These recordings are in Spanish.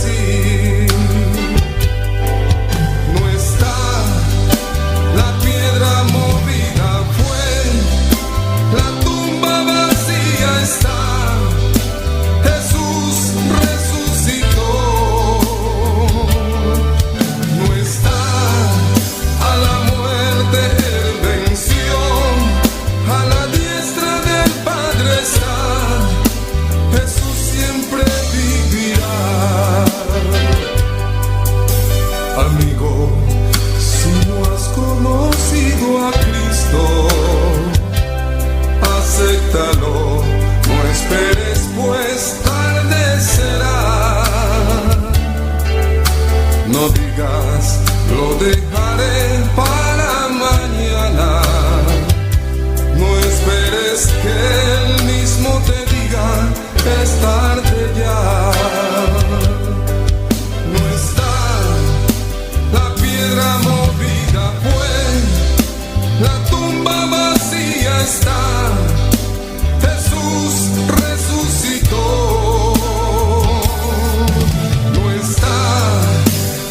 decir. No está la piedra movida, fue la tumba vacía está. Jesús resucitó. No está a la muerte, él venció. A la diestra del Padre está. Jesús siempre vivirá. Amigo, si no has conocido a Cristo, acéptalo, no esperes, pues tarde será. No digas, lo dejaré para mañana. No esperes que él mismo te diga, es tarde ya. No está la piedra movida, pues la tumba vacía está. Jesús resucitó. No está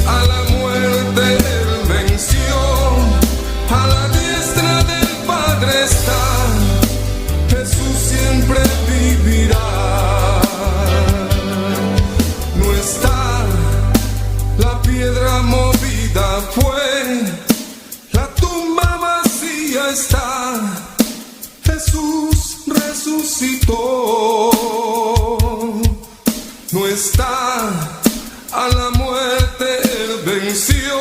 a la muerte, él venció. A la diestra del Padre está. Jesús siempre vivirá. No está la piedra movida, fue la tumba vacía está. Jesús resucitó. No está a la muerte, él venció.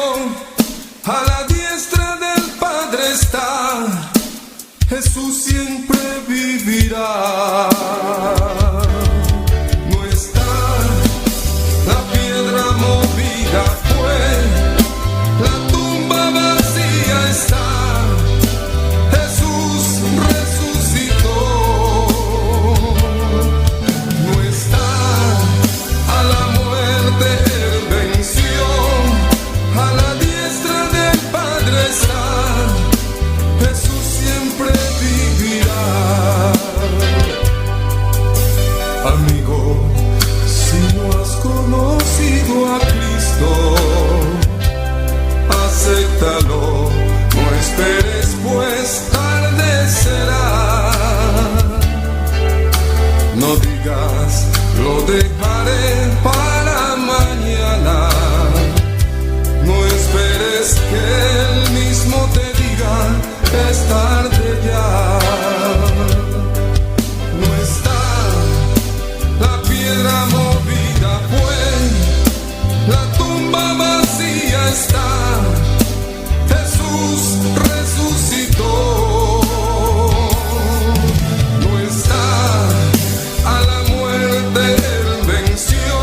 A la diestra del Padre está. Jesús siempre vivirá. No está la piedra movida, fue la tumba vacía está. Jesús resucitó. No está a la muerte, él venció. A la diestra del Padre está. Jesús siempre vivirá. Amigo, si no has conocido a Cristo, acéptalo, no esperes, pues tarde será. No digas, lo dejaré para mañana. No esperes que él mismo te diga, es tarde ya. No está la piedra movida, pues la tumba vacía está. Jesús resucitó. No está a la muerte, él venció.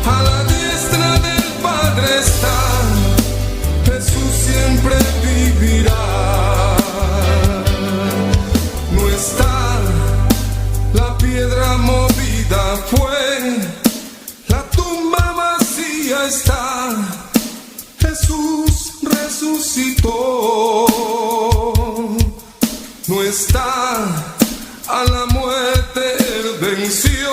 A la diestra del Padre está. Jesús siempre vivirá. No está la piedra movida, fue la tumba vacía está. Jesús resucitó. No está a la muerte, él venció.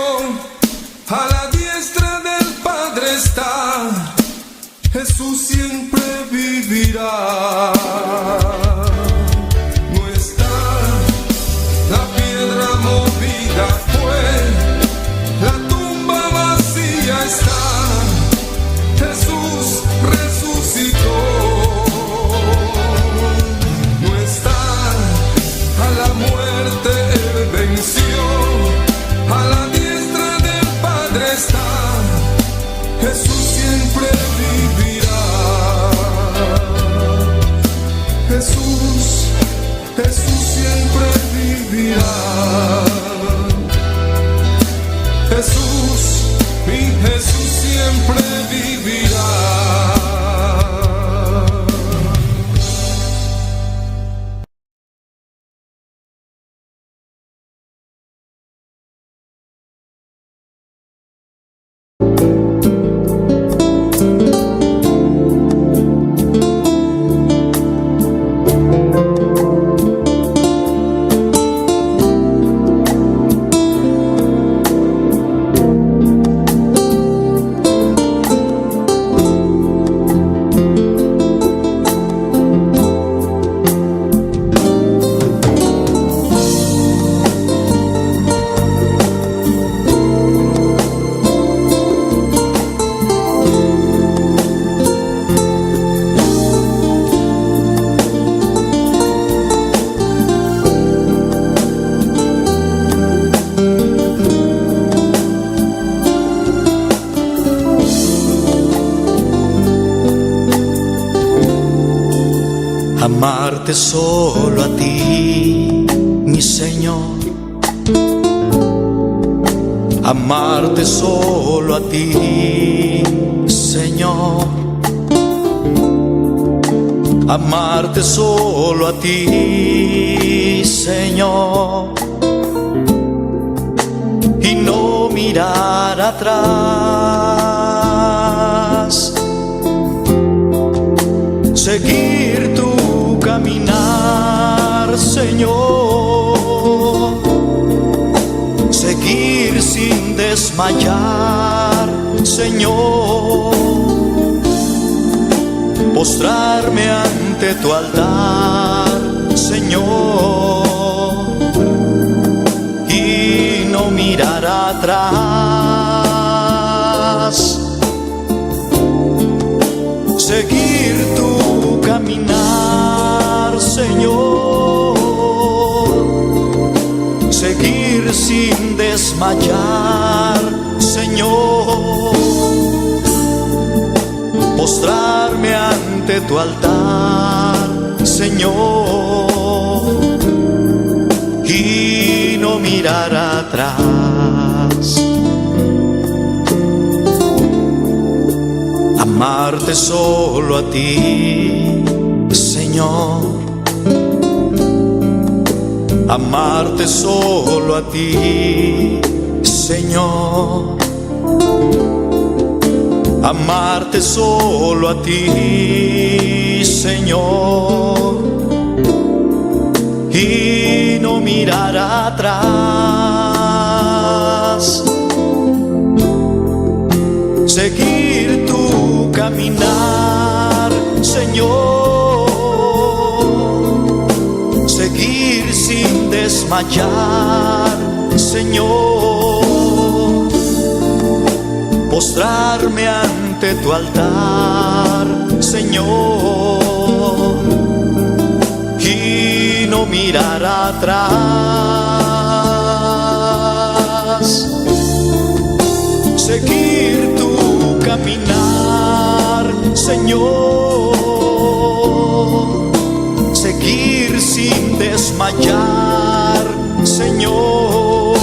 A la diestra del Padre está. Jesús siempre vivirá. No está la piedra movida, fue la tumba vacía está. Jesús resucitó. No está a la muerte, él venció. A la diestra del Padre está. Jesús siempre vivirá. Jesús, Jesús siempre vivirá. Jesús, mi Jesús siempre vivirá. amarte solo a ti, mi Señor. Amarte solo a ti, Señor. Amarte solo a ti, Señor. Y no mirar atrás. Seguir tu caminar, Señor. Seguir sin desmayar, Señor. Postrarme ante tu altar, Señor. Y no mirar atrás. Seguir tu caminar, Señor. Seguir sin desmayar, Señor. Postrarme ante tu altar, Señor. Y no mirar atrás. Amarte solo a ti, Señor. Amarte solo a ti, Señor. Amarte solo a ti, Señor. Y no mirar atrás. Seguir tu caminar, Señor. Seguir sin desmayar, Señor. Postrarme ante tu altar, Señor. Y no mirar atrás. Seguir tu caminar, Señor. Seguir sin desmayar, Señor.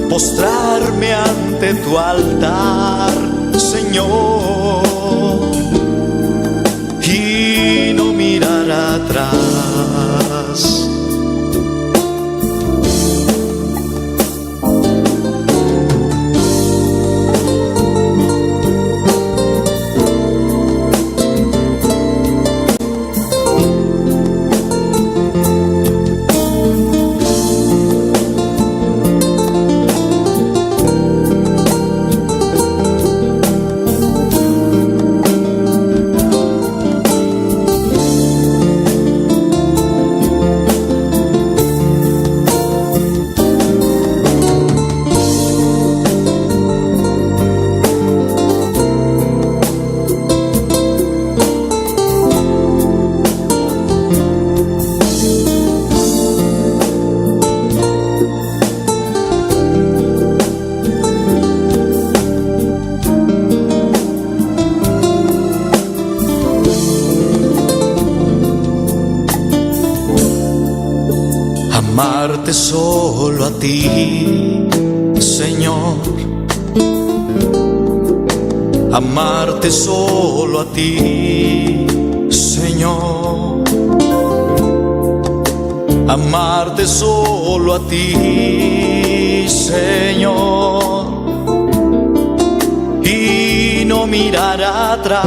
Postrarme ante tu altar, Señor. Y no mirar atrás. Amarte solo a ti, Señor. Amarte solo a ti, Señor. Amarte solo a ti, Señor. Y no mirar atrás.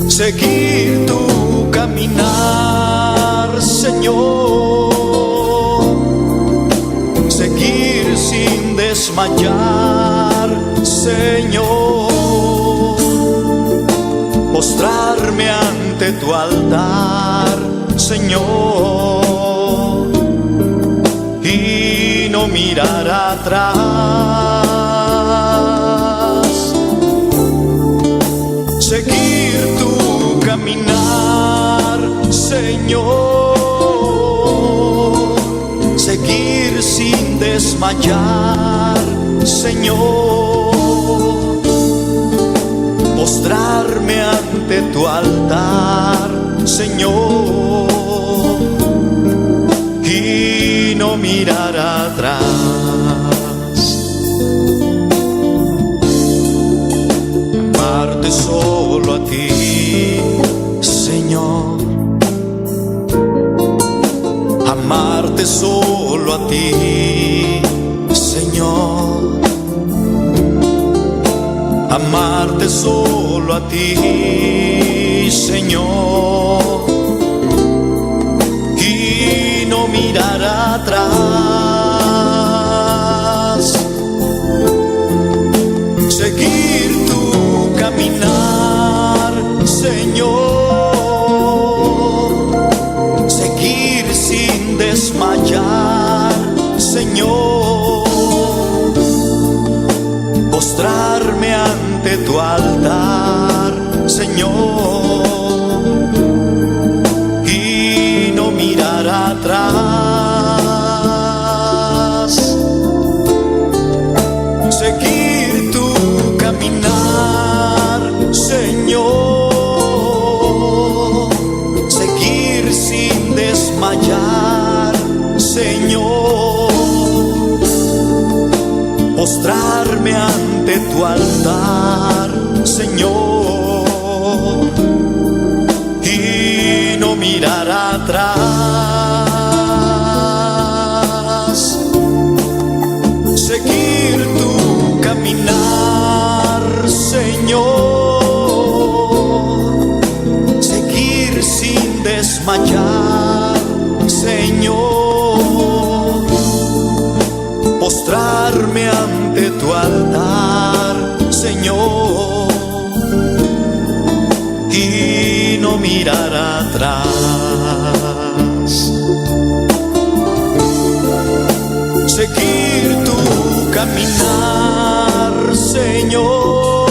Seguir tu caminar, Señor. Seguir sin desmayar, Señor. Postrarme ante tu altar, Señor. Y no mirar atrás. Seguir tu caminar, Señor. Seguir sin desmayar, Señor. postrarme ante tu altar, Señor, y no mirar atrás. Amarte solo a ti, Señor. Amarte solo a ti, Señor. Amarte solo a ti, Señor, y no mirar atrás. Seguir tu caminar, Señor. Seguir sin desmayar, Señor. Postrarme ante tu altar, Señor, y no mirar atrás. Seguir tu caminar, Señor. Seguir sin desmayar, Señor. Postrarme ante tu altar, Señor, y no mirar atrás. Seguir tu caminar, Señor. Seguir sin desmayar, Señor. Postrarme ante tu altar, Señor, y no mirar atrás. Seguir tu caminar, Señor.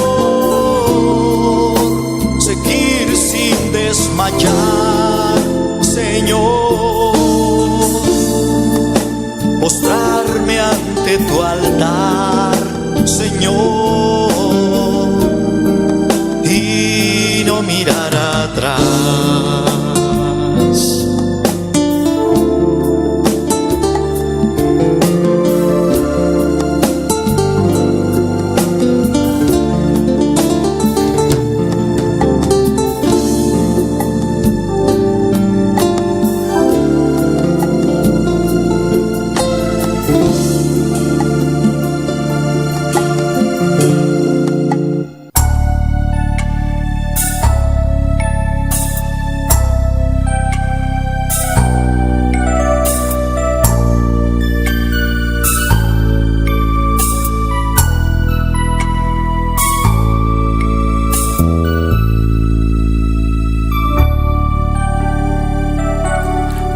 Seguir sin desmayar, Señor. Postrarme ante tu altar, Señor, y no mirar atrás.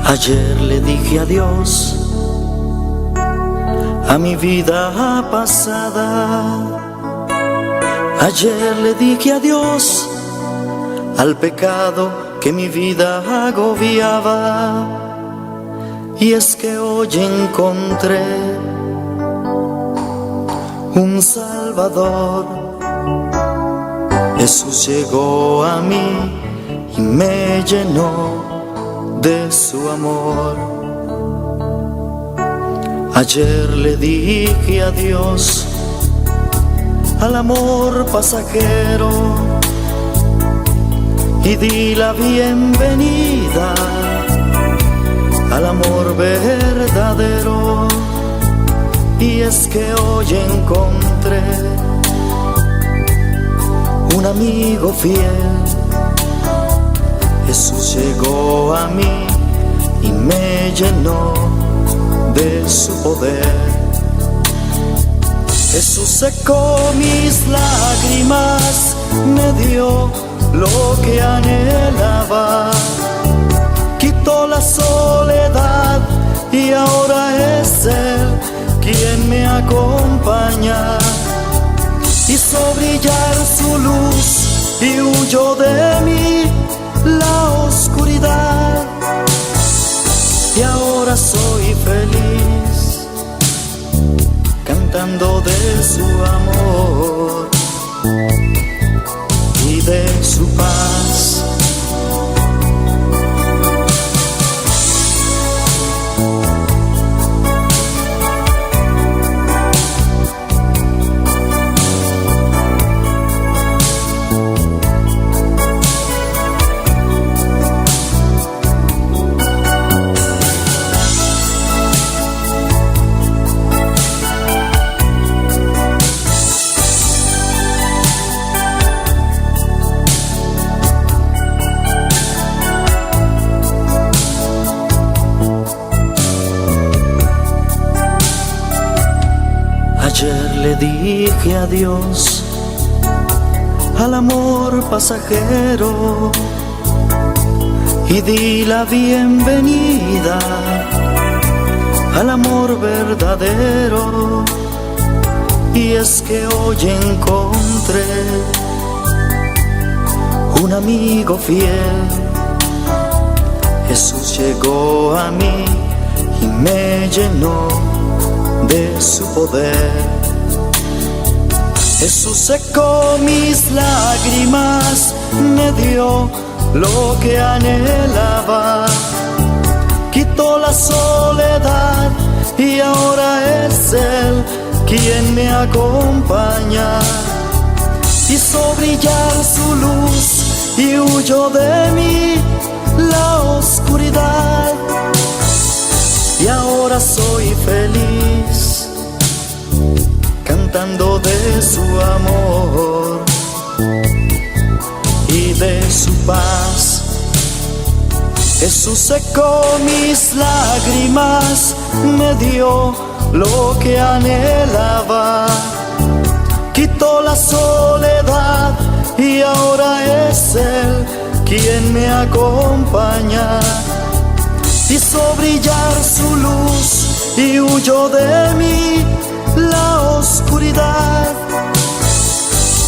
Ayer le dije adiós a mi vida pasada. Ayer le dije adiós al pecado que mi vida agobiaba. Y es que hoy encontré un Salvador. Jesús llegó a mí y me llenó de su amor. Ayer le dije adiós al amor pasajero y di la bienvenida al amor verdadero. Y es que hoy encontré un amigo fiel. Jesús llegó a mí y me llenó de su poder. Jesús secó mis lágrimas, me dio lo que anhelaba, quitó la soledad y ahora es Él quien me acompaña. Hizo brillar su luz y huyó de mí la oscuridad, y ahora soy feliz cantando de su amor. Y de su paz. Ayer le dije adiós al amor pasajero y di la bienvenida al amor verdadero. Y es que hoy encontré un amigo fiel. Jesús llegó a mí y me llenó de su poder. Jesús secó mis lágrimas, me dio lo que anhelaba, quitó la soledad y ahora es Él quien me acompaña. Hizo brillar su luz y huyó de mí la oscuridad. Y ahora soy feliz, cantando de su amor y de su paz. Jesús secó mis lágrimas, me dio lo que anhelaba, quitó la soledad y ahora es Él quien me acompaña. Hizo brillar su luz y huyó de mí la oscuridad.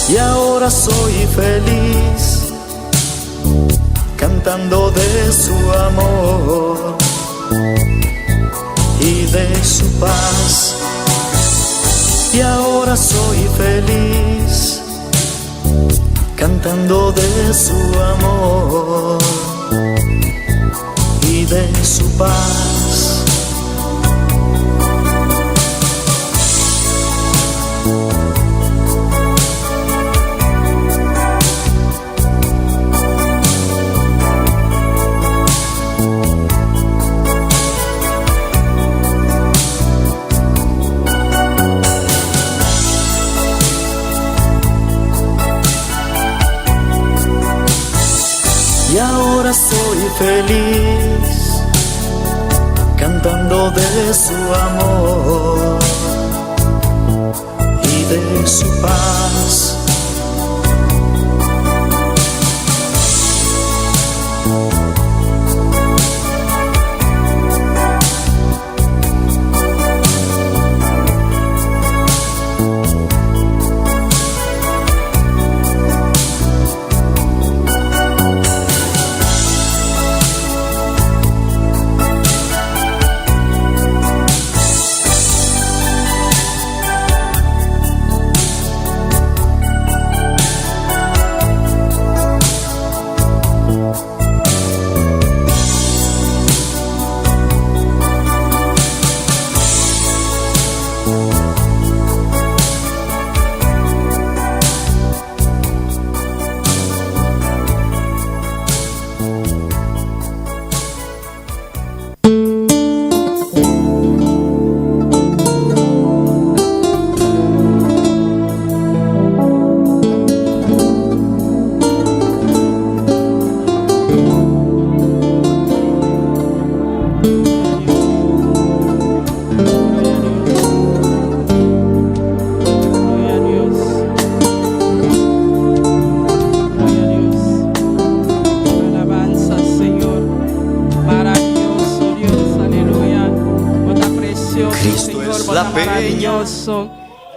Y ahora soy feliz, cantando de su amor y de su paz. Y ahora soy feliz, cantando de su amor y de su paz. Y ahora soy feliz, cantando de su amor y de su paz.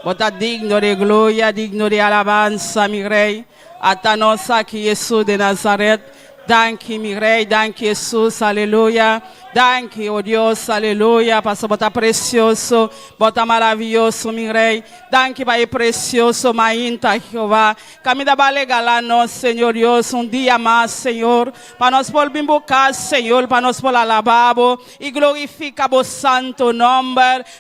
Bota digno de gloria, digno de alabanza, mi Rey. Atanos aquí, Jesús de Nazaret. Danke, mi Rey, danke, Jesús, aleluya. Thank you, oh Dios, aleluya. Pastor, bota precioso, bota maravilhoso, mi rey. Thank you, Pai precioso, mainta, Jehová. Camina balega lá, nosso Senhor Deus, dia mais, Senhor. Para nós por bimbocar, Senhor, para nós por alababo. E glorifica o santo nome.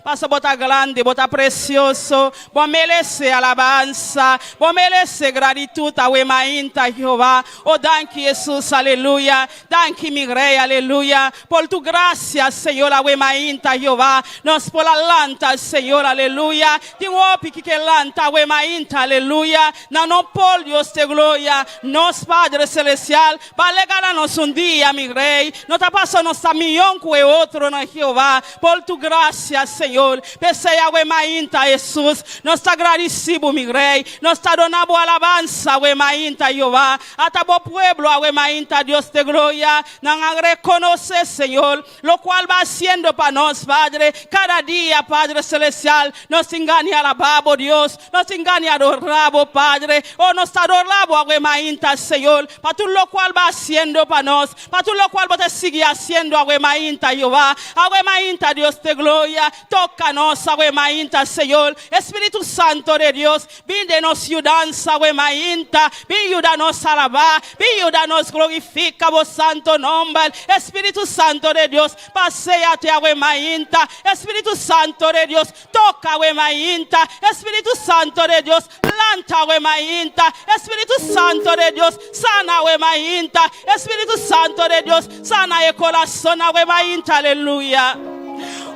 Pastor, bota grande, bota precioso. Bom merecer alabança. Bom merecer gratitude, ao mainta, Jehová. Oh, thank you, Jesus, aleluya. Thank you, mi rei, aleluya. Por tu gracia, Senhor, a mainta, Jehová. Nós por alanta, Senhor, aleluya. Tem opi que lanta, a mainta, aleluya. Não por Deus te glória. Nós, Padre Celestial, para legar a nós dia, mi rei. Não está passando nossa milhão com o outro, não, Jehová. Por tu gracia, Senhor. Pensei a mainta, Jesus. Nós está agradecido, mi rei. Nós está donando alabança, a mainta, Jehová. Até o pueblo, a mainta, Deus te glória. Não reconoce, Senhor. Lo cual va haciendo para nos, Padre, cada día, Padre Celestial, nos engaña la babo, Dios, nos engaña el rabo, Padre, o nos adoramos a mainta, Señor, para tú lo cual va haciendo para nos, para tú lo cual va a seguir haciendo a mainta, Jehová, a mainta, Dios de gloria, tócanos a mainta, Señor, Espíritu Santo de Dios, víndenos ayudanza a mainta, ayúdanos a alabar, ayúdanos glorifica vos santo nombre, Espíritu Santo de Dios, paseate a mainta, Espíritu Santo de Dios, toca a mainta, Espíritu Santo de Dios, lanta a mainta, Espíritu Santo de Dios, sana a mainta, Espíritu Santo de Dios, sana el corazón a mainta, aleluya.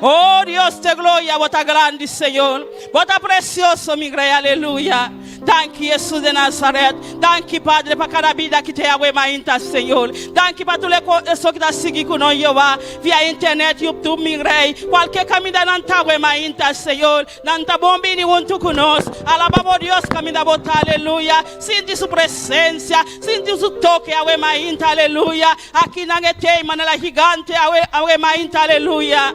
Oh Dios de gloria, bota grande, Señor, bota precioso, mi rey, aleluya. Thank you, Jesus de Nazaret. Thank you, Padre, para cada vida que te hago mainta, Senhor. Thank you para tu eso que está seguindo com nós, Jehová, via internet, YouTube, mi rei. Qualquer caminho da não tá mainta, Senhor. Não tá bom bem junto conosco. Alabamos Deus, caminho da bota, aleluia. Sinta sua presença, sinta seu toque, a mainta, aleluia. Aqui na tem maneira gigante, a mainta, aleluia.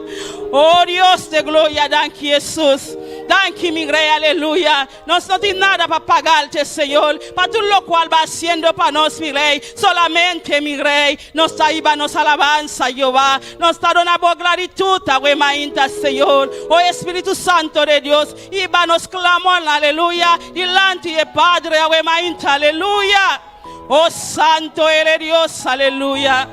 Oh Deus de glória, thank you, Jesus. Thank you, mi rey, aleluya. Nos no tiene nada para pagarte, Señor. Para todo lo cual va haciendo para nos, mi rey. Solamente, mi rey, nos está iba nos alabanza, Jehová. Nos está donando gratitud, a mainta, Señor. Oh Espíritu Santo de Dios, iba nos clamor, aleluya. Delante de Padre, a mainta, aleluya. Oh Santo eres Dios, aleluya.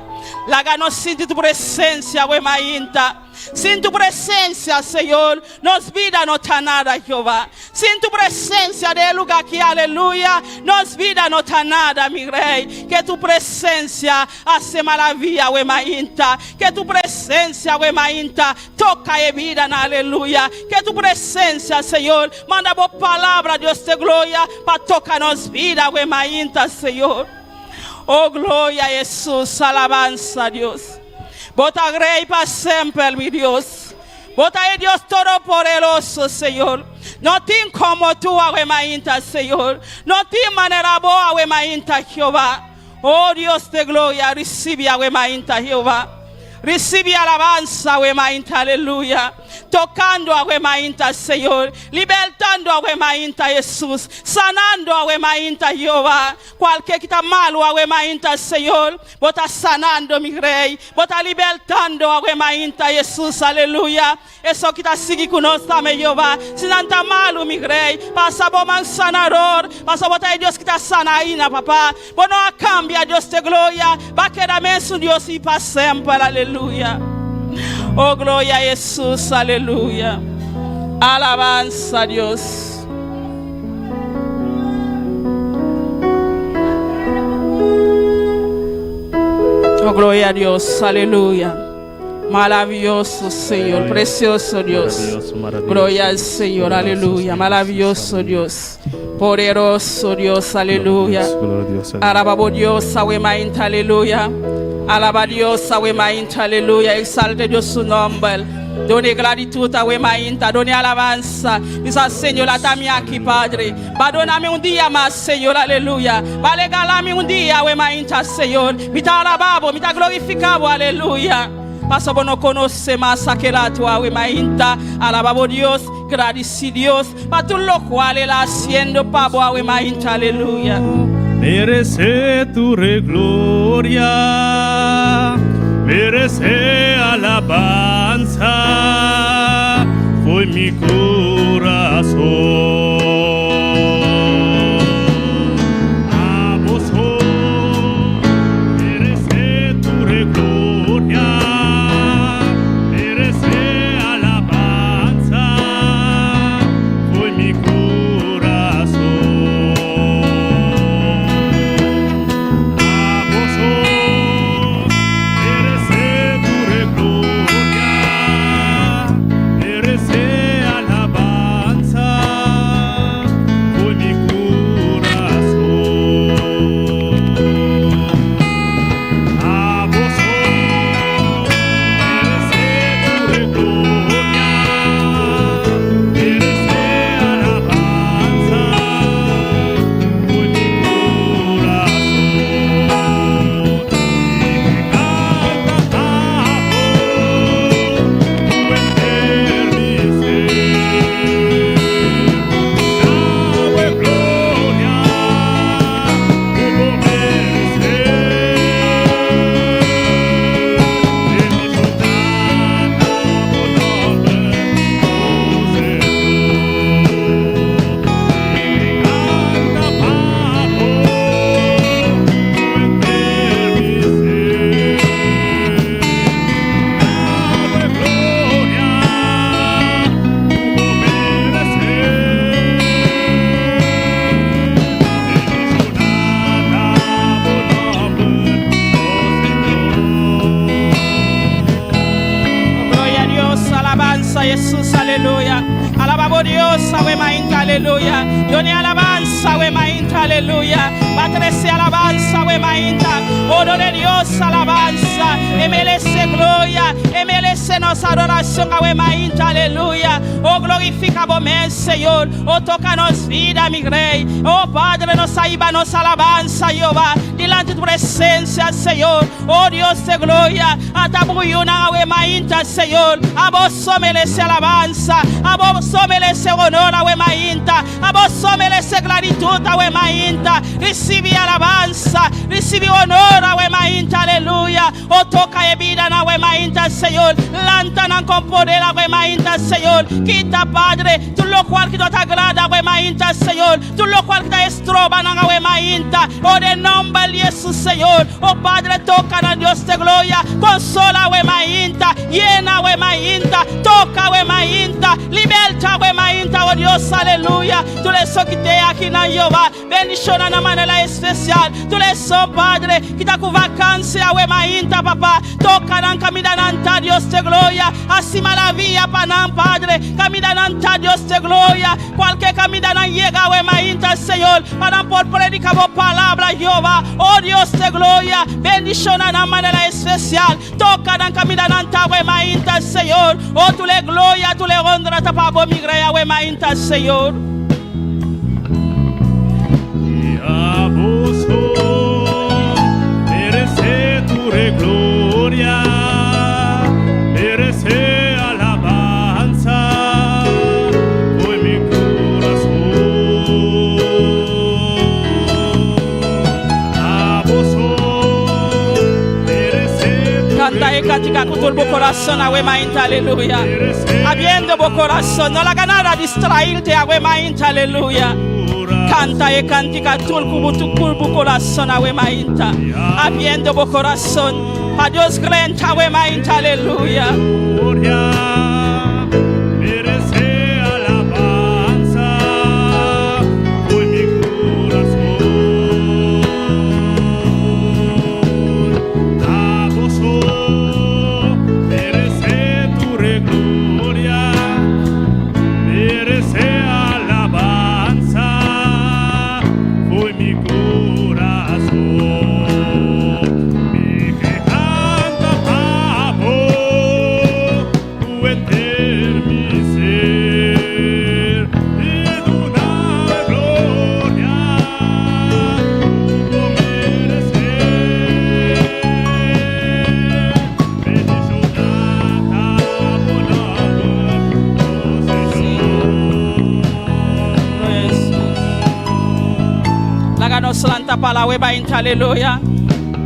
Láganos sin tu presencia, a mainta. Sin tu presencia, Señor, nos vida no está nada, Jehová. Sin tu presencia de lugar aquí, aleluya, nos vida no está nada, mi rey. Que tu presencia hace maravilla, mainta. Que tu presencia, mainta, toca y vida, aleluya. Que tu presencia, Señor, manda por palabra, Dios de gloria, para tocarnos vida, mainta, Señor. Oh, gloria a Jesús, alabanza a Dios. Bota rey para siempre, mi Dios. Bota a Dios todopoderoso, Señor. No tiene como tú, mainta, Señor. No tiene manera boa, mainta, Jehová. Oh Dios de gloria, recibe, mainta, Jehová. Recibe alabanza, mainta, aleluya. Tocando a mainta, Señor. Libertando a mainta, Jesús. Sanando a mainta, Jehová. Cualquier que está malo, a mainta, Señor. Bota sanando, mi rey. Bota libertando a mainta, Jesús, aleluya. Eso que está seguindo conosco também, Jehová. Se não está malo, mi rey. Passa bom man sanador. Passa botar a Deus que está sanaína, papá. Bom não cambia, Deus de glória. Vai quedar mesmo Deus e para sempre, aleluya. Oh, gloria a Jesús, aleluya. Alabanza a Dios. Oh, gloria a Dios, aleluya. Maravilloso Señor, precioso Dios. Gloria al Señor, aleluya. Maravilloso Dios, poderoso Dios, aleluya. Alabamos Dios, mainta, aleluya. Alaba Dios, mainta, aleluya. Exalte Dios su nombre. Done gratitud a mainta, done alabanza. Dice Señor, atame aquí, Padre. Perdóname dia más, Señor, aleluya. Va regalarme dia, mainta, Señor. Me está alabado, me está glorificado, aleluya. Pasa por no conocer más aquel tua, mainta. Alabamos Dios, agradecido Dios. Para todo lo cual Él haciendo, pavo, mainta, aleluya. Merece tu gloria, merece alabanza, fue mi corazón. A vos, oh, merece tu gloria, merece alabanza, fue mi corazón. A vos, oh, merece tu gloria, merece alabanza, fue mi corazón. A vos, oh, merece tu gloria, merece alabanza, fue mi corazón. Y que canta bajo tu entender mi ser. Dame gloria, como merecer. Gloria a Dios, alabanza a Jesús, aleluya. Alabamos a Dios, awemainta, aleluya. Doni alabanza, awemainta, aleluya. Patrese alabanza, awemainta. Oro de Dios, alabanza. Emelece gloria, emelece nuestra adoración, awemainta, aleluya. Oh, glorificamos, Señor. Oh, tócanos vida, mi Rey. Oh, Padre, nos aiba, nos alabanza, Jehová. Delante de tu presencia, Señor. Oh, Dios de gloria. Atabuyuna, awemainta, Señor. A vos merece alabanza. A vos merece honor, awemainta. A vos merece gratitud, awemainta. Recibe alabanza, recibe honor, awemainta, aleluya. Oh, toca e vida, awemainta, Señor. Lantana con poder, awemainta, Señor. Quita, Padre, tu lo cual que no te agrada, awemainta, Señor. Tu lo cual que te estroba, awemainta. Oh, de nombre de Jesús, Señor. Oh, Padre, toca a Dios de gloria. Consola, awemainta. Llena, awemainta. Toca, awemainta. Liberta, awemainta, oh Dios, aleluya. Tú le so que te aquí na Jehová. Bendición de manera especial. Tú le so, Padre, que está con vacancia, awemainta, papá. Toca na camina nanta, Dios de gloria. Así maravilla, panam, Padre. Camina nanta, Dios de gloria. Cualquier camina na llega, awemainta, Señor. Para por predicar vos palabra, Jehová. Oh Dios de gloria. Bendición de manera especial. Toca na camina nanta, awemainta, Señor. Oh, tú le gloria, tú le honra, tapabo mi grey, awemainta, Señor. Y a vos, oh, merece tu gloria, merece alabanza, fue mi corazón. A vos, oh, merece tu Canta y cantica con todo el corazón, awemainta, aleluya. Habiendo tu corazón, no la ganara distraerte, awemainta, aleluya. Canta y cantica todo el corazón, awemainta. Habiendo tu corazón, a Dios granta, awemainta, aleluya. gloria, merece alabanza, fue mi corazón. A vos, oh, merece tu gloria, merece alabanza, fue mi corazón. Mi que canta pavo, tu enter mi ser, y tu da gloria, tu merecer. Bendición data por La ganos lanta para la weba, aleluya.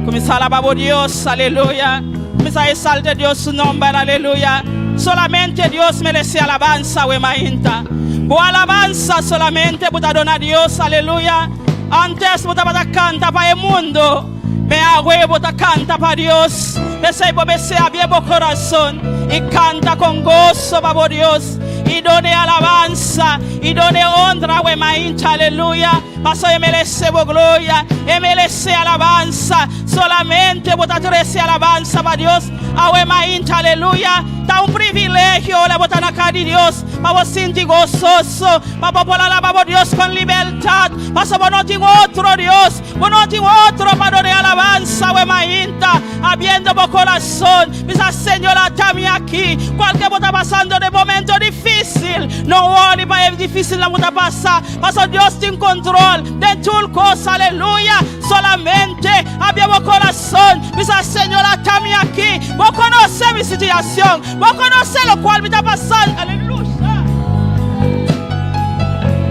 Comienza a alabar a Dios, aleluya. Misa exalte Dios su nombre, aleluya. Solamente Dios merece alabanza, we mainta. Bu alabanza solamente puta dona Dios, aleluya. Antes puta canta para el mundo. Me agüe puta canta para Dios. Ese se abierto corazón y canta con gozo para Dios. Y done alabanza y done honra, we mainta, aleluya. Paso merece gloria, merece alabanza. Solamente puta merece alabanza para Dios. Awe mainta, aleluya. Da un privilegio la botar na cara de Dios. Para sentir gozoso. Para poder alabar a Dios con libertad. Para que no tenga otro Dios. No tenga otro para dar alabanza. We mainta. Abriendo mi corazón. Misa Señora, también aquí. Cualquier cosa pasando de momento difícil. No ore para el difícil la muda pasar. Para Dios tiene control de tu cosa. Aleluya. Solamente abrimos corazón. Misa Señora, también aquí. Vos conocés mi situación. Vos conocés lo cual me está pasando. Aleluya.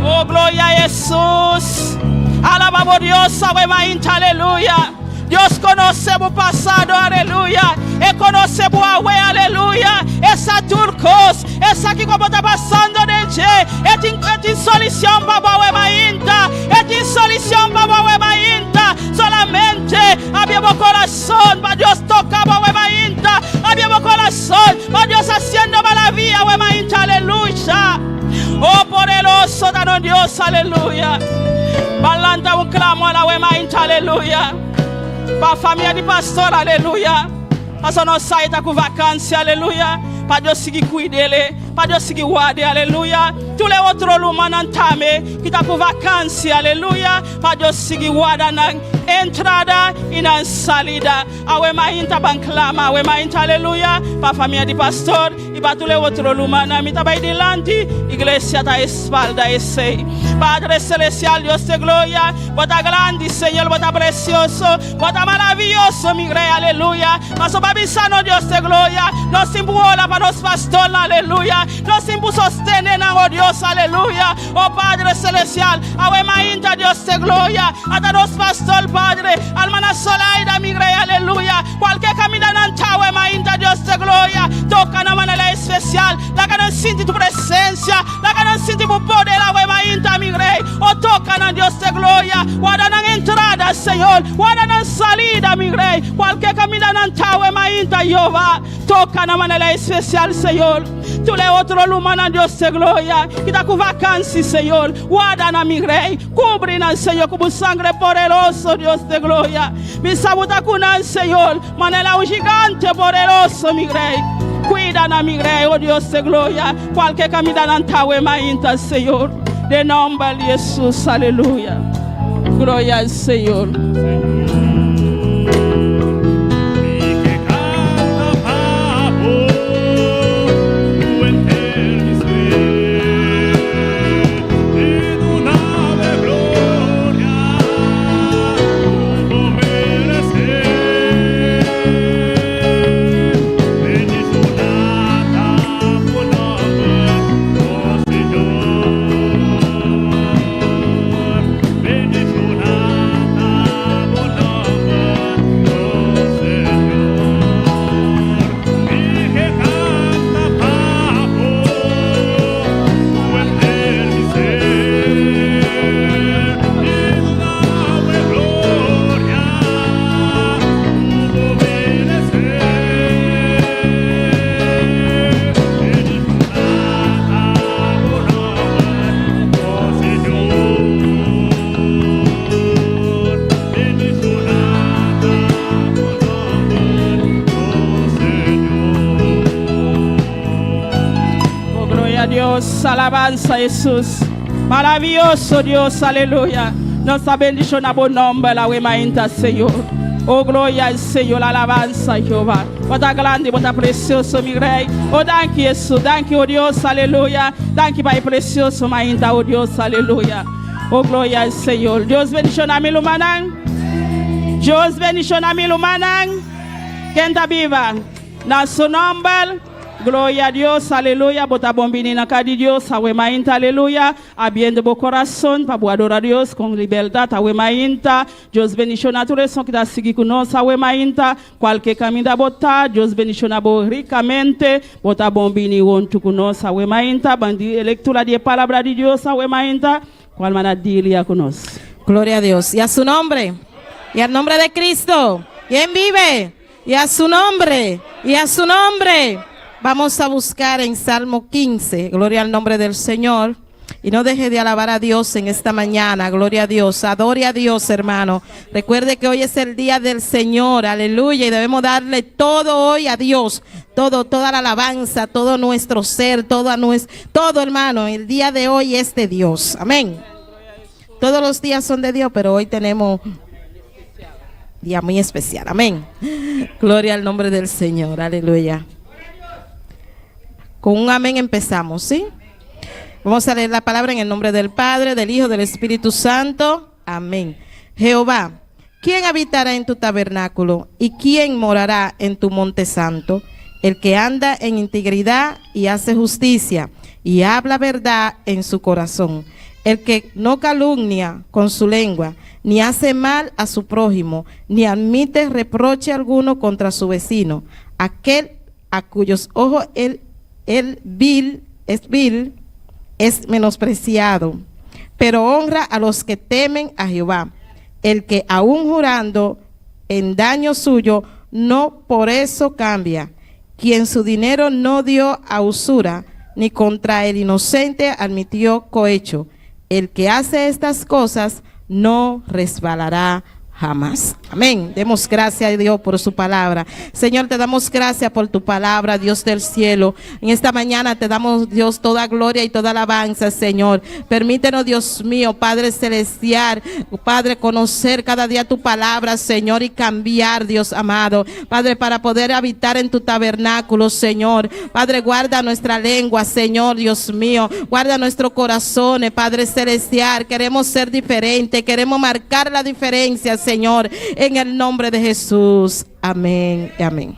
Oh, gloria a Jesús. Alabamos a Dios, aleluya. Dios conoce mi pasado, aleluya. Él conoce mi agua, aleluya. Esa turcos, esa que como está pasando de Dios. Es solución para mainta. Es solución para mainta. Solamente abrimos corazón para Dios tocar para mainta. Abrimos corazón para Dios haciendo maravilla, mainta, aleluya. Oh, poderoso danos Dios, aleluya. Balanta un clamo a la mainta, aleluya. Para familia de pastor, aleluya. Para nós sair com vacância, aleluia. Para Deus seguir cuidar, para Deus seguir guardar, aleluia. Tous les autres lumas n'entame que está com vacância, aleluia. Para Deus seguir guardar na entrada e na salida. Awe mainta banclama, awe mainta, aleluia. Para família de pastor e para tous les autres lumas na mita vai delante, igreja da espalda esse. Padre celestial, Dios de gloria, bota grande, Señor, bota precioso, bota maravilloso, mi rey, aleluya. Paso babisano, Dios de gloria, nos imbuola para los pastores, aleluya. Nos imbu sostener, oh Dios, aleluya. Oh Padre celestial, awe mainta, Dios de gloria, hasta los pastores, Padre, almana solaida, mi rey, aleluya. Cualquier camino awe mainta, Dios de gloria, toca de manera especial, la que no siente tu presencia, la que no siente tu poder, awe mainta, mi rey, o toca na Dios de gloria, guarda na entrada, Señor, guarda na salida, mi rey, cualquier camino nantawe mainta, Jehová, toca na manera especial, Señor. Tous les autres lumas, Dios de gloria, que está con vacancia, Señor, guarda na mi rey, cubre na, Señor, como sangre poderoso, Dios de gloria, mi sabuta cunan, Señor, manera un gigante poderoso, mi rey. Cuida na mi rey, oh Dios de gloria, cualquier camino nantawe mainta, Señor. De nombre de Jesús, aleluya. Gloria al Señor. Alabanza a Jesús. Maravilloso Dios, aleluya. Nos bendición a buen nombre, la wemainta, Señor. Oh, gloria al Señor, la alabanza, Jehová. Bota grande, bota precioso, mi rey. Oh, thank you, Jesús. Thank you, oh Dios, aleluya. Thank you, Pai precioso, mainta, oh Dios, aleluya. Oh, gloria al Señor. Dios bendición a mi lumanan. Dios bendición a mi lumanan. Quem está viva? Na su nombre. Gloria a Dios, aleluya. Bota bombini na cara de Dios, awe mainta, aleluya. Abriendo o coração para adorar a Deus com liberdade, awe mainta. Deus bendicione a todos que está seguindo conosco, awe mainta. Qualquer caminho da botar, Deus bendicione ricamente. Bota bombini junto conosco, awe mainta. Bandi lectura de palavra de Deus, awe mainta. Qual maravilha conosco. Gloria a Dios. Y a su nombre. Y al nombre de Cristo. ¿Quién vive? Y a su nombre. Y a su nombre. Vamos a buscar en Salmo 15. Gloria al nombre del Señor. Y no deje de alabar a Dios en esta mañana. Gloria a Dios. Adore a Dios, hermano. Recuerde que hoy es el día del Señor. Aleluya. Y debemos darle todo hoy a Dios. Todo, toda la alabanza, todo nuestro ser, todo, hermano. El día de hoy es de Dios. Amén. Todos los días son de Dios, pero hoy tenemos día muy especial. Amén. Gloria al nombre del Señor. Aleluya. Con un amén empezamos, ¿sí? Vamos a leer la palabra en el nombre del Padre, del Hijo, del Espíritu Santo. Amén. Jehová, ¿quién habitará en tu tabernáculo y quién morará en tu monte santo? El que anda en integridad y hace justicia y habla verdad en su corazón. El que no calumnia con su lengua, ni hace mal a su prójimo, ni admite reproche alguno contra su vecino. Aquel a cuyos ojos el vil es menospreciado, pero honra a los que temen a Jehová. El que aún jurando en daño suyo, no por eso cambia. Quien su dinero no dio a usura, ni contra el inocente admitió cohecho. El que hace estas cosas no resbalará jamás. Amén. Demos gracias a Dios por su palabra. Señor, te damos gracias por tu palabra, Dios del cielo. En esta mañana te damos, Dios, toda gloria y toda alabanza, Señor. Permítenos, Dios mío, Padre celestial, Padre, conocer cada día tu palabra, Señor, y cambiar, Dios amado. Padre, para poder habitar en tu tabernáculo, Señor. Padre, guarda nuestra lengua, Señor, Dios mío. Guarda nuestros corazones, Padre celestial. Queremos ser diferentes, queremos marcar la diferencia, Señor, en el nombre de Jesús. Amén y amén.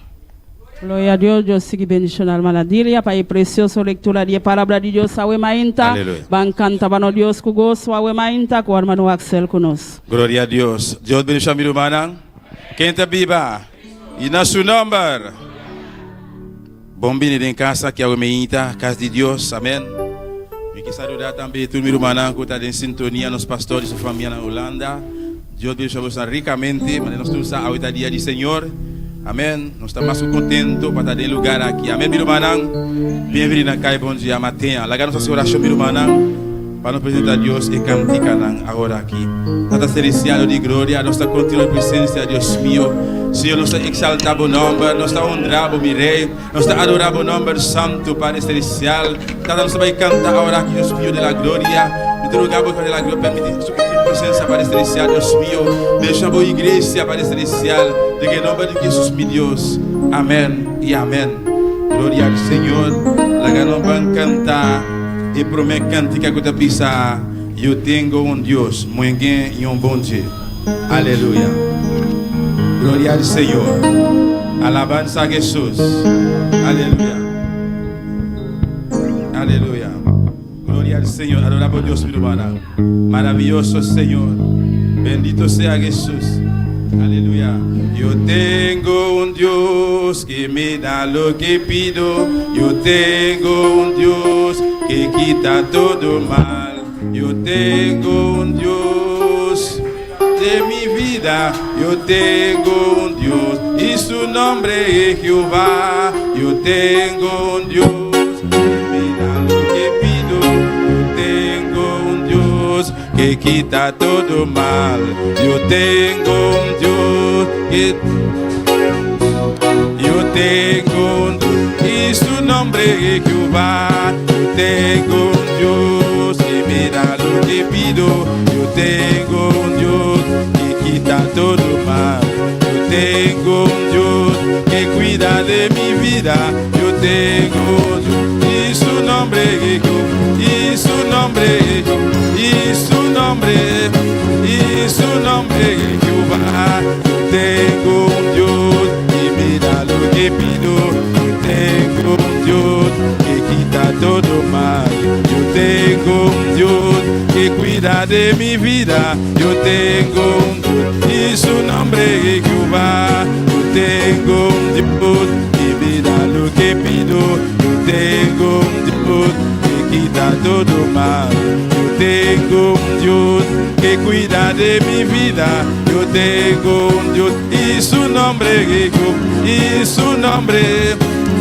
Glória a Deus, Deus siga bendicionando a maravilha. Pai precioso, leitura de palavra de Deus, awe mainta. Van cantava no Deus com gosto, awe mainta, com o irmão Axel conosco. Glória a Deus. Deus bendicione a irmã. Quem está viva? E na seu nome. Bom vindo em casa, que é o mainta, casa de Deus. Amém. E que saludar também todo meu irmão que está em sintonia, nos pastores e família na Holanda. Deus bendiga ricamente, mas nós estamos a dia do Senhor. Amém. Nós estamos mais contentos para estar em lugar aqui. Amém, meu irmão. Bem-vindo na casa, bom dia, matinha. Lá nossa oração, meu irmão, para nos apresentar a Deus e cantar agora aqui. Tata celestial de glória, nossa contínua presença, Deus meu. Senhor, nós exaltamos o nome, nós honramos o Rei, nós adoramos o nome santo, Padre celestial. Tata, nós vamos cantar agora aqui, Deus meu, de la glória. Te rogamos para la gloria, permite su presencia, Padre celestial, Dios mío. Deixamos iglesia, Padre celestial, de que en nombre de Jesús, mi Dios. Amén y amén. Gloria al Señor. La que nos van a cantar y promete cantica que te pisa. Yo tengo un Dios muy bien y un buen Dios. Aleluya. Gloria al Señor. Alabanza a Jesús. Aleluya. Aleluya. Gloria al Señor, adoramos a Dios, mi hermana. Maravilloso Señor, bendito sea Jesús. Aleluya. Yo tengo un Dios que me da lo que pido. Yo tengo un Dios que quita todo mal. Yo tengo un Dios de mi vida. Yo tengo un Dios y su nombre es Jehová. Yo tengo un Dios que me da lo que pido. Que quita todo mal. Yo tengo un Dios que yo tengo un Dios y su nombre es Jehová. Yo tengo un Dios que me da lo que pido. Yo tengo un Dios que quita todo mal. Yo tengo un Dios que cuida de mi vida. Yo tengo un Dios y su nombre es Jehová. Y su nombre es Jehová. Y su nombre es Jehová. Yo tengo un Dios y me da lo que pido. Yo tengo un Dios mal. Yo tengo un Dios que cuida de mi vida. Yo tengo un Dios y su nombre es Jehová. Yo tengo un Dios que me da lo que pido. Yo tengo un Dios que quita todo mal. Yo tengo un Dios que cuida de mi vida. Yo tengo un Dios y su nombre es Jehová. Y su nombre,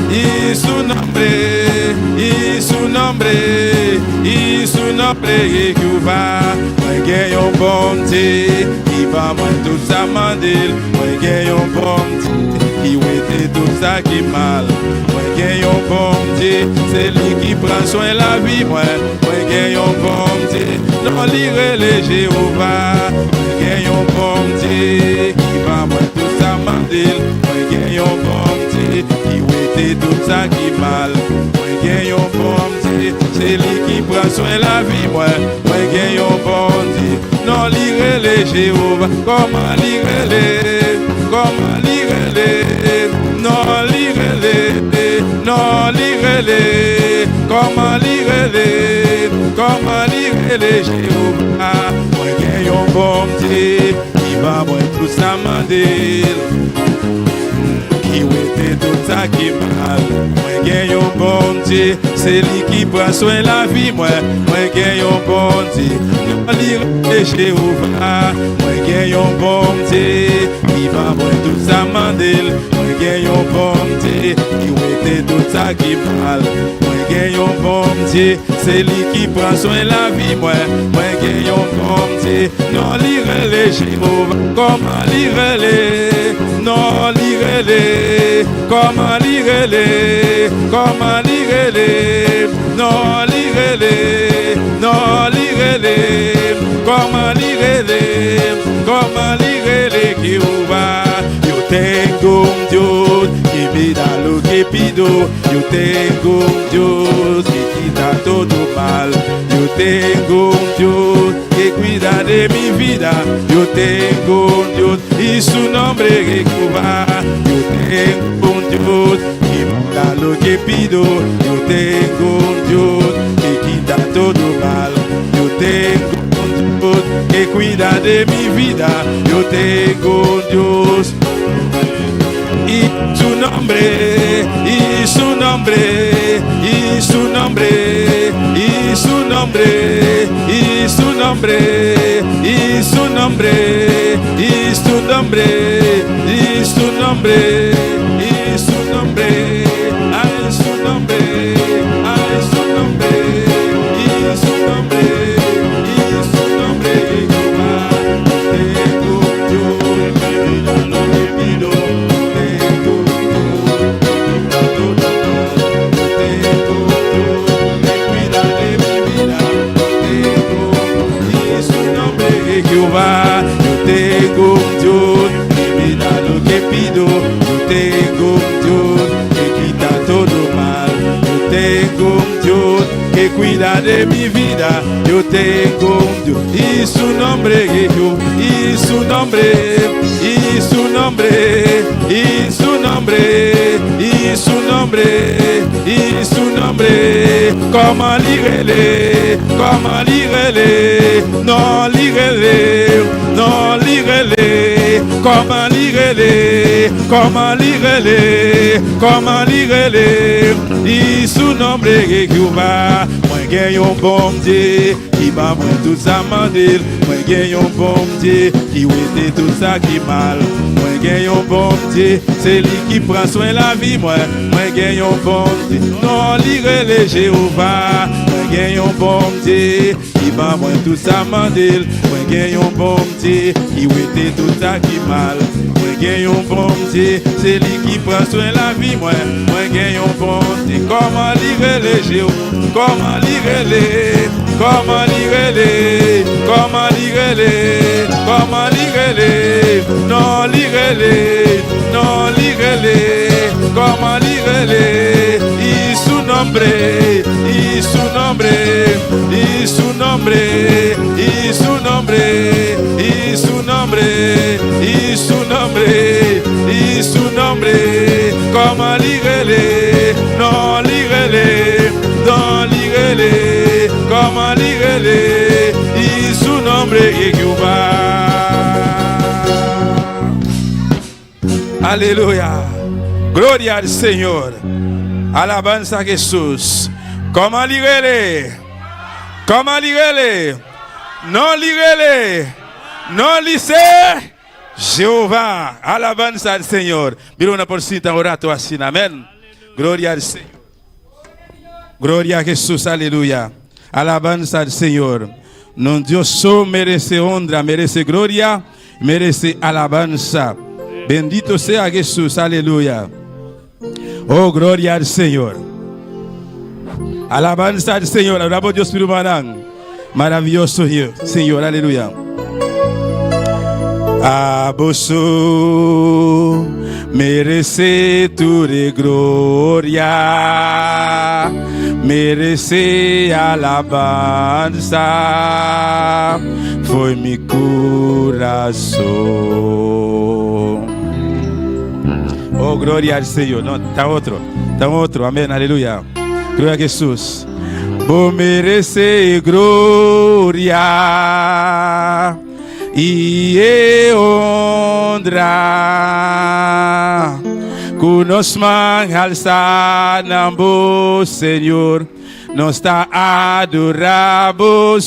y su nombre, y su nombre, y su nombre es Jehová. Moi gen yon bon Dieu qui va moi tout ça mandil. Moi gen yon bon Dieu qui wete tout ça qui mal. Moi gen yon bon Dieu, c'est lui qui prend soin la vie moi. Moi gen yon bon Dieu, non lire les Jéhovah. Moi gen yon bon Dieu qui va moi tout ça mandil. Moi gen yon bon Dieu qui wete tout ça qui mal. Moi gen yon bon Dieu, c'est lui qui prend soin la vie moi. Moi gen yon bon Dieu, non lire les Jéhovah. Comment lire les, comment lire les, non lire les, non lire les, comment lire les, comment lire les Jéhovah. Moi gen yon bon Dieu qui va moi tout ça mandil. Qui wete tout ça qui mal. Moi gen yon bon Dieu, c'est lui qui prend soin la vie moi. Moi gen yon bon Dieu, non lire les Jéhovah. Moi gen yon bon Dieu qui va moi tout ça mandil. Moi gen yon bon Dieu qui wete tout ça qui mal. Moi gen yon bon Dieu, c'est lui qui prend soin la vie moi. Moi gen yon bon Dieu, non lire les Jéhovah. Comment lire les, non lire les, comment lire les, comment lire les, non lire les, non lire les, comment lire les, comment lire les Jehovah. Yo tengo un Dios que me da lo que pido. Yo tengo un Dios que quita todo mal. Yo tengo un Dios que cuida de mi vida. Yo tengo un Dios y su nombre es Jehová. Yo tengo un Dios que me da lo que pido. Yo tengo un Dios que quita todo mal. Yo tengo un Dios que cuida de mi vida. Yo tengo un Dios y su nombre, y su nombre, y su nombre, y su nombre, y su nombre, y su nombre, y su nombre, y su nombre, y su nombre, ay su nombre, ay su nombre, y su nombre, y su nombre, Jehová. Tengo yo mi vida lo que pido. Jehová, yo tengo un Dios que me da lo que pido. Yo tengo un Dios que quita todo mal. Yo tengo un Dios que cuida de mi vida. Yo tengo un Dios y su nombre es Jehová. Y su nombre, y su nombre, y su nombre, y su nombre, y su nombre. Comment lire-les, comment lire-les, non lire-les, non lire-les, comment lire-les, comment lire-les, comment lire-les, y su nombre es Jehová. Moi gen yon bon Dieu qui va moi tout ça mandil. Moi gen yon bon Dieu qui wete tout ça qui mal. Moi gen yon bon Dieu, c'est lui qui prend soin la vie moi. Moi gen yon bon Dieu, non lire les Jéhovah. Moi gen yon bon Dieu qui va moi tout ça mandil. Moi gen yon bon Dieu qui wete tout ça qui mal. Moi gen yon bon Dieu, c'est lui qui prend soin la vie moi. Moi gen yon bon Dieu, comment lire les Jéhovah. Comment lire-les, comment lire-les, comment lire-les, comment lire-les, non lire-les, non lire-les, comment lire-les, y su nombre, y su nombre, y su nombre, y su nombre, y su nombre, y su nombre, y su nombre, comment lire-les, non lire-les, non lire-les. Comment l'irele, y su nombre es Jehová. Aleluya. Gloria al Señor. Alabanza a Jesús. Comment l'irele, comment l'irele, non l'irele, non lise, Jehová. Alabanza al Señor. Mira una porcita orato así, amén. Gloria al Señor. Gloria a Jesús, aleluya. Alabanza al Señor. Non Dios so merece honra, merece gloria, merece alabanza. Bendito sea Jesús, aleluya. Oh, gloria al Señor. Alabanza al Señor. Adoramos a Dios permanente. Maravilloso Señor, aleluya. Aboso merece tu de gloria, merece alabanza, foi mi corazón. Oh, gloria al Señor. No, está otro, amén, aleluya. Gloria a Jesús. Vos merece gloria y honra. Conosco alza nambo, Senhor. Não está adorado,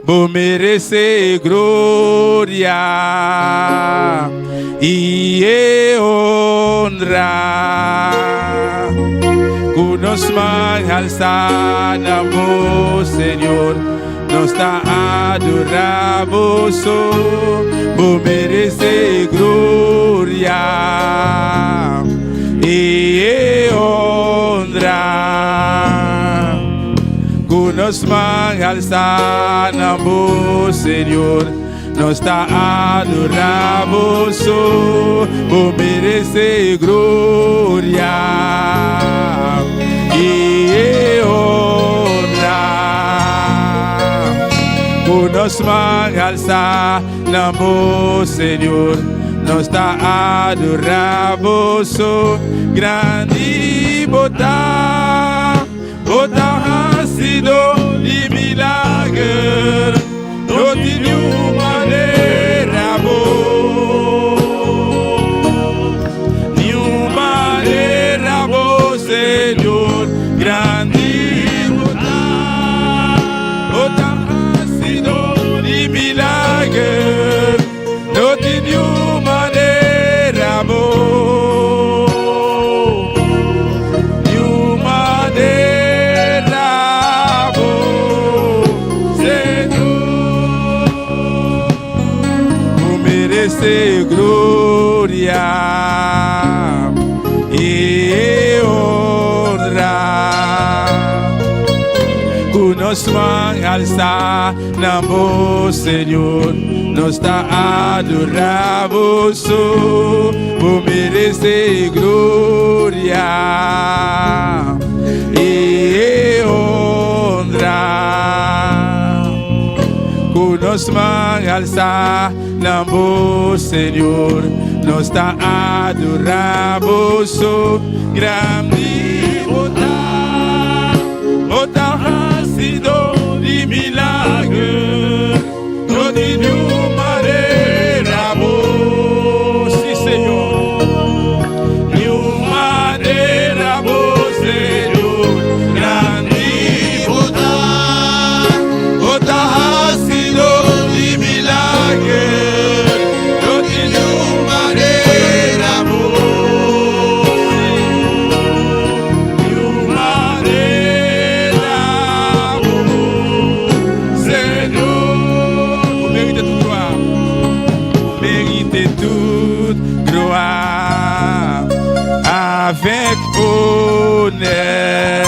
vos merece gloria y honra. Conosco alza nambo, Senhor. Não está adorado, vos merece gloria e honra. Conosco alza nambo, Senhor. Não está adorado, vos merece gloria e honra. Conosco alza nambo, Senhor. Não está adorado, grande botar ha sido de milagre, não de nenhuma maneira boa, Senhor, grande botar ha sido de milagre, não de nenhuma maneira boa, nenhuma maneira boa, Senhor, vos merece glória e honra. Conosco alza nambo, Senhor. Não está adorado, vos merece glória e honra. Conosco alza nambo, Senhor. Não está adorado, grande botar ha sido de milagre, não de nenhuma maneira boa, sim, Senhor, nenhuma maneira boa, Senhor, grande botar ha sido de milagre, não de nenhuma maneira boa, nenhuma maneira boa, Senhor. Mérite toute gloire avec honneur.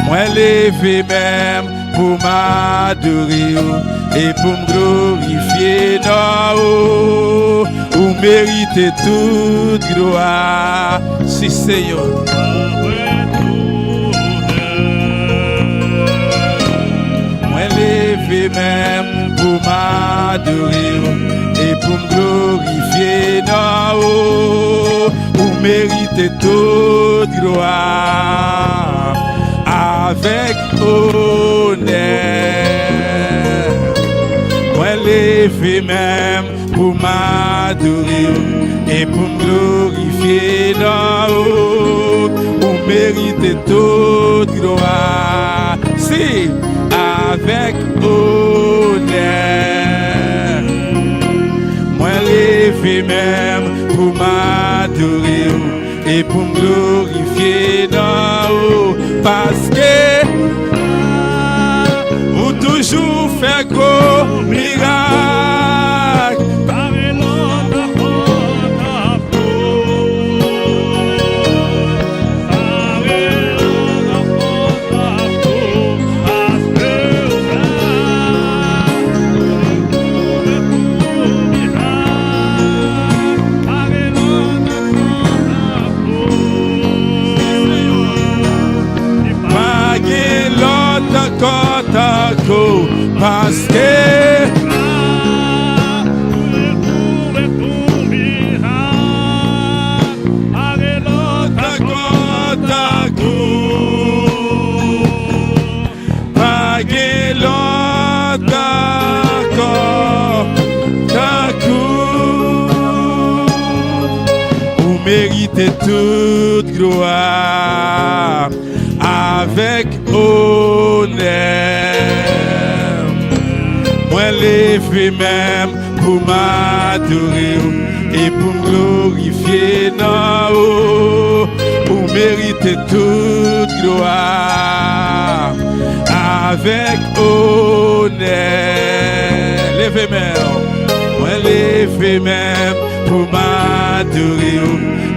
Moi levé même pour m'adorer et pour me glorifier. Non, ou mérite toute gloire, si Seigneur. Moi levé même pour m'adorer et pour me glorifier. Non, ou mérite toute gloire avec honneur. Moi levé même pour m'adorer et pour me glorifier dans haut. Pour mériter toute gloire. Si, avec honneur. Moi levé même pour m'adorer et pour me glorifier dans haut. Parce que ou toujours fait gros miracle. Parce que vous méritez toute gloire avec honneur. Moi levé même pour m'adorer et pour me glorifier dans haut. Pour mériter toute gloire avec honneur. Levez même, moi levé même pour m'adorer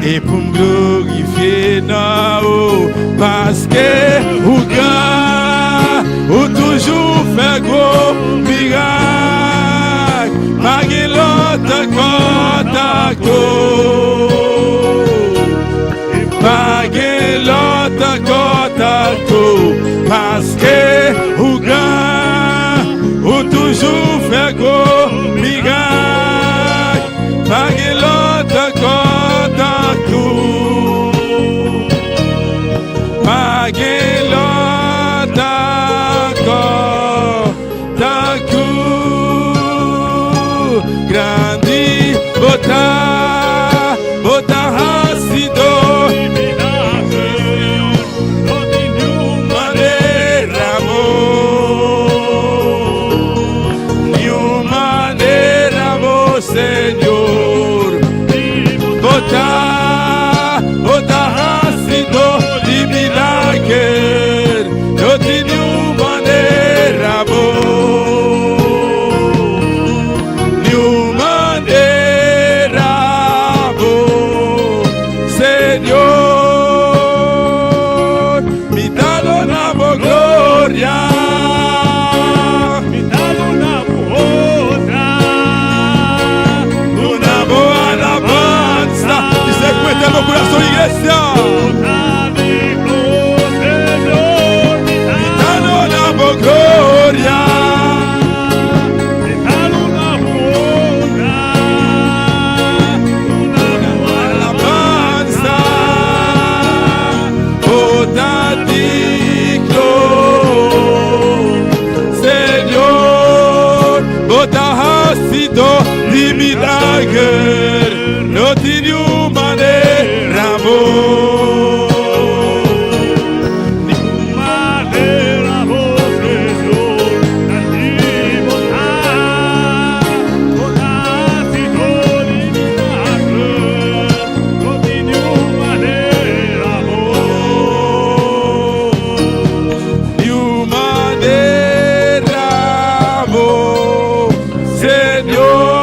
et pour me glorifier dans haut. Parce que ou grand, ou toujours fait gros miracle, malgré l'autre contact, malgré l'autre contact, parce que ou grand, ou toujours fait gros miracle, malgré l'autre contact, malgré l'autre contact. Grandi, bota hasido, manera amor, Señor. Bota hasido, di milagre, no tiene manera amor. Señor, mi dalo la gloria, mi dalo una buena alabanza. Y se cuenta en el corazón, iglesia. Mi dalo la gloria. Di milagre, no tiene manera amor. Ni manera amor, Señor. No tiene manera amor. Ni manera amor, Señor.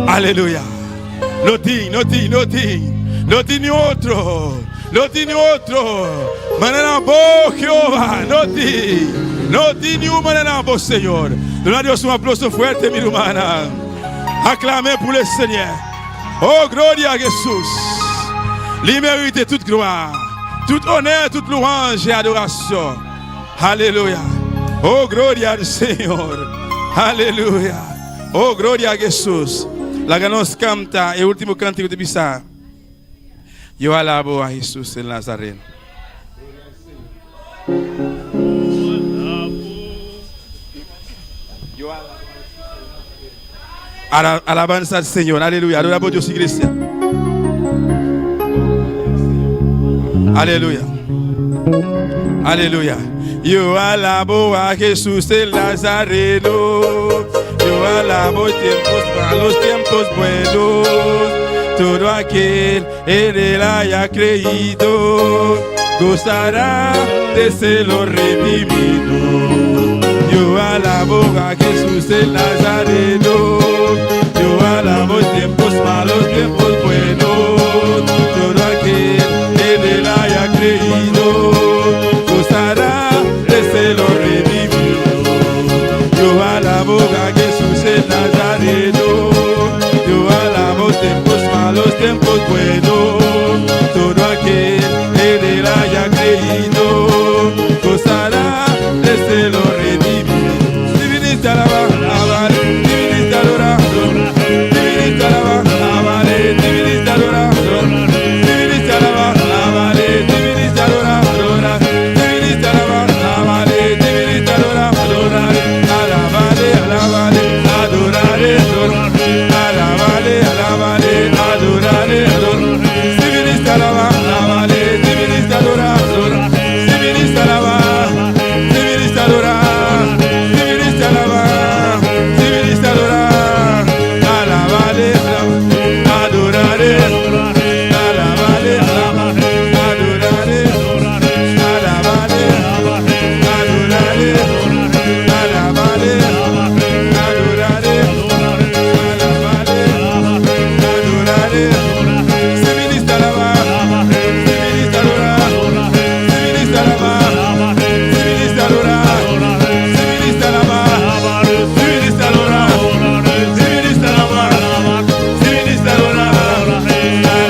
Alléluia. No tiene otro. Manera vos, Jehová. No tiene un manera vos, Señor. Donne à Dieu un applaudissement fuerte, mi hermana. Acclamez pour le Seigneur. Oh, gloria a Jesús. Il mérite toute gloire, tout honneur, toute louange et adoration. Alléluia. Oh, gloria al Señor. Aleluya. Oh, gloria a Jesús. La que nos canta, el último cántico de Pisa. Yo alabo a Jesús el Nazareno. Yo alabo. Alabanza al Señor. Aleluya. Adora por Dios, iglesia. Aleluya. Aleluya. Yo alabo a Jesús el Nazareno. Yo alabo tiempos para los tiempos buenos. Todo aquel en él haya creído gozará de ser lo redimido. Yo alabo a Jesús el Nazareno. Yo alabo tiempos malos, tiempos buenos. Todo aquel en él haya creído gozará de ser lo redimido. Yo alabo a Jesús el Nazareno. Yo alabo tiempos malos, tiempos buenos. Todo aquel en él haya creído gozará de ser lo redimido. Divinita alaba, alabare, divinita adora, divinita alaba, alabare, divinita adora, divinita alaba, alabare, divinita adora, divinita alaba, alabare, divinita adora, alabare, alabare, adorare, alabare, alabare, adorare, divinita alaba, alabare, divinita adora, divinita alaba, divinita adora, divinita alaba, divinita adora, alabare, adorare, alabare, adorare, alabare, adorare, alabare, adorare, alabare, adorare, civilista alaba, civilista adora, civilista alaba, civilista adora, civilista alaba, civilista adora, civilista alaba, civilista adora,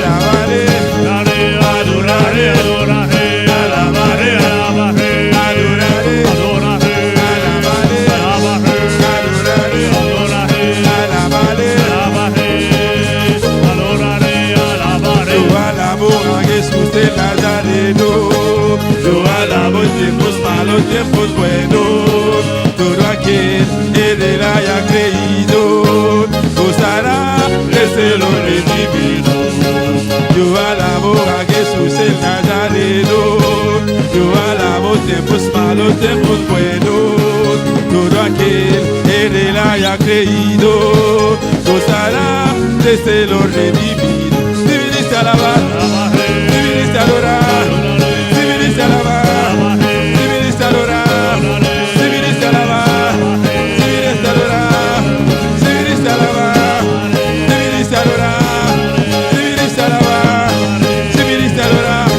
alabare, adorare, alabare, adorare, yo alabo a Jesús de Nazareno. Yo alabo tiempos malos, tiempos buenos. Todo aquel en él haya creído gozará de ser lo redimido. Yo alabo a Jesús el Nazareno. Yo alabo tiempos malos, tiempos buenos. Todo aquel en él haya creído gozará de ser lo redimido. Divinista alabar, divinista adorar, divinista alabar, divinista adorar, divinista alabar, divinista adorar, divinista alabar, divinista adorar, divinista alabar, divinista adorar,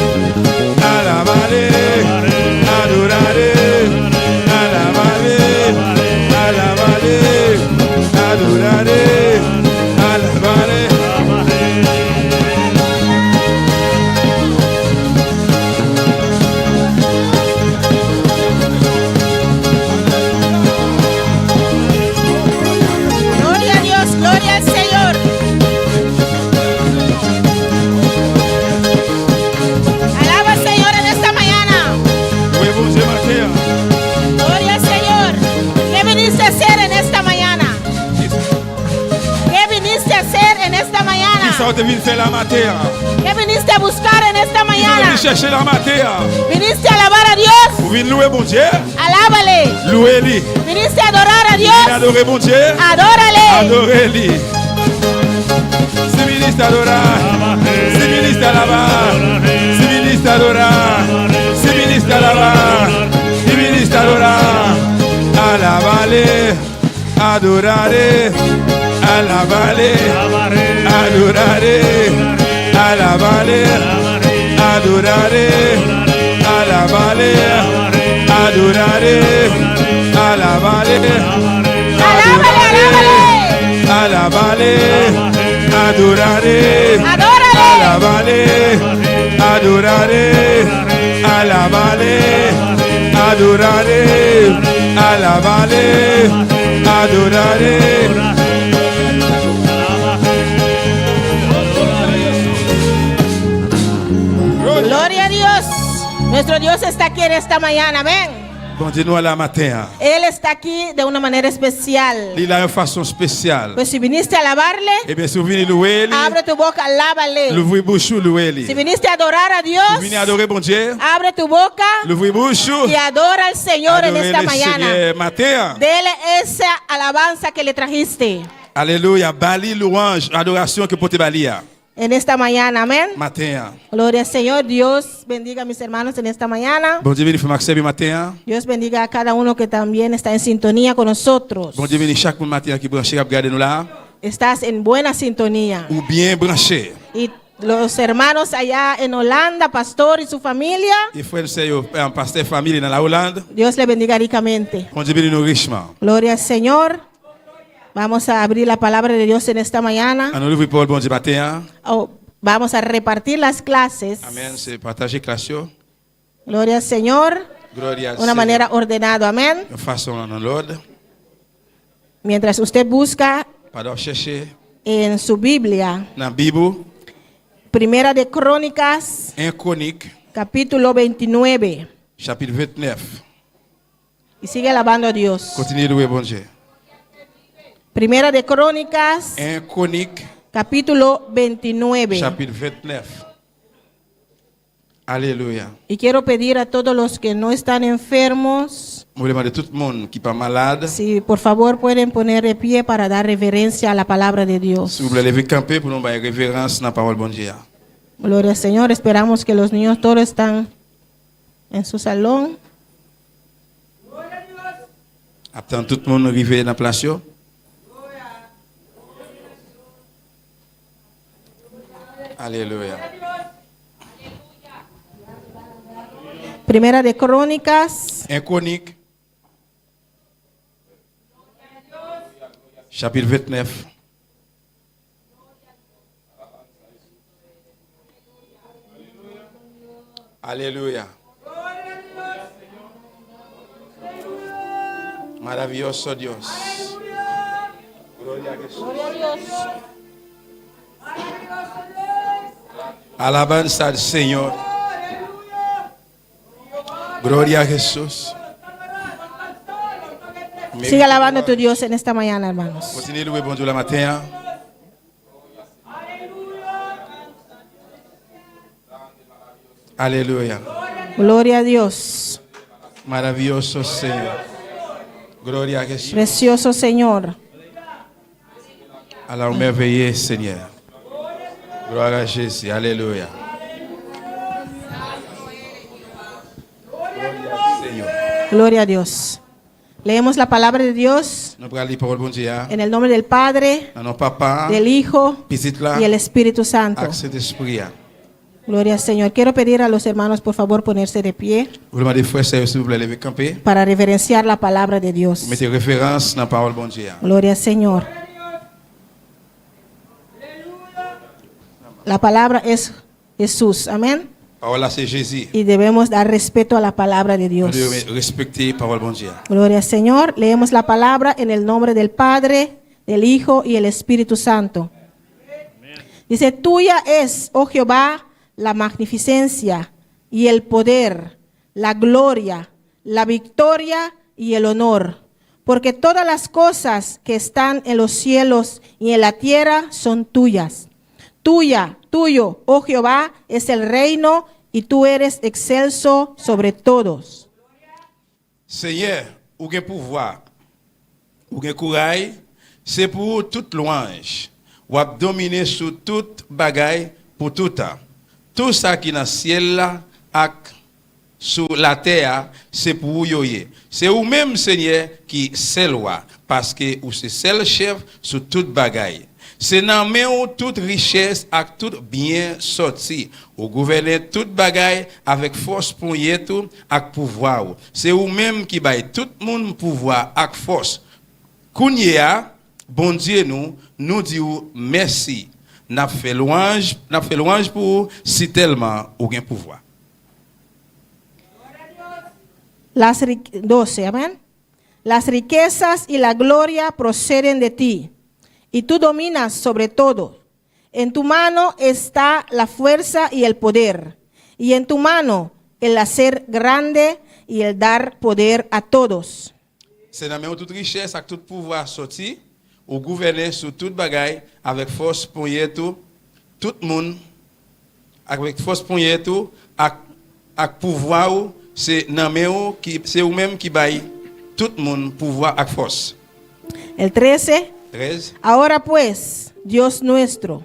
alabare, adorare, alabare, alabare, adorare, alabare. Gloria a Dios, gloria al Señor. Alaba al Señor en esta mañana. Gloria al Señor. ¿Qué viniste a hacer en esta mañana? ¿Qué viniste a hacer en esta mañana? ¿Qué viniste a buscar en esta mañana? ¿Viniste a alabar a Dios? Alábale. ¿Viniste a adorar a Dios? Adórale. Adorez-lui. Civiliste adorar, civiliste alabar, civiliste adorar, civiliste alabar, civiliste adorar, alabale, adorare, alabale, adorare, alabale, adorare, alabale, adorare, alabale, Alabale, adorare, Adórale. alabale, adorare, alabale, adorare, alabale, adorare. Gloria a Dios. Nuestro Dios está aquí en esta mañana. Amén. Bon Dieu nous à la matin. Él está aquí de una manera especial. Il a une façon spéciale. Pues si viniste a alabarle, Eh bien, si vous venez louer, abre tu boca, alábale. l'ouvrez bouche, louez. Si viniste a adorar a Si Dios, vous venez adorer bon Dieu, abre tu boca l'ouvrez bouche, y adora al Señor en adorez esta le mañana. Seigneur matin. Dele esa alabanza que le trajiste Alléluia. Bali louange, adoration que porte balia. en esta mañana. Amén. Matin. Gloria al Señor. Dios bendiga a mis hermanos en esta mañana. Bon Dieu, veni faire Maxime matin. Dios bendiga a cada uno que también está en sintonía con nosotros. Bon Dieu, veni chaque monde matin qui branché, qui regarde nous là. Estás en buena sintonía. Ou bien branché. Y los hermanos allá en Holanda, pastor y su familia, Et frère, c'est un pasteur famille dans la Hollande. Dios le bendiga ricamente. Bon Dieu, veni nous richement. Gloria al Señor. Vamos a abrir la palabra de Dios en esta mañana. On ouvre pour bon Dieu matin. Vamos a repartir las clases. Amen. C'est partager classe. Gloria al Señor. Gloria al De una manera ordenada. Amén. De façon en l'ordre. Mientras usted busca Pardon, chercher en su Biblia, dans la Bible, Primera de Crónicas, 1 Chronique, capítulo 29. chapitre 29. Y sigue alabando a Dios. Continuez de louer bon Dieu. Primera de Crónicas, 1 Chronique, capítulo 29. chapitre 29. Alléluia. Y quiero pedir a todos los que no están enfermos, Je demande à tout le monde qui n'est pas malade, si por favor pueden poner de pie para dar reverencia a la palabra de Dios. si vous voulez lever camper pour nous faire révérence dans la parole de bon Dieu. Gloria al Señor. Esperamos que los niños todos están en su salón. Attends tout le monde arriver dans la place. Alléluia. Primera de Crónicas, 1 Chronique, chapitre 29. Alléluia. Maravilloso Dios. Gloria a Jesús. Alabanza al Señor. Gloria a Jesús. sigue alabando a tu Dios en esta mañana, hermanos. Continuez de louer bon Dieu la matin. Alléluia. Gloria a Dios. Maravilloso Señor. Gloria a Jesús. Precioso Señor. À la merveilleux Seigneur. Gloire à Jésus. Alléluia. Señor. Gloria a Dios. Leemos la palabra de Dios Nous allons lire la parole de bon Dieu. en el nombre del Padre, Dans nos papas, del Hijo petite là, y el Espíritu Santo. avec Saint-Esprit. Gloria al Señor. Quiero pedir a los hermanos, por favor, ponerse de pie Vous demandez, frères, s'il vous plaît, lever camper. para reverenciar la palabra de Dios. Mettez référence dans la parole de bon Dieu. Gloria al Señor. La palabra es Jesús. Amén. La parole là, c'est Jésus. Y debemos dar respeto a la palabra de Nous Dios. devons respecter la parole de bon Dieu. Gloria al Señor. Leemos la palabra en el nombre del Padre, del Hijo y el Espíritu Santo. Dice, tuya es, oh Jehová, la magnificencia y el poder, la gloria, la victoria y el honor. Porque todas las cosas que están en los cielos y en la tierra son tuyas. Tuyo, oh Jehová, es el reino y tú eres excelso sobre todos. Seigneur, ou gen pouvoir, ou gen courage, c'est pour toute louange. Ou ap dominer sur toute bagaille pour tout temps. Tout ça qui dans le ciel là, ak sur la terre, c'est pour vous yoye. C'est vous même Seigneur qui c'est loi parce que vous c'est seul chef sur toute bagaille. C'est dans main ou toute richesse ak tout bien sorti. Ou gouverner toute bagaille avec force pour y tout ak pouvoir. C'est vous même qui baille tout monde pouvoir ak force. Kounya bon Dieu nous dit merci. N'a fait louange pour si tellement aucun pouvoir. 12, amén. Las riquezas y la gloria proceden de ti, y tú dominas sobre todo. En tu mano está la fuerza y el poder, y en tu mano el hacer grande y el dar poder a todos. C'est dans toute richesse avec tout pouvoir sorti, ou gouverner sur toute bagaille avec force pour y tout le monde avec force pour y tout avec pouvoir c'est dans main qui c'est ou même qui baille tout le monde pouvoir avec force. El 13. 13. Ahora pues, Dios nuestro,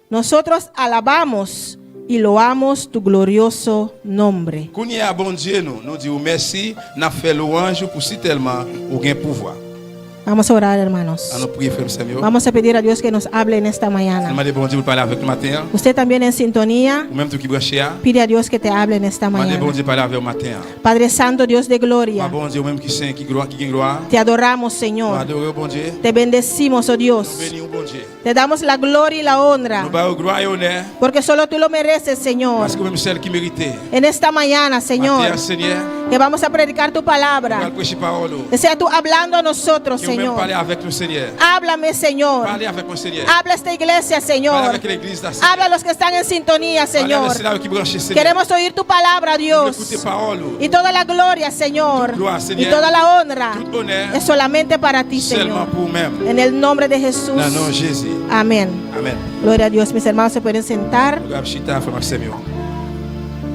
nosotros alabamos y loamos tu glorioso nombre. Kounya bon Dieu nous dit merci, n'a fait louange pour si tellement ou gain pouvoir. Vamos a orar, hermanos. À nous prier frère Samuel. Vamos a pedir a Dios que nos hable en esta mañana. Demandez bon Dieu pour parler avec nous matin. Usted también en sintonía, Ou même tout qui branché. pide a Dios que te hable en esta Demandez bon mañana. Dieu parler avec matin. Padre Santo, Dios de gloria, Bon Dieu même qui saint qui gloire qui gagne gloire. te adoramos, Nous Señor. adorons bon Dieu. Te bendecimos, oh Dios. Bénis bon Dieu. Te damos la gloria y la Nous honra, bas gloire et honneur porque solo tú lo mereces, Señor. parce que même celle qui méritait. En esta mañana, Señor, Matin, Seigneur, que vamos a predicar tu nous allons palabra. prêcher parole. Que sea tú hablando a nosotros, Que nous même Señor. parler avec nous Seigneur. Háblame, Señor. Parler avec nous Seigneur. Habla esta iglesia, Parler Señor. avec l'église là Seigneur. Habla a los que están en sintonía, Parler Señor. avec ceux qui branchent Seigneur. Queremos oír tu palabra, Nous écouter Dios. parole. Y toda la gloria, Señor. Toute gloire, Y Seigneur. toda la honra Tout honneur es solamente para ti, seulement Señor. pour même. En el nombre de Jesús. Dans le nom de Jésus. Amén. Amen. Gloria a Dios. Mis hermanos se pueden sentar. Nous allons chita frère Samuel.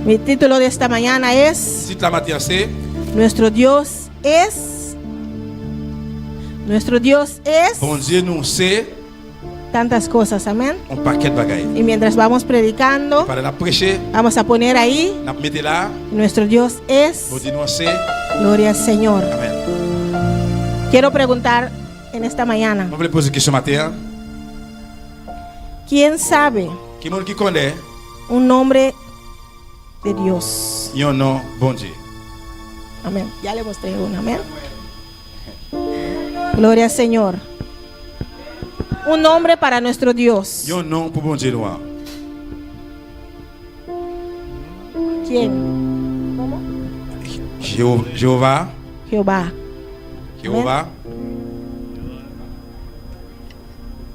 Mi título de esta mañana es Si la matin c'est Nuestro Dios es. Nuestro Dios es bon Dieu nous c'est tantas cosas. Amén. un paquet de bagailles. Y mientras vamos predicando, Para la prêcher, vamos a poner ahí, n'a mettre là, nuestro Dios es. bon Dieu nous c'est. Gloria al Señor. Amen. Quiero preguntar en esta mañana, On veut poser une question matin. ¿quién sabe Qui monde qui connaît un nombre de Dios? il y a un nom bon Dieu. Amén. Ya le mostré uno. Amén. Gloria al Señor. Un nombre para nuestro Dios. Il y a un nom pour bon Dieu noir. ¿Quién? Jéhovah, Jehová. Jéhovah,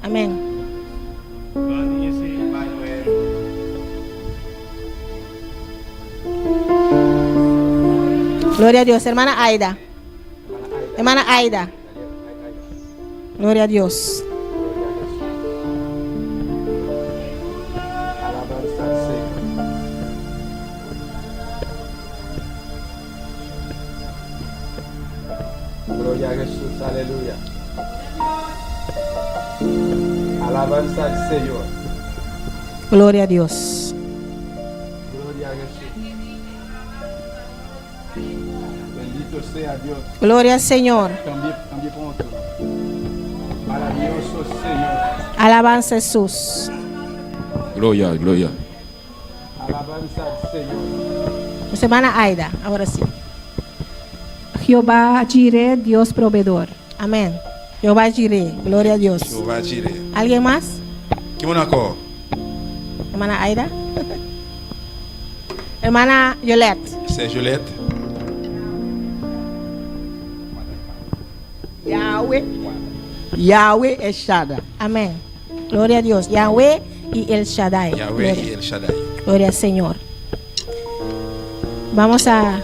Amén. Gloria a Dios. Hermana Aida. Hermana Aida. Gloria a Dios. Gloria a Jesús, aleluya. Alabanza al Señor. Gloria a Dios. Gloria a Jesús. Bendito sea Dios. Gloria al Señor. Cambie con otro. Maravilloso Señor. Alabanza a Jesús. Gloria, gloria. Alabanza al Señor. Pues, hermana Aida, ahora sí. Jehová Jireh, Dios proveedor. Amén. Jehová Jireh. Gloria a Dios. Jéhovah Jireh. ¿Alguien más? Qui monde encore? Hermana Aida. Hermana Yolette. C'est Jolette. Yahweh. Yahweh es Shaddai. Amén. Gloria a Dios. Yahweh y el Shaddai. Yahweh Gloria. et El Shaddai. Gloria al Señor. Vamos a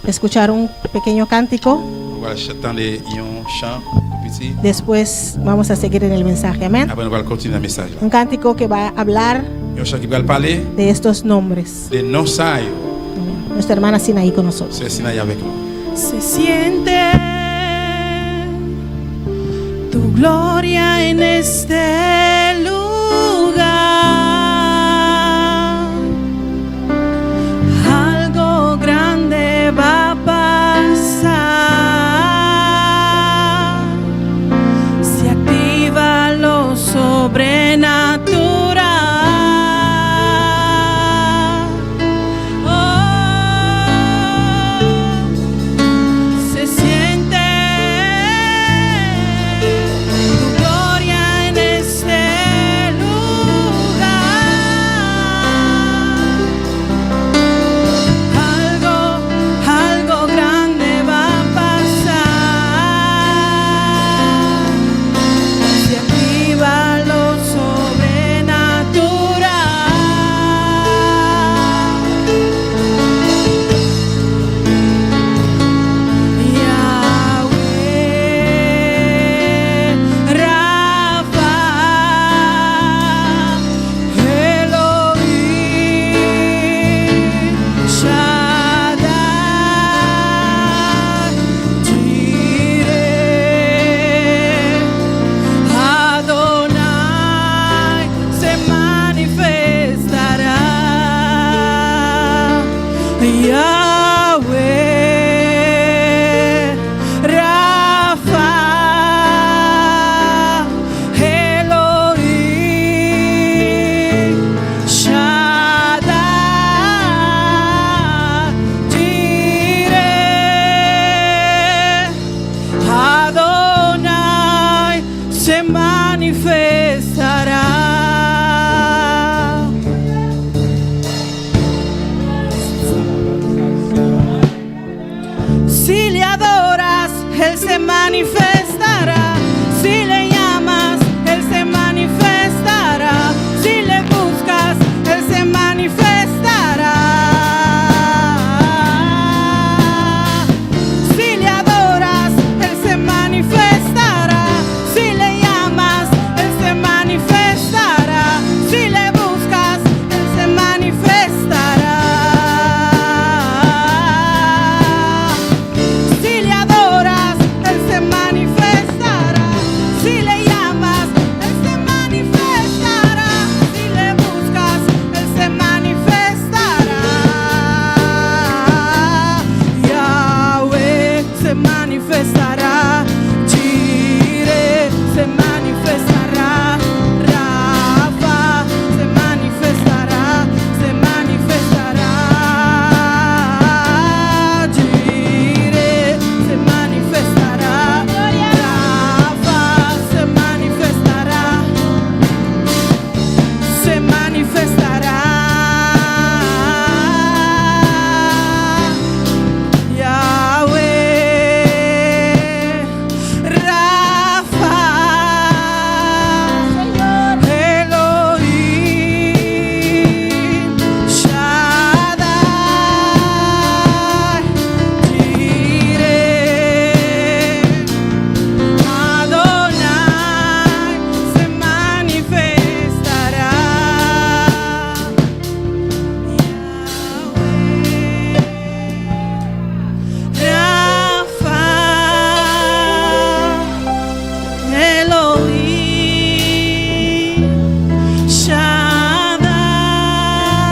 escuchar un pequeño cántico. On va entendre un chant tout petit. Después vamos a seguir en el mensaje. Amén. Après, on va continuer le message. Un cántico que va a hablar Un chant qui va parler de estos nombres. des noms saints. Amén. Nuestra hermana Sinaí con nosotros. C'est Sinaï avec nous. Se siente tu gloria en este lugar. Algo grande va a pasar. Se activa lo sobrenatural. Se siente tu gloria.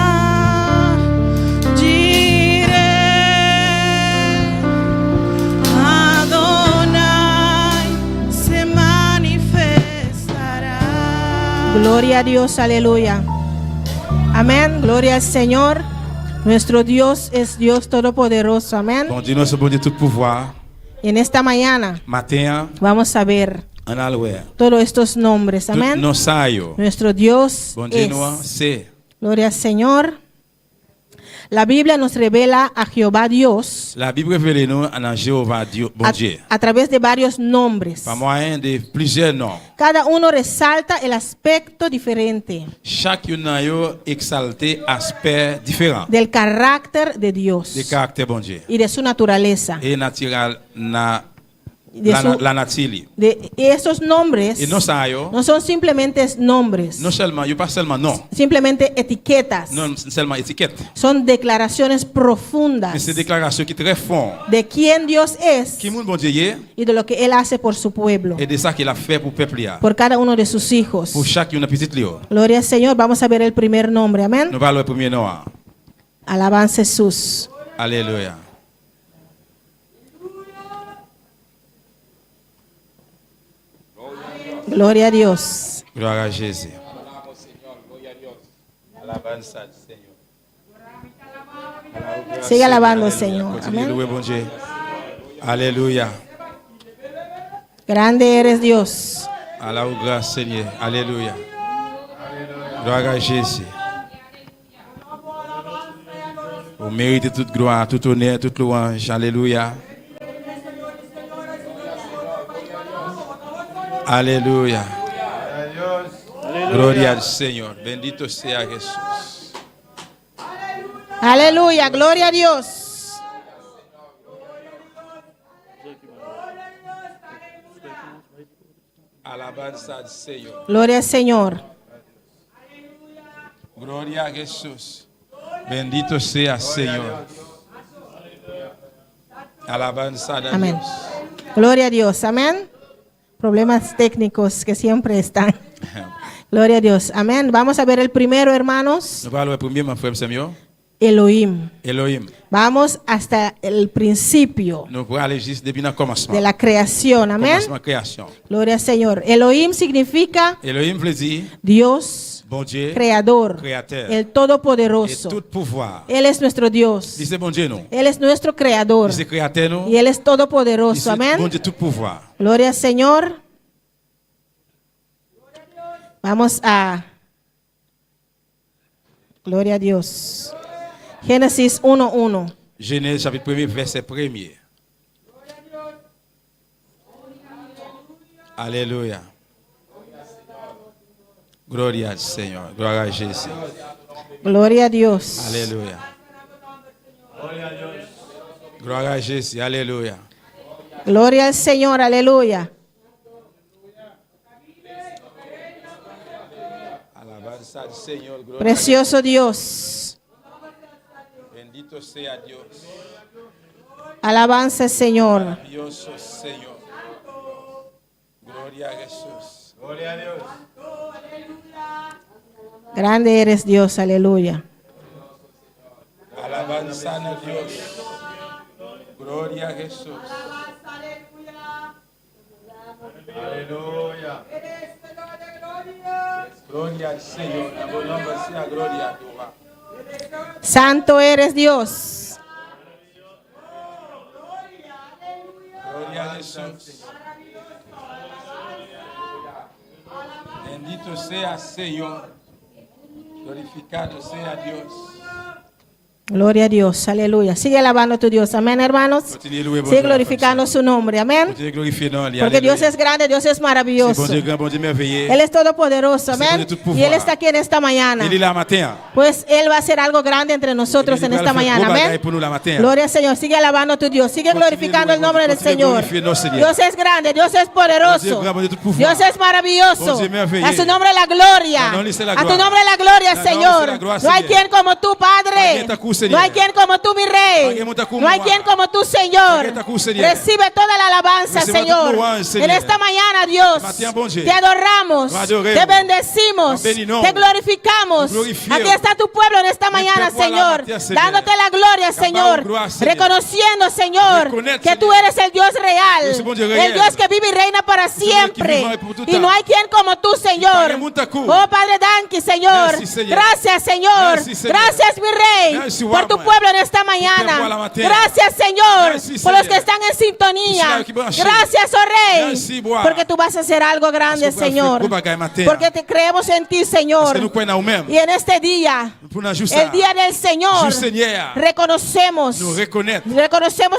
Shaddai, Jireh, Adonai se manifestará. Gloria a Dios, aleluya. Amén, gloria al Señor. Nuestro Dios es Dios todopoderoso, amén. Bon Dieu, notre bon Dieu tout pouvoir. Y en esta mañana Matin, vamos a ver on a loué. todos estos nombres, Tout amén. nos sayo. Nuestro Dios Bon Dieu, es. nous, c'est. Gloria al Señor. La Biblia nos revela a Jehová Dios La Bible révèle nous en Jéhovah Dieu, bon Dieu. a través de varios nombres. Par moyen de plusieurs noms. Cada uno resalta el aspecto diferente Chacun d'eux yo exalté aspect différent. del carácter de Dios Des caractères bon Dieu. y de su naturaleza. Et naturel De su- la natili. De esos nombres Et non ça yo, no son simplemente nombres, non seulement, yo pas seulement non. simplemente etiquetas. Non seulement étiquette. Son declaraciones Mais profundas c'est déclaration qui très fond. de quién Dios es Qui moun bon Dieu est y de lo que Él hace por su pueblo, et de ça qu'il a fait pour peuple là. por cada uno de sus hijos. Pour chacun de petite lio. Gloria al Señor. Vamos a ver el primer nombre. Amén. Nous parlons le premier nom. Alabanza a Jesús. Alléluia. Gloria a Dios. Gloire à Jésus. Alabanza al Seigneur. Sigue alabando al Alléluia. Señor. Continue de Amén. louer bon Dieu. Alléluia. Grande eres Dios. À la grâce Seigneur. Alléluia. Gloire à Jésus. Vous méritez toute gloire, tout honneur, toute louange. Alléluia. Alléluia. Gloria al Señor. Bendito sea Jesús. Aleluya. Gloria a Dios. Alabanza al Señor. Gloria al Señor. Gloria a Jesús. Bendito sea Señor. Alabanza a Amén. Dios. Gloria a Dios. Amén. Problemas técnicos que siempre están. Gloria a Dios. Amén. Vamos a ver el primero, hermanos. Nous parlons le premier, mon frère Samuel. Elohim. Elohim. Vamos hasta el principio Nous pourrons aller juste depuis le commencement. de la creación. Amén. Commencement création. Gloria al Señor. Elohim significa Elohim veut dire Dios, bon Dieu, creador, créateur, el et todopoderoso. tout pouvoir. Él es nuestro Dios. Il c'est bon Dieu, non? Él es nuestro creador. Il c'est créateur, non? Y Él es Il todopoderoso. c'est bon Amén. Dieu, tout pouvoir. Gloria al Señor. Vamos a... Gloria a Dios. Génesis 1:1. Genèse chapitre 1er, verset 1er. Alléluia. Gloria al Señor. Gloire à Jésus. Gloria a Dios. Alléluia. Gloire à Jésus. Alléluia. Gloria al Señor. Aleluya. Alabanza al Señor. Gloria a Precioso Dios. Bendito sea Dios. Alabanza al Señor. Maravilloso Señor. Gloria a Jesús. Gloria a Dios. Grande eres Dios. Aleluya. Alabanza a Dios. Gloria a Jesús. Aleluya. Gloria al Señor. A buen nombre sea gloria a Jehová. Santo eres Dios. Gloria a Jesús. Bendito sea Señor. Glorificado sea Dios. Gloria a Dios. Aleluya. Sigue alabando a tu Dios. Amén, hermanos. Continue de louer bon Sigue Dieu. glorificando su nombre. Amén. Continue de glorifier non, Porque Dios es grande, Dios es C'est maravilloso. bon Dieu grand, bon Dieu merveilleux. Él es todopoderoso. C'est Amén. de tout pouvoir. Y Él está aquí en esta mañana. Il est là matin. Pues Él va a hacer algo grande entre nosotros en esta mañana. Amén. Pour nous la matin. Gloria al Señor. Sigue alabando a tu Dios. Sigue Continue glorificando de el nombre del glorifier, Señor. glorifier nos, Seigneur. Dios es grande, Dios es Bon Dieu poderoso. grand, bon Dieu tout pouvoir. Dios es maravilloso. Bon Dieu merveilleux. A su nombre la gloria. A tu nombre la A tu gloria. nombre la gloria, A tu nombre Señor. la gloria, No hay Señor. quien como tú, Padre. Nadie te acusa No hay quien como tú, mi rey. No hay quien como tú, Señor. Recibe toda la alabanza, Señor. En esta mañana, Dios, te adoramos, te bendecimos, te glorificamos. Aquí está tu pueblo en esta mañana, Señor, dándote la gloria, Señor, reconociendo, Señor, que tú eres el Dios real, el Dios que vive y reina para siempre. Y no hay quien como tú, Señor. Oh, Padre Danki, Señor. Gracias, Señor. Gracias, mi Rey, por tu pueblo en esta mañana. Gracias, Señor, por los que están en sintonía. Gracias, oh Rey, porque tú vas a hacer algo grande, Señor. Porque te creemos en ti, Señor. Y en este día, el día del Señor, reconocemos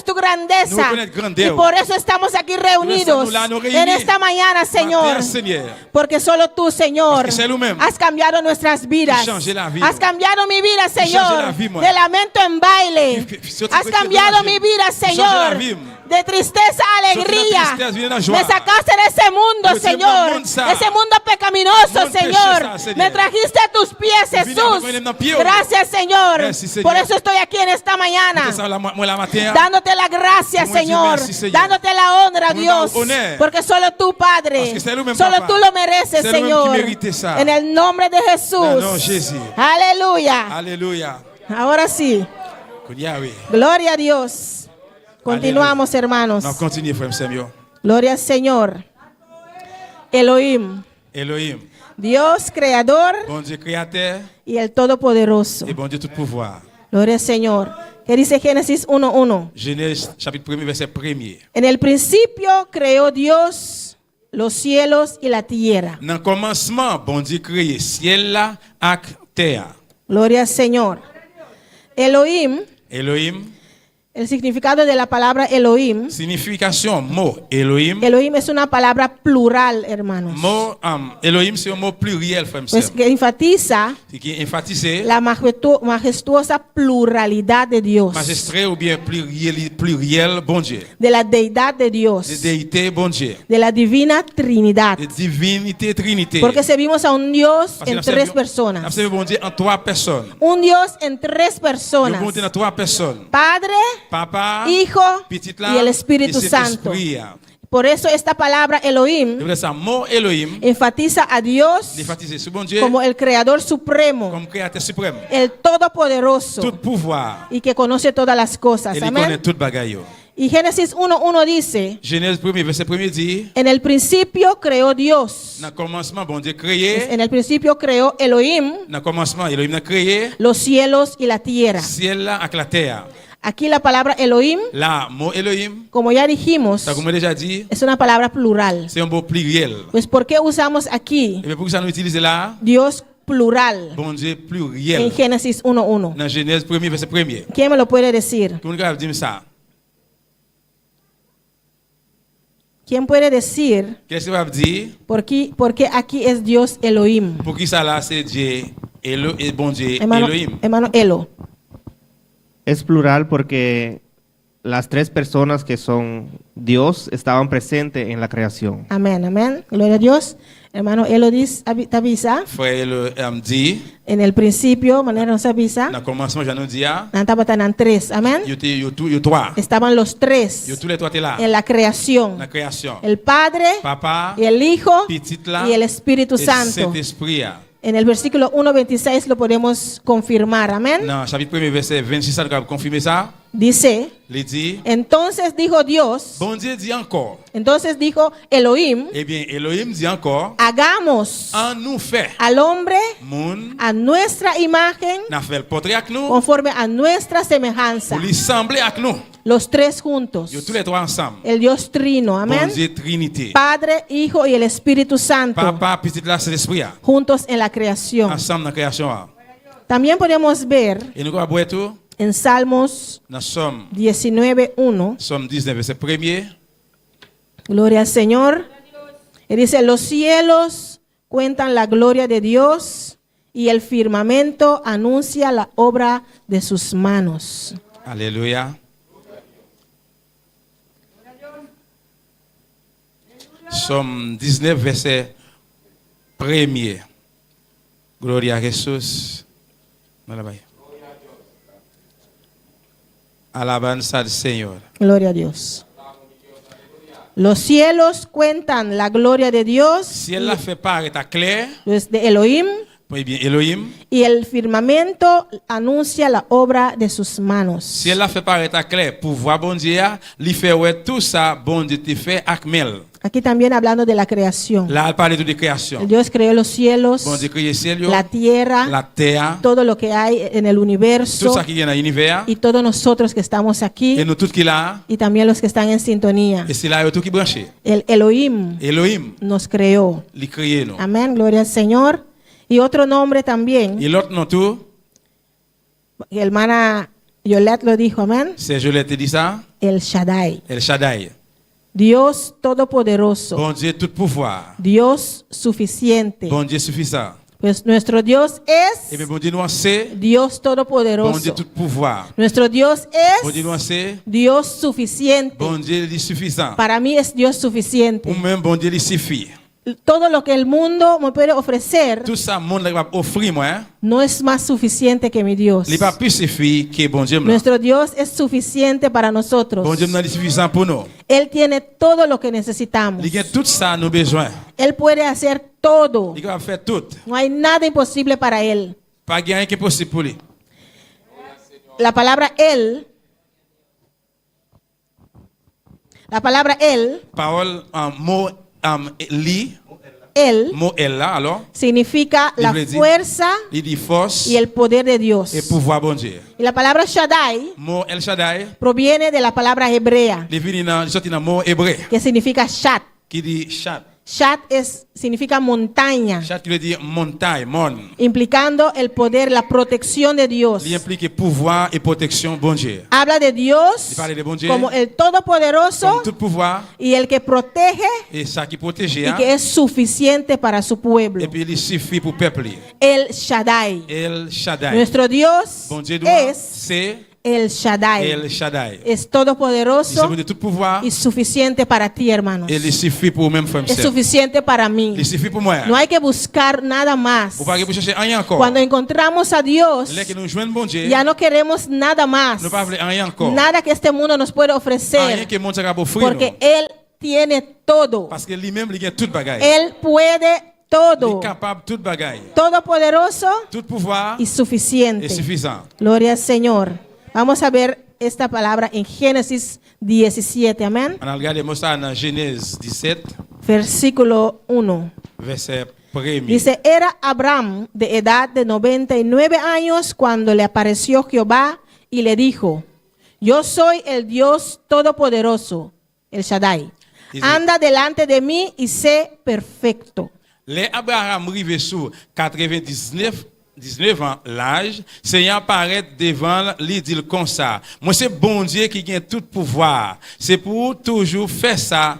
tu grandeza. Y por eso estamos aquí reunidos en esta mañana, Señor. Porque solo tú, Señor, has cambiado nuestras vidas. Has cambiado mi vida, Señor, de lamento en baile. Has cambiado mi vida, Señor, de tristeza a alegría. Me sacaste de ese mundo, Señor, ese mundo pecaminoso, Señor. Me trajiste a tus pies, Jesús. Gracias, Señor. Por eso estoy aquí en esta mañana, dándote la gracia, Señor, dándote la honra, Dios, porque solo tú, Padre, solo tú lo mereces, Señor. En el nombre de Jesús. Aleluya. Aleluya. Ahora sí. Gloria a Dios. Continuamos, hermanos. No, continue, frère Samuel. Gloria al Señor. Elohim. Elohim. Dios creador Bon Dieu créateur y el Todopoderoso. et bon Dieu tout pouvoir. Gloria al Señor. ¿Qué dice Génesis 1:1? Genèse chapitre 1 verset 1er. En el principio creó Dios los cielos y la tierra. Dans le commencement, bon Dieu créé ciel là ak terre. Gloria al Señor. Elohim, Elohim, el significado de la palabra Elohim. signification mot Elohim. Elohim es una palabra plural, hermanos. Mot Elohim c'est un mot pluriel, frère. Pues que enfatiza Qui enfatise la majestuosa pluralidad de Dios, majesté ou bien pluriel bon Dieu. de la deidad de Dios, De déité bon Dieu. de la divina Trinidad. De divinité trinité. Porque servimos a un Dios Parce que en nous tres servons- personas. nous servons bon Dieu en trois personnes. Un Dios en tres Nous personas. bon Dieu en trois personnes. Padre, Papa, Hijo petit y el Espíritu Santo. Por eso esta palabra Elohim Le mot Elohim enfatiza a Dios enfatise sur bon Dieu como el Creador Supremo, comme créateur suprême. el Todopoderoso, Tout pouvoir. y que conoce todas las cosas. Et il connaît Amén. tout bagaille. Y Génesis 1:1 dice: Genèse 1 verset 1 dit en el principio creó Dios. dans le commencement bon Dieu créé. En el principio creó Elohim Dans le commencement Elohim a créé los cielos y la tierra. ciel là avec la terre. Aquí la palabra Elohim, Là, mot Elohim, como ya dijimos, ça comme déjà dit, es una palabra plural. c'est un mot pluriel. Pues ¿por qué usamos aquí Et bien pour ça nous utilisons là Dios plural bon Dieu en pluriel. Génesis 1:1? Dans Genèse 1 verset 1er. ¿Quién me lo puede decir? Tout le monde dit ça. ¿Quién puede decir Qu'est-ce que va dire? por qué aquí es Dios Elohim? Pour qui ça là c'est Dieu et bon Dieu Hermano, Elohim. hermano Elo. Es plural porque las tres personas que son Dios estaban presentes en la creación. Amén, amén. Gloria a Dios. Hermano Elo dice, te avisa. Frère dit En el principio, manera nos avisa. dans le commencement je nous dis Nantabatanan tres. Amén. yo trois. Estaban los tres Yo tous les trois étaient là. en la creación. La création. El Padre, Papa, y el Hijo petit là y el Espíritu et Santo. Saint-Esprit. En el versículo 1:26 lo podemos confirmar. Amén. Dans chapitre 1 verset 26 ça nous confirmer ça. Dice, Il dit entonces dijo Dios, bon Dieu dit encore. entonces dijo Elohim, Eh bien Elohim dit encore hagamos en nous fait al hombre moun a nuestra imagen, n'a fait le portrait avec nous conforme a nuestra semejanza. pour lui sembler avec nous. Los tres juntos. Yo tous les trois ensemble. El Dios Trino. Bon Amén. Dieu Trinité. Padre, Hijo y el Espíritu Santo. Papa, petit là c'est l'esprit. Juntos en la creación. Ensemble dans la création. También podemos ver Et nous allons voir tout en Salmos dans Somme 19:1. Somme 19 verset 1er. Gloria al Señor. Y dice, los cielos cuentan la gloria de Dios y el firmamento anuncia la obra de sus manos. Alléluia. Somme 19 verset 1er. Gloria a Jesús. Alabanza al Señor. Gloria a Dios. Los cielos cuentan la gloria de Dios, Si elle la fait paraître clair, pues, de Elohim, pues bien, Elohim, y el firmamento anuncia la obra de sus manos. si elle la fait paraître clair, pouvoir bon Dieu, li fait ouais tout ça, bon Dieu te fait avec mel. Aquí también hablando de la creación. Là, elle parle de création. Dios creó los cielos, Bon Dieu créé ciel, la tierra, la terre, todo lo que hay en el tout universo ça qui est dans l'univers, y todos nosotros que estamos aquí et nous tout qui là, y también los que están en sintonía. et c'est là tout qui branché. El Elohim Elohim, nos creó. li créé nous. Amén, gloria al Señor. Y otro nombre también, Et l'autre non tout, hermana Yolette lo dijo, amén, c'est je l'ai te dit ça, el Shaddai. El Shaddai. Dios todopoderoso, Bon Dieu tout pouvoir. Dios suficiente. Bon Dieu suffisant. Pues nuestro Dios es Et bien bon Dieu nous c'est Dios bon Dieu todopoderoso. tout pouvoir. Nuestro Dios Bon Dieu es nous c'est Dios suficiente. bon Dieu il suffisant. Para mí es Dios suficiente. Ou même bon Dieu il suffit. Todo lo que el mundo me puede ofrecer Tout ça monde là va offrir moi, no es más suficiente que mi Dios. il pas plus suffit que bon Dieu là. Nuestro Dios es suficiente para nosotros. Bon Dieu il est suffisant pour nous. Él tiene todo lo que necesitamos. Il a tout ça nous besoin. Él puede hacer todo. Il va faire tout. No hay nada imposible para Él. Pas rien qui est possible pour lui. La palabra Él, Parole mot li, Él mot elle là alors, significa la veut dire- fuerza il dit force y el poder de Dios. et pouvoir bon Dieu. Y la palabra Shaddai Mot El Shaddai, proviene de la palabra hebrea il vient dans mot hébreu que significa Shat. qui dit chat. Shat significa montaña, Chat qui veut dire montagne, mon. implicando el poder, la protección de Dios. Il implique pouvoir et protection bon Dieu. Habla de Dios Il parle de bon Dieu como el todopoderoso comme tout pouvoir y el que protege et ça qui protège y que es suficiente para su pueblo. et puis il suffit pour peuple. El Shaddai. El Shaddai. Nuestro Dios Bon Dieu es c'est el Shaddai. El Shaddai. Es Il todopoderoso s'agit de tout pouvoir y suficiente para ti, hermanos. et il suffit pour même femme. Es suficiente para mí. Il suffit pour moi. No hay que buscar nada más. Ou pas que vous chercher rien encore. Cuando encontramos a Dios, Là que nous joignons bon Dieu, ya no queremos nada más. nous pas voulons rien encore. Nada que este mundo nos puede Rien ofrecer. que le monde capable offrir. Porque Él tiene todo. Parce que lui-même il a toute bagaille. Él puede Il todo. est capable de toute bagaille. Todopoderoso Tout pouvoir y suficiente. est suffisant. Gloria al Señor. Vamos a ver esta palabra en Génesis 17. Amén. On a regardé ça dans Genèse 17, Versículo 1. verset 1er. Dice, era Abraham de edad de 99 años cuando le apareció Jehová y le dijo, yo soy el Dios todopoderoso, el Shaddai. Dice- Anda delante de mí y sé perfecto. Les Abraham rivé sous 19 ans l'âge, Seigneur apparaît devant lui dit comme ça. Moi c'est bon Dieu qui a tout pouvoir. C'est pour toujours faire ça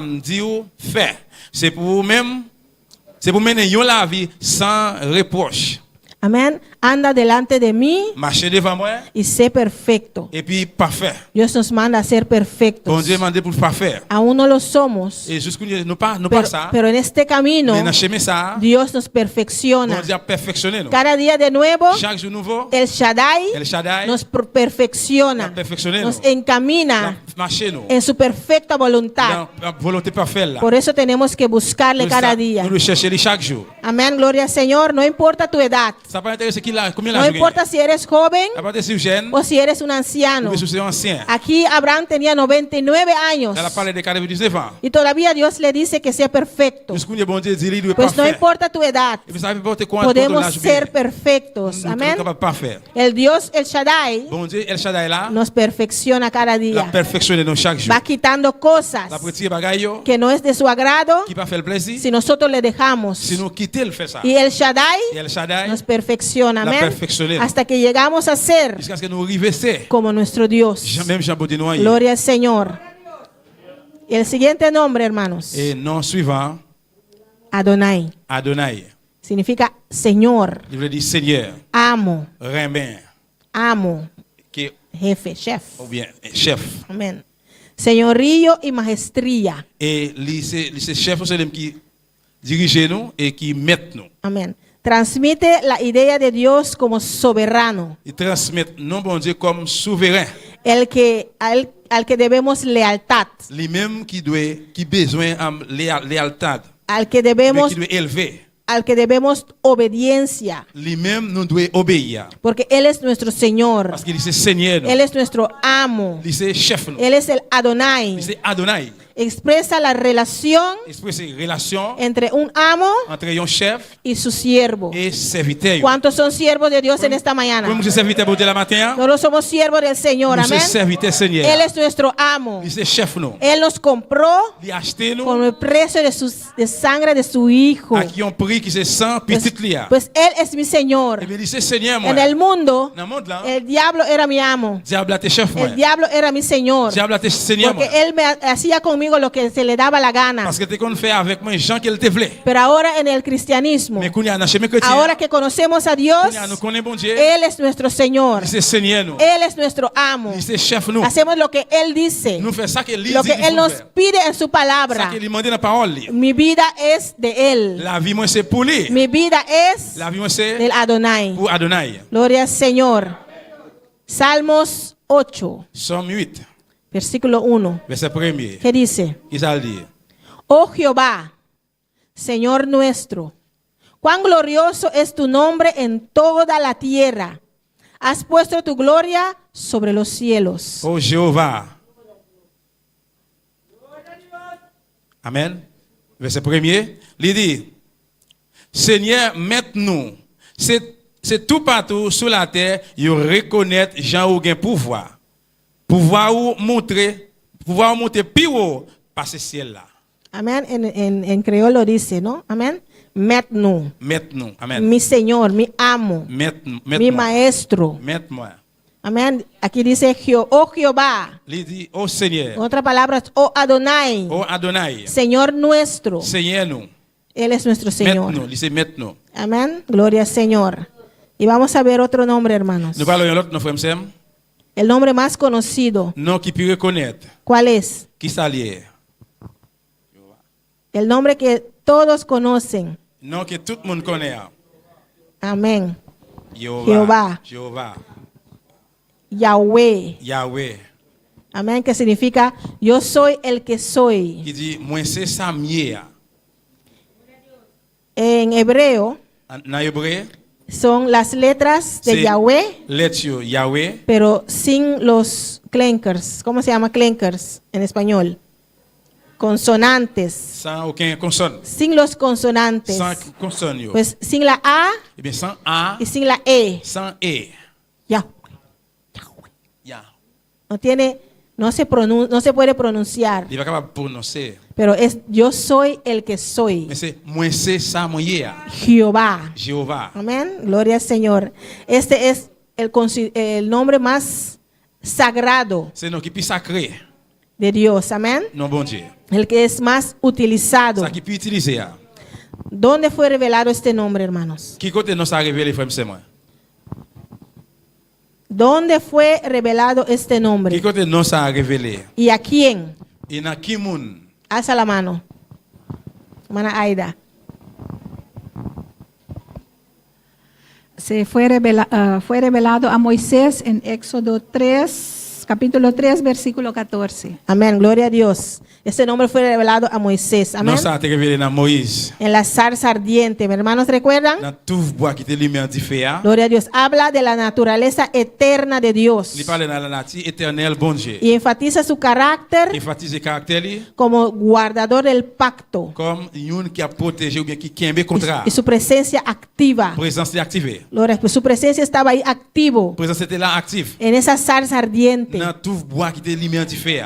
me dire faire. C'est pour mener la vie sans reproche. Amén. Anda delante de mí Marcher devant moi y sé perfecto. et puis parfait. Dios nos manda a ser Bon perfectos. Dieu m'a dit pour parfait. Aún no lo somos, Et jusqu'à nous pas pero, ça. pero en este camino Mais dans chemin ça, Dios nos bon perfecciona. Dieu a perfectionné nous. Cada día de nuevo, Chaque jour nouveau, el Shaddai El Shaddai nos perfecciona, la perfectionné nos nous. encamina Marcher nous. en su perfecta voluntad. La volonté parfaite là. Por eso tenemos que buscarle cada día. Nous le chercher chaque jour. Amén, gloria al Señor. No importa tu edad, Ça pas intéressé qui là, combien no l'âge importa si eres joven Ça pas intéressé jeune o si eres un anciano. ou si c'est ancien. Aquí Abraham tenía 99 años Elle a parlé de 99 ans. y todavía Dios le dice que sea perfecto. Jusqu'où le bon Dieu dit il doit Pues no parfait. importa tu edad, Et puis ça veut porter quoi podemos l'âge ser bien. perfectos. Nous sommes Amén. capables parfait. El Dios, el Shaddai, Bon Dieu, El Shaddai là, nos perfecciona cada la día. perfectionne nous chaque jour. Va quitando cosas La petite bagaille yo, que no es de su agrado qui pas fait le plaisir. si nosotros le dejamos. Si nous quitter le fait ça. Y el Shaddai Et El Shaddai nos perfecciona, la amén, perfectionne. hasta que llegamos a ser Jusqu'à ce que nous arrivions c'est como nuestro Dios. même Jean Baudin noyer. Gloria al Señor. Y el siguiente nombre, hermanos, Et nom suivant, Adonai, Adonai. significa Señor, Il veut dire Seigneur, amo, Remen, amo, qui jefe, chef. ou bien chef. Amén. Señorío y majestría. Et lui c'est chef c'est lui qui dirige nous et qui met nous. Amén. Transmite la idea de Dios como soberano, Il transmet non bon Dieu comme souverain. al que debemos lealtad, Lui-même qui besoin am léaltad, al que debemos, qui doit élever. al que debemos obediencia, Lui-même nous doit obéir. porque Él es nuestro Señor, Parce qu'il est Seigneur. Él es nuestro amo, Il est chef. Él es el Adonai. Il est Adonai. Expresa la relación Expresse relation entre un amo entre un chef y su siervo. et serviteur. ¿Cuántos son siervos de Dios en esta mañana? Comme je serviteur pour de la matin, Nosotros somos siervos del Señor, nous sommes amén. serviteurs Seigneur. Él es nuestro amo. Il est chef nous. Él nos compró Il a acheté nous con el precio de sangre de su Hijo. à qui on prie qui c'est sans petit lia. Pues Él es mi Señor. Et bien il c'est Seigneur moi. En el mundo, Dans le monde là, el diablo era mi amo. diable a été chef moi. El diablo era mi Señor. Diable a été Seigneur moi. Porque Él me hacía conmigo lo que se le daba la gana. Parce que tu qu'on fait avec moi Jean qu'il te voulait. Pero ahora en el cristianismo, Mais qu'on y a dans chemin chrétien. ahora que conocemos a Dios, Nous connaissons bon Dieu. Él es nuestro Señor. Il c'est Seigneur nous. Él es nuestro amo. Il c'est chef nous. Hacemos lo que Él dice, Nous faisons ça qu'il dit. lo que Él nos pide en su Ça palabra. qu'il demande dans la parole. Mi vida es de Él. La vie moi c'est pour lui. Mi vida es La vie moi c'est del Adonai. pour Adonai. Gloria al Señor. Salmos 8, Somme 8, versículo 1. verset 1er. ¿Qué dice? Qu'est-ce qu'il dit? Oh Jehová, Señor nuestro, cuán glorioso es tu nombre en toda la tierra. Has puesto tu gloria sobre los cielos. Oh Jéhovah. Amen. Verset 1er. Il dit, Seigneur, maintenant, c'est tout partout sur la terre, il reconnaître Jean ou gen pouvoir. Pouvoir ou montrer plus haut par ce ciel là. Amén. En creolo dice, ¿no? Amén. Metnu, Maintenant. Amen. mi Señor, mi amo, Maintenant. mi maestro. Maintenant. Amén. Aquí dice, oh Jehová. Il dit, oh Seigneur. Otra palabra es, oh Adonai, Oh Adonai. Señor nuestro. Seigneur nous. Él es nuestro Señor. Maintenant. Il dit maintenant. Amén. Gloria al Señor. Y vamos a ver otro nombre, hermanos. Nous parlons de l'autre, nos frères Sam. El nombre más conocido, Non qui peut reconnaître. ¿cuál es? Qui s'allie. El nombre que todos conocen. Non que tout le monde connaît. Amén. Jehová. Jehová. Yahweh. Yahweh. Amén. Que significa yo soy el que soy. Qui dit, moi c'est ça mieux. En hebreo En hébreu, son las letras de c'est Yahweh, lettre Yahweh, pero sin los clankers. ¿Cómo se llama clankers en español? Consonantes. sans aucun consonne. Sin los consonantes. Sans consonne. Pues sin la A Eh bien, sans A, y sin la E. sans E. Yahweh. Ya. No se puede pronunciar, Il va capable de prononcer. pero es yo soy el que soy. Mais c'est moi c'est ça moyen. Jehová. Jéhovah. Amén. Gloria al Señor. Este es el nombre más sagrado C'est nous qui peut sacré. de Dios. Amén. Non bon Dieu. El que es más utilizado. Ça qui peut utiliser. ¿Dónde fue revelado este nombre, hermanos? Qui côté nous ça révélé frère c'est moi. ¿Dónde fue revelado este Qui nombre? côté nous ça révélé. ¿Y a quién? Et dans qui monde? Alza la mano. Hermana Aida. Fue revelado a Moisés en Éxodo 3, capítulo 3, versículo 14. Amén. Gloria a Dios. Este nombre fue revelado a Moisés. Amén. Non ça a été révélé dans Moïse. En la zarza ardiente. ¿Mis hermanos recuerdan? Dans tout bois qui était lumière du feu. Gloria a Dios. Habla de la naturaleza eterna de Dios. Il parle dans la nature éternelle bon Dieu. Y enfatiza su carácter Il enfatise le caractère como guardador del pacto comme une qui a protégé ou bien qui kembe contrat. y su presencia activa. Présence est activée. Gloria, pues su presencia estaba ahí activo Présence était là active. en esa zarza ardiente. Dans tout bois qui était lumière du feu.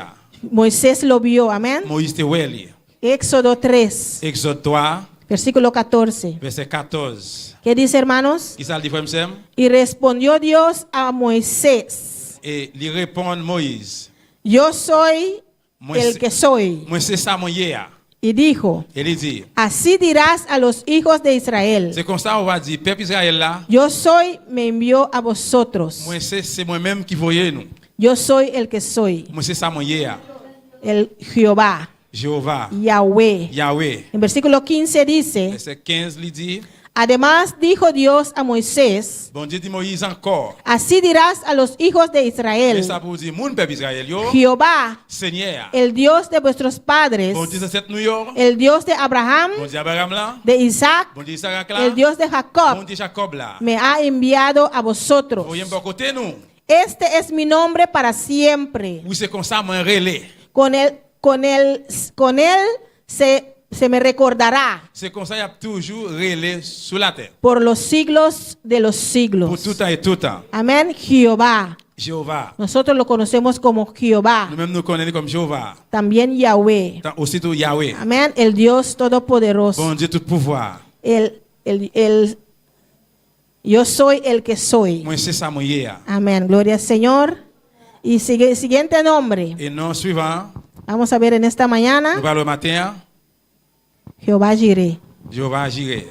Moisés lo vio. Amén. Moïse te weli. Éxodo 3, Exode 3, versículo 14. verset 14. ¿Qué dice, hermanos? Qui ça dit frère Sam? Y respondió Dios a Moisés: Et il répond Moïse. Yo soy Moi el que soy. Moi c'est ça mon hier. Y dijo: Et il dit, así dirás a los hijos de Israel: c'est comme ça on va dire peuple Israël là. yo soy, me envió a vosotros. Moi c'est moi-même qui voyais nous. Yo soy el que soy, Moi c'est ça mon hier. el Jehová, Jéhovah, Yahweh. Yahweh. En versículo 15 dice: Verset 15 il dit, Además dijo Dios a Moisés, Bon Dieu dit Moïse encore. así dirás a los hijos de Et Israel, ça pour dire, mon peuple Israël, yo, Jehová, Seigneur, el Dios de vuestros padres, bon Dieu, c'est nous, yo, el Dios de Abraham, bon Dieu, Abraham là, de Isaac, bon Dieu, Isaac là, el Dios de bon Jacob, Dieu, Jacob là. me ha enviado a vosotros. Voyez bon côté nous. Este es mi nombre para siempre. Oui, c'est comme ça, moi, relais. Con él se me recordará C'est comme ça, il y a toujours relais sous la terre. por los siglos de los Pour siglos. tout temps et tout temps. Amén, Jehová. Jéhovah. Nosotros lo conocemos como Jehová, Nous-mêmes nous connaissons comme Jéhovah. también Yahweh. Aussitôt Yahweh. Amén, el Dios todopoderoso. Bon Dieu, tout pouvoir. Yo soy el que soy. Moi, c'est ça, moi, hier. Amén, gloria al Señor. Y siguiente nombre, Et non suivant, vamos a ver en esta nous mañana, parlons le matin, Jehová Jireh. Jéhovah Jireh.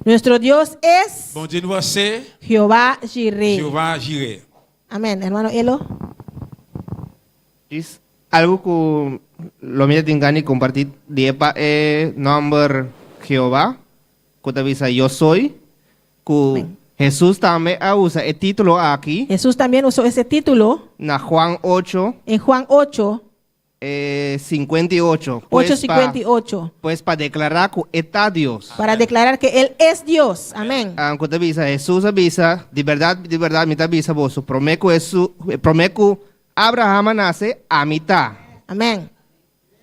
Nuestro Dios es Bon Dieu, nous c'est Jehová Jireh. Jéhovah Jireh. Amén, hermano Elo. Es algo que lo mira tingani compartir diepa nombre Jehová, que te avisa yo soy, que Jesús también usa el título aquí, Jesús también usó ese título na Juan 8, en Juan 8, 58. 8:58, Pues para declarar que está Dios. para declarar que Él es Dios. Amén. Aunque te avisa, Jesús avisa, de verdad, me te avisa vos, prometo Abraham nace a mitad. Amén.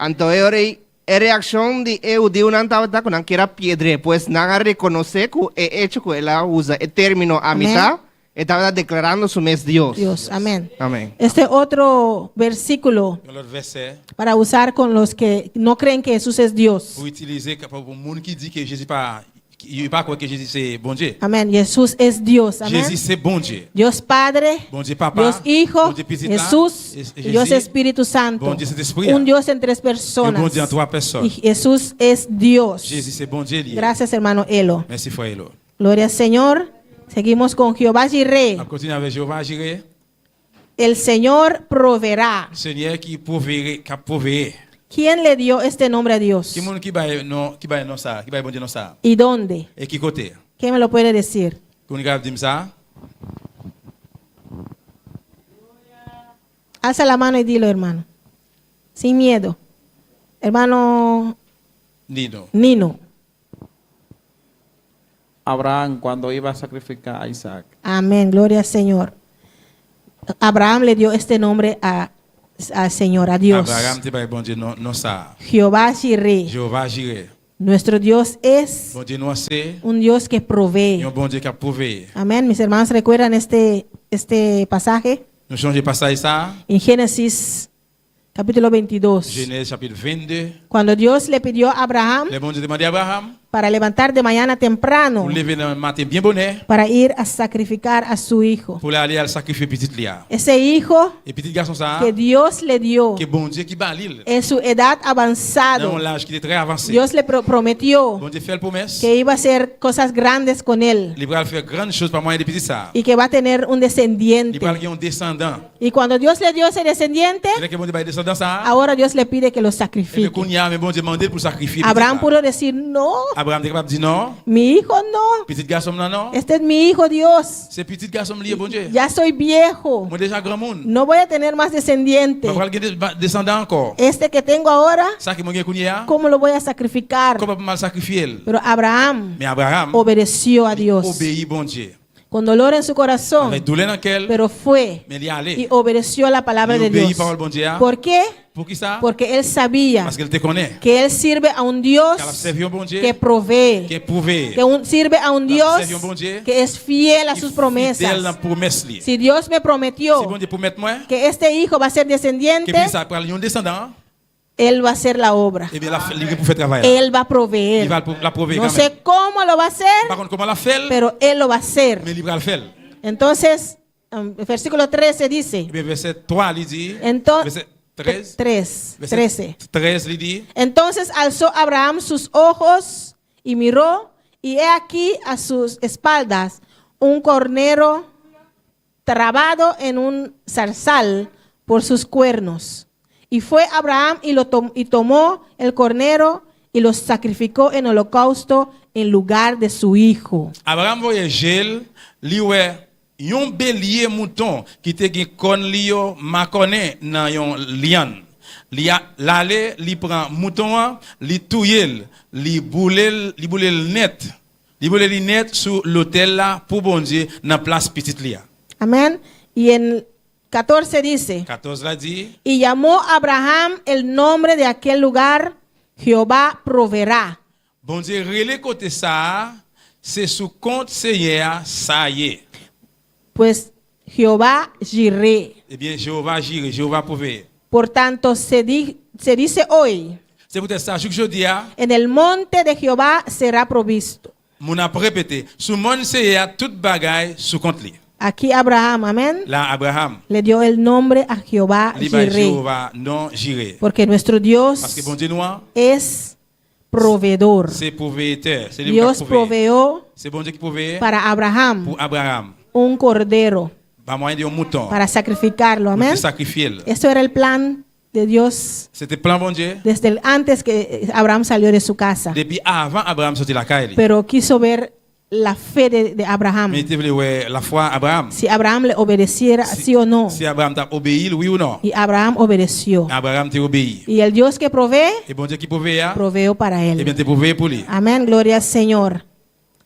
Entonces, la reacción de una antavata con que era piedra, pues nada reconoce que el hecho que él usa el término a Amén. mitad, estaba declarando su mes Dios. Dios, amén. Amén. Este otro versículo Dans l'autre verset, para usar con los que no creen que Jesús es Dios. pour utiliser pour le monde qui dit que Jésus pas, il pas quoi que Jésus c'est bon Dieu. Amén. Jesús es Dios. Amén. Jésus c'est bon Dieu. Dios Padre, Bon Dieu Papa, Dios Hijo, bon Dieu Petit là, Jesús, et Dios Jésus, Espíritu Santo. bon Dieu Saint-Esprit, Un Dios en tres et bon personas. Dieu en trois personnes. Y Jesús es Dios. Jésus c'est bon Dieu lié. Gracias, hermano Elo. Merci frère Elo. Gloria al Señor. Seguimos con Jehová Jireh. On continue avec Jéhovah Jireh, El Señor proveerá. Seigneur qui provee. ¿Quién le dio este nombre a Dios? Qui monde qui baille non ça, qui baille bon Dieu non ça. ¿Y dónde? Et qui côté? ¿Quién me lo puede decir? Qu'on y dit ça? Alza la mano y dilo, hermano. Sin miedo. Hermano Nino. Nino. Abraham cuando iba a sacrificar a Isaac. Amén. Gloria al Señor. Abraham le dio este nombre al Señor, a Dios. Abraham te baille bon Dieu non ça. Jehová Jireh. Jéhovah Jireh. Nuestro Dios es Bon Dieu nous c'est un Dios que provee. un bon Dieu qui a prouvé. Amén. Mis hermanos, ¿recuerdan este pasaje? Nous changeons passage ça. En Génesis capítulo 22. Genèse chapitre 22. Cuando Dios le pidió a Abraham Le bon Dieu demandait à Abraham para levantar de mañana temprano pour lever le matin bien bonnet para ir a sacrificar a su hijo. pour aller à sacrifier petit Lia. Ese hijo Et petit garçon ça que Dios le dio que bon Dieu qui bat l'île. en su edad Dans avanzado, l'âge qui est très avancé. Dios le prometió Bon Dieu fait la promesse. que iba a hacer cosas grandes con él Il va faire grandes choses par moyen de petit ça. y que va a tener un Il descendiente. va avoir un descendant. Y cuando Dios le dio ese descendiente, Et là que bon Dieu va descendant ça. ahora Dios le pide que lo Et sacrifique. le Kounia mais bon Dieu demandé pour sacrifier. Abraham petit ça. pudo decir, no, Abraham est capable de dire non. mi hijo no, Petit garçon non. este es mi hijo Dios, C'est petit garçon lié bon Dieu. ya soy viejo, Moi déjà grand monde. no voy a tener más descendiente. Pas descendant encore. Este que tengo ahora, Ça qui mon gars Kounia. ¿cómo lo voy a sacrificar? Comment mal sacrifier? Pero Abraham Mais Abraham obedeció a Dios obéit bon Dieu. con dolor en su corazón, Avec douleur dans quel pero fue mais il y y allé. obedeció a la palabra Il de obéit Dios. parole bon Dieu. ¿Por qué? Pour qui ça? Porque él sabía Parce qu'elle te connaît. que él sirve a un Dios Qu'elle a servi un bon Dieu. que provee, Qui est prouvé. sirve a un Dios servi un bon Dieu. que es fiel a Il sus fidèle dans promesas. la promesse li. Si Dios me Si prometió bon Dieu promet moi que este hijo va a ser que descendiente, puis ça parle un descendant, él va a hacer la obra. et bien la il pour faire travail. Él va a Il proveer. va la prouver No quand même. sé cómo lo va a hacer, Par contre comment la fait? pero él lo va a hacer. Mais il va le faire. Entonces, versículo 13 dice, Et bien verset 3 il dit. entonces, Verset 13. 3, Verset 13. 13 il dit. Entonces alzó Abraham sus ojos y miró, y he aquí a sus espaldas un cornero trabado en un zarzal por sus cuernos. Y fue Abraham y tomó el cornero y lo sacrificó en holocausto en lugar de su hijo. Abraham voyait gel, li wè yon bélier mouton qui te gen kon li yo makone nan yon lian. Li l'ale, li prend mouton an, li touyel, li boulel net. Li boulel net sur l'autel là pour bon Dieu dans place petite li a. Amén. Y en 14 dice, 14 la dit, y llamó Abraham el nombre de aquel lugar, Jehová proveerá. bon Dieu relé côté ça, c'est sous compte Seigneur ça y est. Pues Jehová Jireh. Eh bien, Jéhovah jire, Jéhovah prouver. Por tanto, se dice hoy, C'est peut-être ça, je dis, en el monte de Jehová será provisto. mon a répété, sous mon Seigneur, toute bagaille sous compte li. Aquí Abraham, amén, Là, Abraham, le dio el nombre a Jehová li ba Jireh, Jéhovah non jire. porque nuestro Parce que Dios bon Dieu noir, es proveedor. c'est propriétaire. C'est lui qui Dios prouvé. proveó C'est bon Dieu qui prouvé para Abraham pour Abraham. un cordero Pas moyen de un mouton. para sacrificarlo, Pour amén. te sacrifier. Esto era el plan de Dios C'était plan bon Dieu. desde antes que Abraham salió de su casa, Depuis avant Abraham sorti la caille. pero quiso ver la fe de Abraham. Mais il voulait ouais, la foi Abraham. Si Abraham le obedeciera, sí o no. Si Abraham t'a obéi, oui ou non? Y Abraham obedeció. Abraham t'a obéi. Y el Dios que provee, Et bon Dieu qui prouvé, proveó para eh bien él. t'es prouvé pour lui. Amén, gloria al Señor.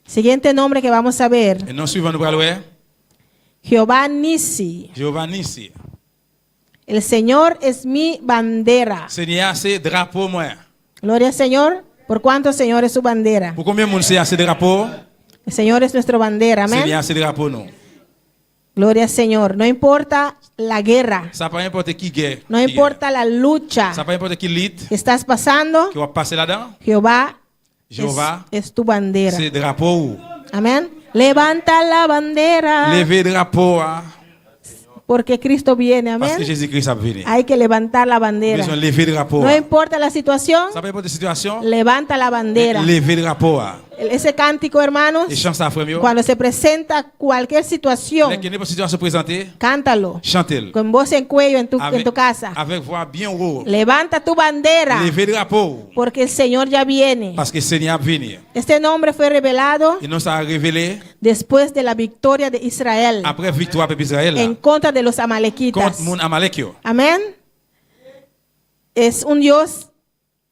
Siguiente nombre que vamos a ver, Et non suivant nous parlons, Jehová Nisi. Jéhovah Nissi. El Señor es mi bandera. Seigneur, c'est drapeau moi. Gloria al Señor. ¿Por cuánto el Señor es su bandera? Pour combien de monde c'est assez drapeau? El Señor es nuestro bandera. Amén. Seigneur, c'est drapeau non. Gloria al Señor. No importa la guerra, Ça pas importe qui guerre. no importa la lucha Ça pas importe qui lit, que estás pasando, qui va passer là-dedans. Jehová Jehovah, es tu bandera. c'est drapeau. Amén. Levanta la bandera. Lever drapeau, Porque Cristo viene. parce que Amén. Jésus-Christ a venu. Hay que levantar la bandera. Besoin de lever drapeau. No importa la situación, Ça pas importe la situation. levanta la bandera. Lever drapeau. Ese cántico, hermanos, Et chante ça, frère. cuando se presenta cualquier situación, Dès qu'il y a une situation présentée, cántalo chantez-le. con voz en cuello en tu casa. Avec voix bien haut. Levanta tu bandera, Lever drapeau. porque el Señor ya viene. Parce que le Seigneur venu. Este nombre fue revelado Et nous ça a révélé después de la victoria de Israel après victoire peuple Israël en contra de los amalequitas. contre mon Amalek yo. Amén. Es un Dios,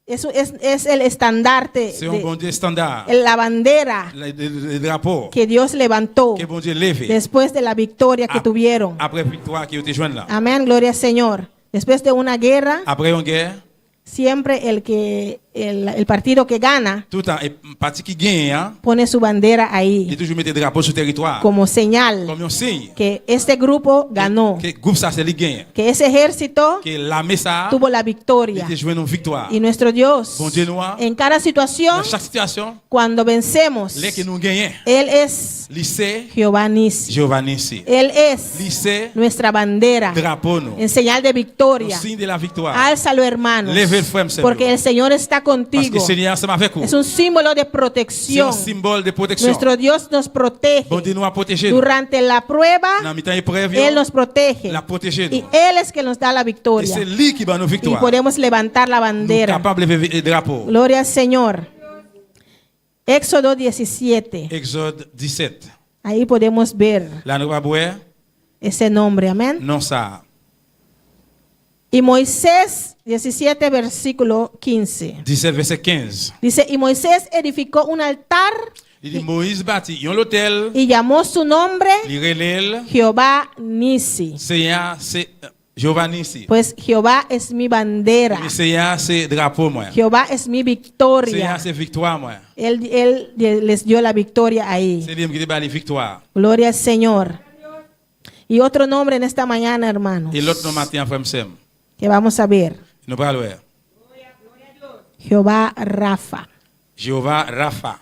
es el estandarte, C'est un bon Dieu standard. la bandera Le drapeau que Dios levantó que bon Dieu levé después de la victoria que tuvieron. après victoire qui a été jointe là. Amén, gloria al Señor. Después de una guerra, Après une guerre, siempre el partido que gana tout un parti qui gagne, hein, pone su bandera il ahí toujours mettre drapeau sur le territoire. como señal Comme un signe. que este grupo ganó, Que groupe ça c'est le gagne. que ese ejército Que l'armée ça tuvo la il victoria. était joué une victoire. Y nuestro Dios, Bon Dieu noir, en cada situación, dans chaque situation, cuando vencemos, les que nous gagnons, Él es lycée, Jehová Nisi. Jehovah Nissi. Él es Lycée, nuestra bandera drapeau nous. en señal de Le victoria. signe de la victoire. Álzalo, hermanos, Leve el frente, porque el Señor está Parce que contigo. le Seigneur c'est avec vous. Es un símbolo de C'est un protección. symbole de protection. Nuestro Dios nos protege. Bon Dieu nous a protégé. Dans Durante la prueba, le temps épreuve, Él nos protege. la protégé Y nous. Él es que nos da la Et victoria. c'est lui qui va nos Y victoires. podemos levantar la Nous bandera. capables de lever le drapeau. Gloria al Señor. Éxodo 17. Exode 17. Ahí podemos ver Là nous va voir ese nombre. Amén. non ça. Y Moisés, 17, versículo 15. 17 verset 15. Dice, y Moisés edificó un altar Il dit Moïse bâtit un hôtel, y llamó su nombre il relève Jehová Nisi. Seigneur c'est Jehovah Nissi. Pues Jehová es mi bandera. Le Seigneur c'est drapeau moi. Jehová es mi victoria. Seigneur c'est victoire moi. Él les dio la victoria ahí. C'est lui qui te bat les victoires. Gloria al Señor. Y otro nombre en esta mañana, hermanos, Et l'autre nom matin frère Sem. que vamos a ver. Nous parlons voir. Jehová Rafa. Jehovah Rapha.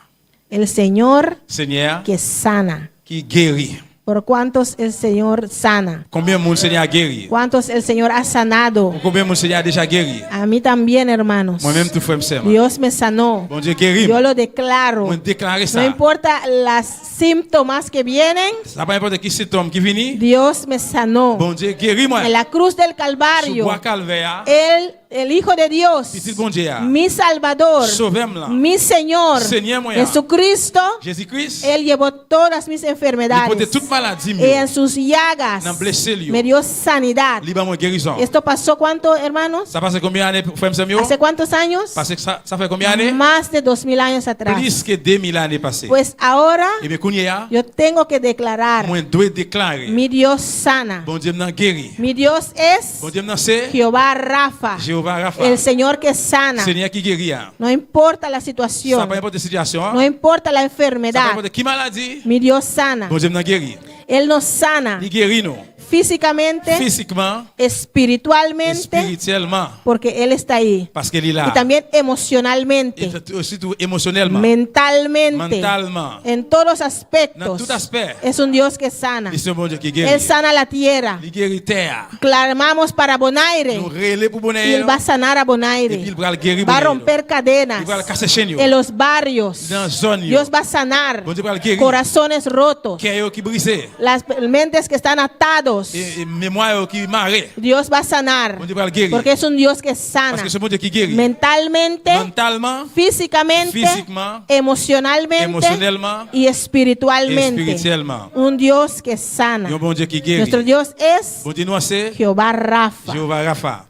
El Señor Seigneur que sana. qui guérit. ¿Por cuántos el Señor sana? Combien de monde Seigneur a guéri? ¿Cuántos el Señor ha sanado? Combien de monde Seigneur a déjà guéri? A mí también, hermanos. Moi-même tout frère Sem. Dios me sanó. Bon Dieu guérit. Yo lo declaro. Moi déclarer No ça. importa los síntomas que vienen, Ça pas importe qui symptôme qui vient. Dios me sanó. Bon Dieu guérit moi. En la cruz del Sous Calvario, bois calvaire. Él el Hijo de Dios, Petit bon Dieu, mi Salvador, sauvez-moi là. mi Señor, Seigneur moi, Jesucristo, Jésus-Christ, Él llevó todas mis il portait enfermedades toute maladie, y en sus llagas dans blessé lui. me dio sanidad. Libre moi guérison. ¿Esto pasó cuánto, hermanos? Ça passe combien d'années frère Samuel? ¿Hace cuántos años? Parce que ça fait combien d'années? Más de 2000 años atrás. Plus que 2000 années passées. Pues ahora Et bien kounya, yo tengo que declarar, moi dois déclarer. mi Dios sana. Bon Dieu m'nan guéri. Mi Dios es Bon Dieu m'nan c'est Jehová Rafa, Jéhovah Rapha. el Señor que sana. Seigneur qui guérit. No importa la Ça situación, pas importe la situation. no importa la Ça pas enfermedad, importe qui maladie. mi Dios sana. Bon Dieu m'nan guéri. Él nos sana Il guérit nous. físicamente, Physiquement, espiritualmente, spirituellement. porque Él está ahí. Parce qu'il est Y là. también emocionalmente, Et aussi tout émotionnellement. mentalmente, Mentalement. en todos los Dans aspectos. tout aspect. Es un Dios que sana. C'est un bon Dieu qui Él guérit. sana la tierra. Il guérit terre. Clamamos para Bonaire Nous relais pour y bonheur. Él va a sanar a Et puis Bonaire. il va le guérir. Va a bonheur. romper cadenas Il va le casser chaîne. en los barrios. Dans la zone. Dios va a sanar Bon Dieu va le guérir. corazones rotos, Cœur qui brisé. las mentes que están atados. Et mémoire qui marré. Dios va a sanar Bon Dieu va le guérir. porque es un Dios que Parce sana que c'est bon Dieu qui guérit. mentalmente, Mentalement, físicamente, physiquement, emocionalmente émotionnellement y et espiritualmente. spirituellement. Un Dios que sana. Un bon Dieu qui guérit. Nuestro Dios es Bon Dieu nous c'est Jehová Rafa. Jéhovah Rapha.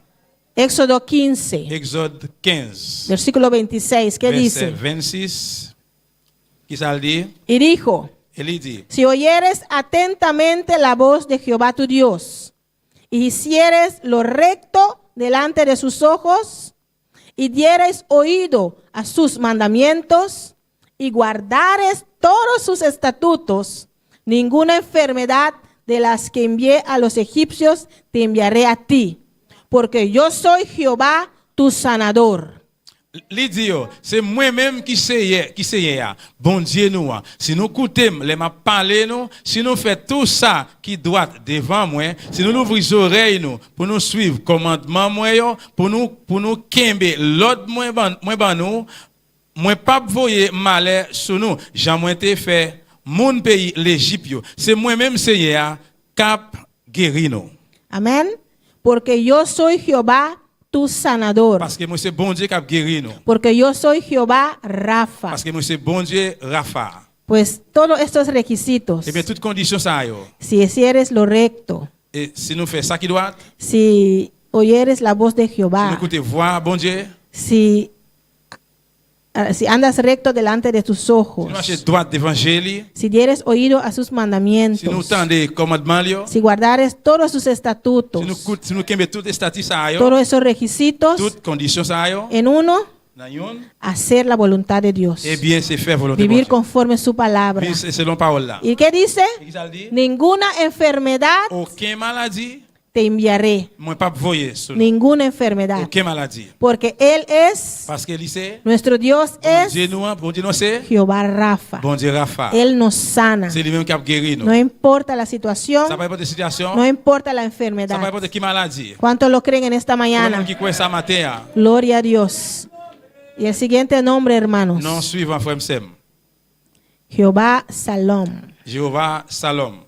Éxodo 15, Exode 15. versículo 26, ¿qué Verset dice? 26. Qui ça le dit? Y dijo, Il dit, si oyeres atentamente la voz de Jehová tu Dios, y hicieres lo recto delante de sus ojos, y diereis oído a sus mandamientos, y guardares todos sus estatutos, ninguna enfermedad de las que envié a los egipcios te enviaré a ti, porque yo soy Jehová tu sanador. il dit, c'est moi-même qui sais, bon Dieu nous. Si nous écoutons, les m'a parlé nous, si nous faisons tout ça qui doit devant moi, si nous ouvrons les oreilles nous, pour nous suivre commandement moi, pour nous kembe l'autre moi nous, moi pas voyer malheur sur nous. J'ai moi été fait mon pays l'Égypte. C'est moi-même Seigneur cap guéri nous. Amén. Porque yo soy Jehová tu sanador. Parce que moi c'est bon Dieu cap guéri nous. Porque yo soy Jehová Rafa. Parce que moi c'est bon Dieu Rapha. Pues todos estos requisitos, Et bien toutes conditions ça yo. si hicieres lo recto, Et si nous faisons ça qui doit, si oyeres la voz de si nous Jehová, écoutons voix bon Dieu, si andas recto delante de tus si ojos, nous marchons droit d'évangile, si dieres oído a sus si nous mandamientos, entendons commandement yo, si guardares todos sus estatutos, si nous kembe toutes les statuts ça yo, todos esos requisitos, toutes conditions ça yo, en uno, dans une, hacer la voluntad de Dios, eh bien c'est faire volonté de vivir Dieu. conforme su palabra. Vivre selon parole là. ¿Y qué dice? Et ça dit, Ninguna enfermedad aucune maladie, te enviaré, moi pas voyer sur nous. ninguna enfermedad, Aucune maladie. porque Él es, Parce que lycée, nuestro Dios bon Dieu es nous, bon Dieu nous c'est, Jehová Rafa. bon Dieu Rapha. Él nos sana. C'est lui-même qui a guéri nous. No importa la situación, Ça va pas de situation, no importa la ça va enfermedad. pas de qui maladie. ¿Cuántos lo creen en esta mañana? Qui croit ça matin, Gloria a Dios. Y el siguiente nombre, hermanos. non suivant frère Sem. Jehová Salom. Jéhovah Salom.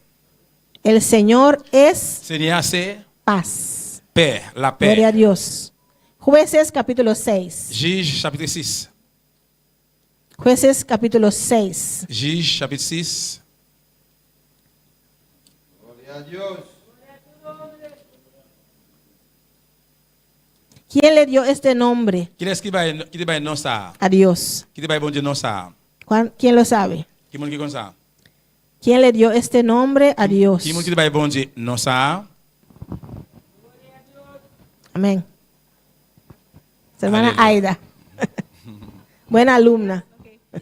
El Señor es Seigneur c'est paz. paix, la Gloria a paix. Dios. Jueces capítulo 6. Juge chapitre 6. Jueces capítulo 6. Juge chapitre 6. ¿Quién le dio este nombre Qui est-ce qui va non ça? a Dios? Qui va bon Dieu non ça? ¿Quién lo sabe? Qui monde qui comme ça? ¿Quién le dio este nombre a Dios? Qui monde qui va bon Dieu non ça? Amén. Su hermana Aleluya. Aida. Buena alumna.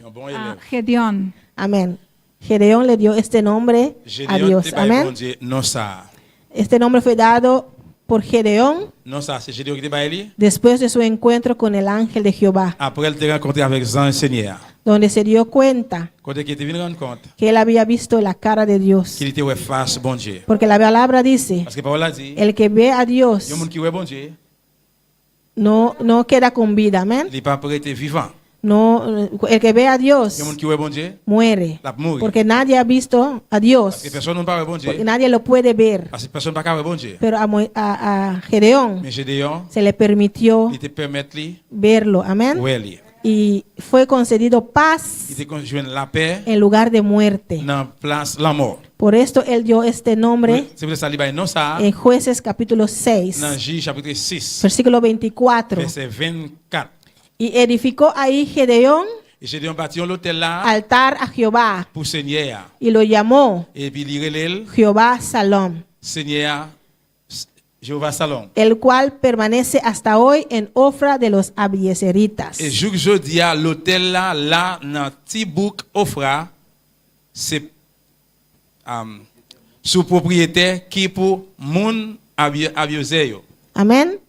Un bon élève. Gedeón. Amén. Gedeón le dio este nombre a Gédéon Dios. te va bon Amén. Dieu non ça. Este nombre fue dado por Gedeón Non ça, c'est Gédéon qui te va lui. después de su encuentro con el ángel de Jehová, Après elle te rencontré avec Jean Seigneur. donde se dio cuenta Quand il était venu rendre compte que él había visto la cara de Dios. qu'il était ouais face bon Dieu. Porque la palabra dice, Parce que parole a dit, el que ve a Dios il y a monde qui ouais bon Dieu, no queda con vida. Amén. il n'est pas prêt être vivant. no, el que ve a Dios Il y a monde qui ouais bon Dieu, muere. la mourir. Porque nadie ha visto a Parce que Dios. personne ne parle bon Porque Dieu. nadie lo puede ver. Parce que personne ne parle bon Dieu. Pero a Gedeón Mais Gédéon, se le permitió il te permet lui, verlo. Amén. ouais lui. Y fue concedido paz Il te conjoint la paix en lugar de muerte. dans place la mort. Por esto él dio este nombre C'est pour ça qu'il non ça en Jueces capítulo 6, dans Juge chapitre 6 versículo 24. verset 24. Y edificó ahí Gedeón Et Gédéon bâtit un hôtel là altar a Jehová pour Seigneur. y lo llamó Et puis il relève Jehová Salom, Seigneur Jéhovah Salon. el cual permanece hasta hoy en Ofra de los Abiezeritas. Et jour jeudi à l'hôtel là dans Tibouk Ofra c'est sous propriétaire qui pour moun abiosé yo. Amén.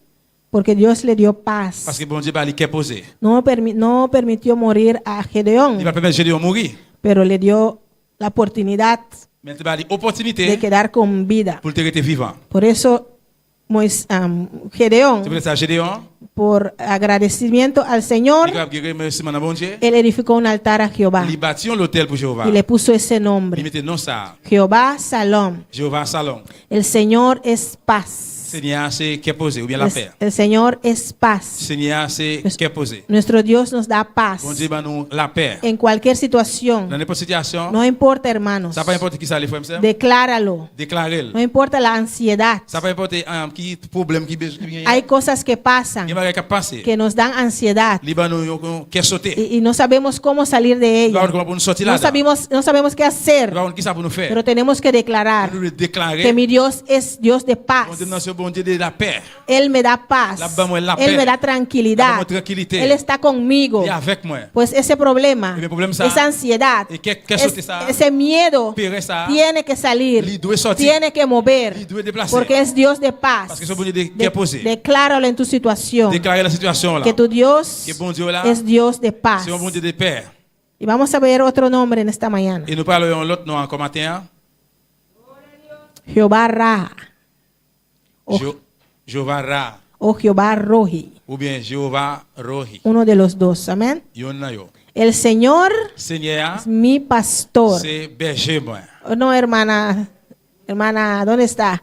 Porque Dios le dio paz. Parce que bon Dieu va lui poser. No permitió morir a Il Gedeón, va permettre Gédéon mourir. pero le dio la oportunidad Mais il va lui opportunité de quedar con vida. pour te rester vivant. Por eso Gedeón, C'est pour ça Gédéon, por agradecimiento al Señor, il a remercié mon bon Dieu. él edificó un altar a Jehová Il bâtit l'hôtel pour Jéhovah. y le puso ese Il nombre, mettait non ça, Jehová Salom. Jéhovah Salon. El Señor es paz. Seigneur c'est qui est posé ou bien la paix. El Señor es paz. Seigneur c'est qui est posé. Nuestro Dios nos da paz Bon Dieu va nous la paix. en cualquier situación. Dans n'importe situation, No importa, hermanos. ça pas importe qui ça les frères et sœurs. Decláralo. Déclarez-le. No importa la ansiedad. Ça pas importe qui problème qui besoin. Hay cosas que pasan Il va y passer. que nos dan ansiedad Libanon qui sauter. y no sabemos cómo salir de Nous ella. allons nous sortir là. No sabemos qué hacer, Nous allons qui ça pour nous faire. pero tenemos que declarar Nous déclarer. que mi Dios es Dios de paz. Bon Dieu de la paix. Él me da paz. Él me da tranquilidad. Él está conmigo. Il est avec moi. Pues ese problema, Y mi problema ça, esa ansiedad, y que sorte ça, ese miedo pire ça, tiene que salir, il doit sortir, tiene que mover, il doit déplacer. porque es Dios de paz. Parce que ce bon Dieu qui est posé. Decláralo en tu situación, Déclarer la situation là. que tu Dios Que bon Dieu là, es Dios de paz. c'est un bon Dieu de paix. Y vamos a ver otro nombre en esta mañana. Et nous parlons l'autre nom encore matin. Jehová Ra Jéhovah Ra o Jehová Rohi, ou bien Jéhovah Rohi. uno de los dos. Amén. Yon na yo. El Señor Seigneur, es mi pastor. c'est berger moi. Oh, no, hermana, ¿dónde está?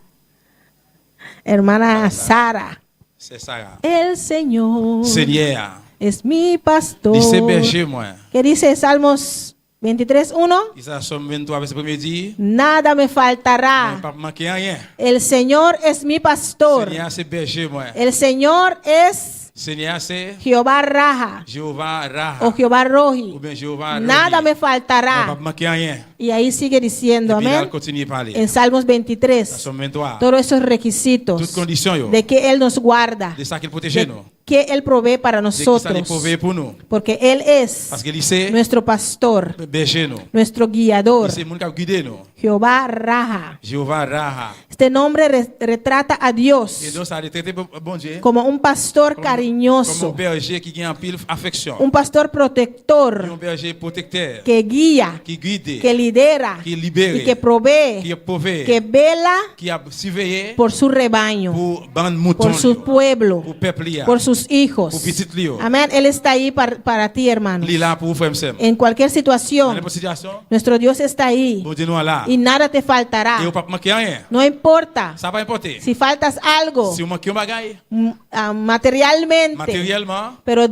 Hermana Sara. C'est Sarah. El Señor Seigneur, es mi pastor. il c'est berger moi. ¿Qué dice Salmos 23:1? Il ça Somme 23 verset 1er dit, Nada me il faltará. pas manquer rien. El Señor es mi pastor. Seigneur, c'est berger moi. El Señor es Seigneur, c'est Jehová Raha Jéhovah Ra o Jehová ou Rohi. bien Jéhovah Rohi. Nada me Il pas faltará. manquer rien. Y ahí sigue diciendo, Et puis là, amén. il continue à parler. En Salmos 23, Somme 23. todos esos requisitos Toutes conditions yo. de que Él nos guarda, De ça qu'il protège nous. que Él provee para De qui ça il nosotros, prouve pour nous. porque Él es Parce que il sait nuestro pastor, berger nous. nuestro guiador, Il sait moun qui guider nous. Jehová Raha. Jéhovah Ra. Este nombre retrata a Et Dios donc ça a traité bon Dieu. como un pastor Comme un cariñoso, berger qui gagne en pile affection. un pastor Un protector berger protecteur. que guía, Qui guide. que lidera Qui libère. y que provee, Qui prouve. que vela Qui a surveillé por su rebaño, pour bande mouton. por su pueblo, Pour peuple lié. por sus hijos. Pour petit lié. Amén. Él está ahí para ti, hermano. Il est là pour frère Sam. En cualquier Dans situación, n'importe situation, nuestro Dios está ahí bon Dieu nous est là. y nada te faltará. Et on pas manquer rien. No importa Ça va importer. si faltas algo Si on manque un bagaille, materialmente, matériellement, pero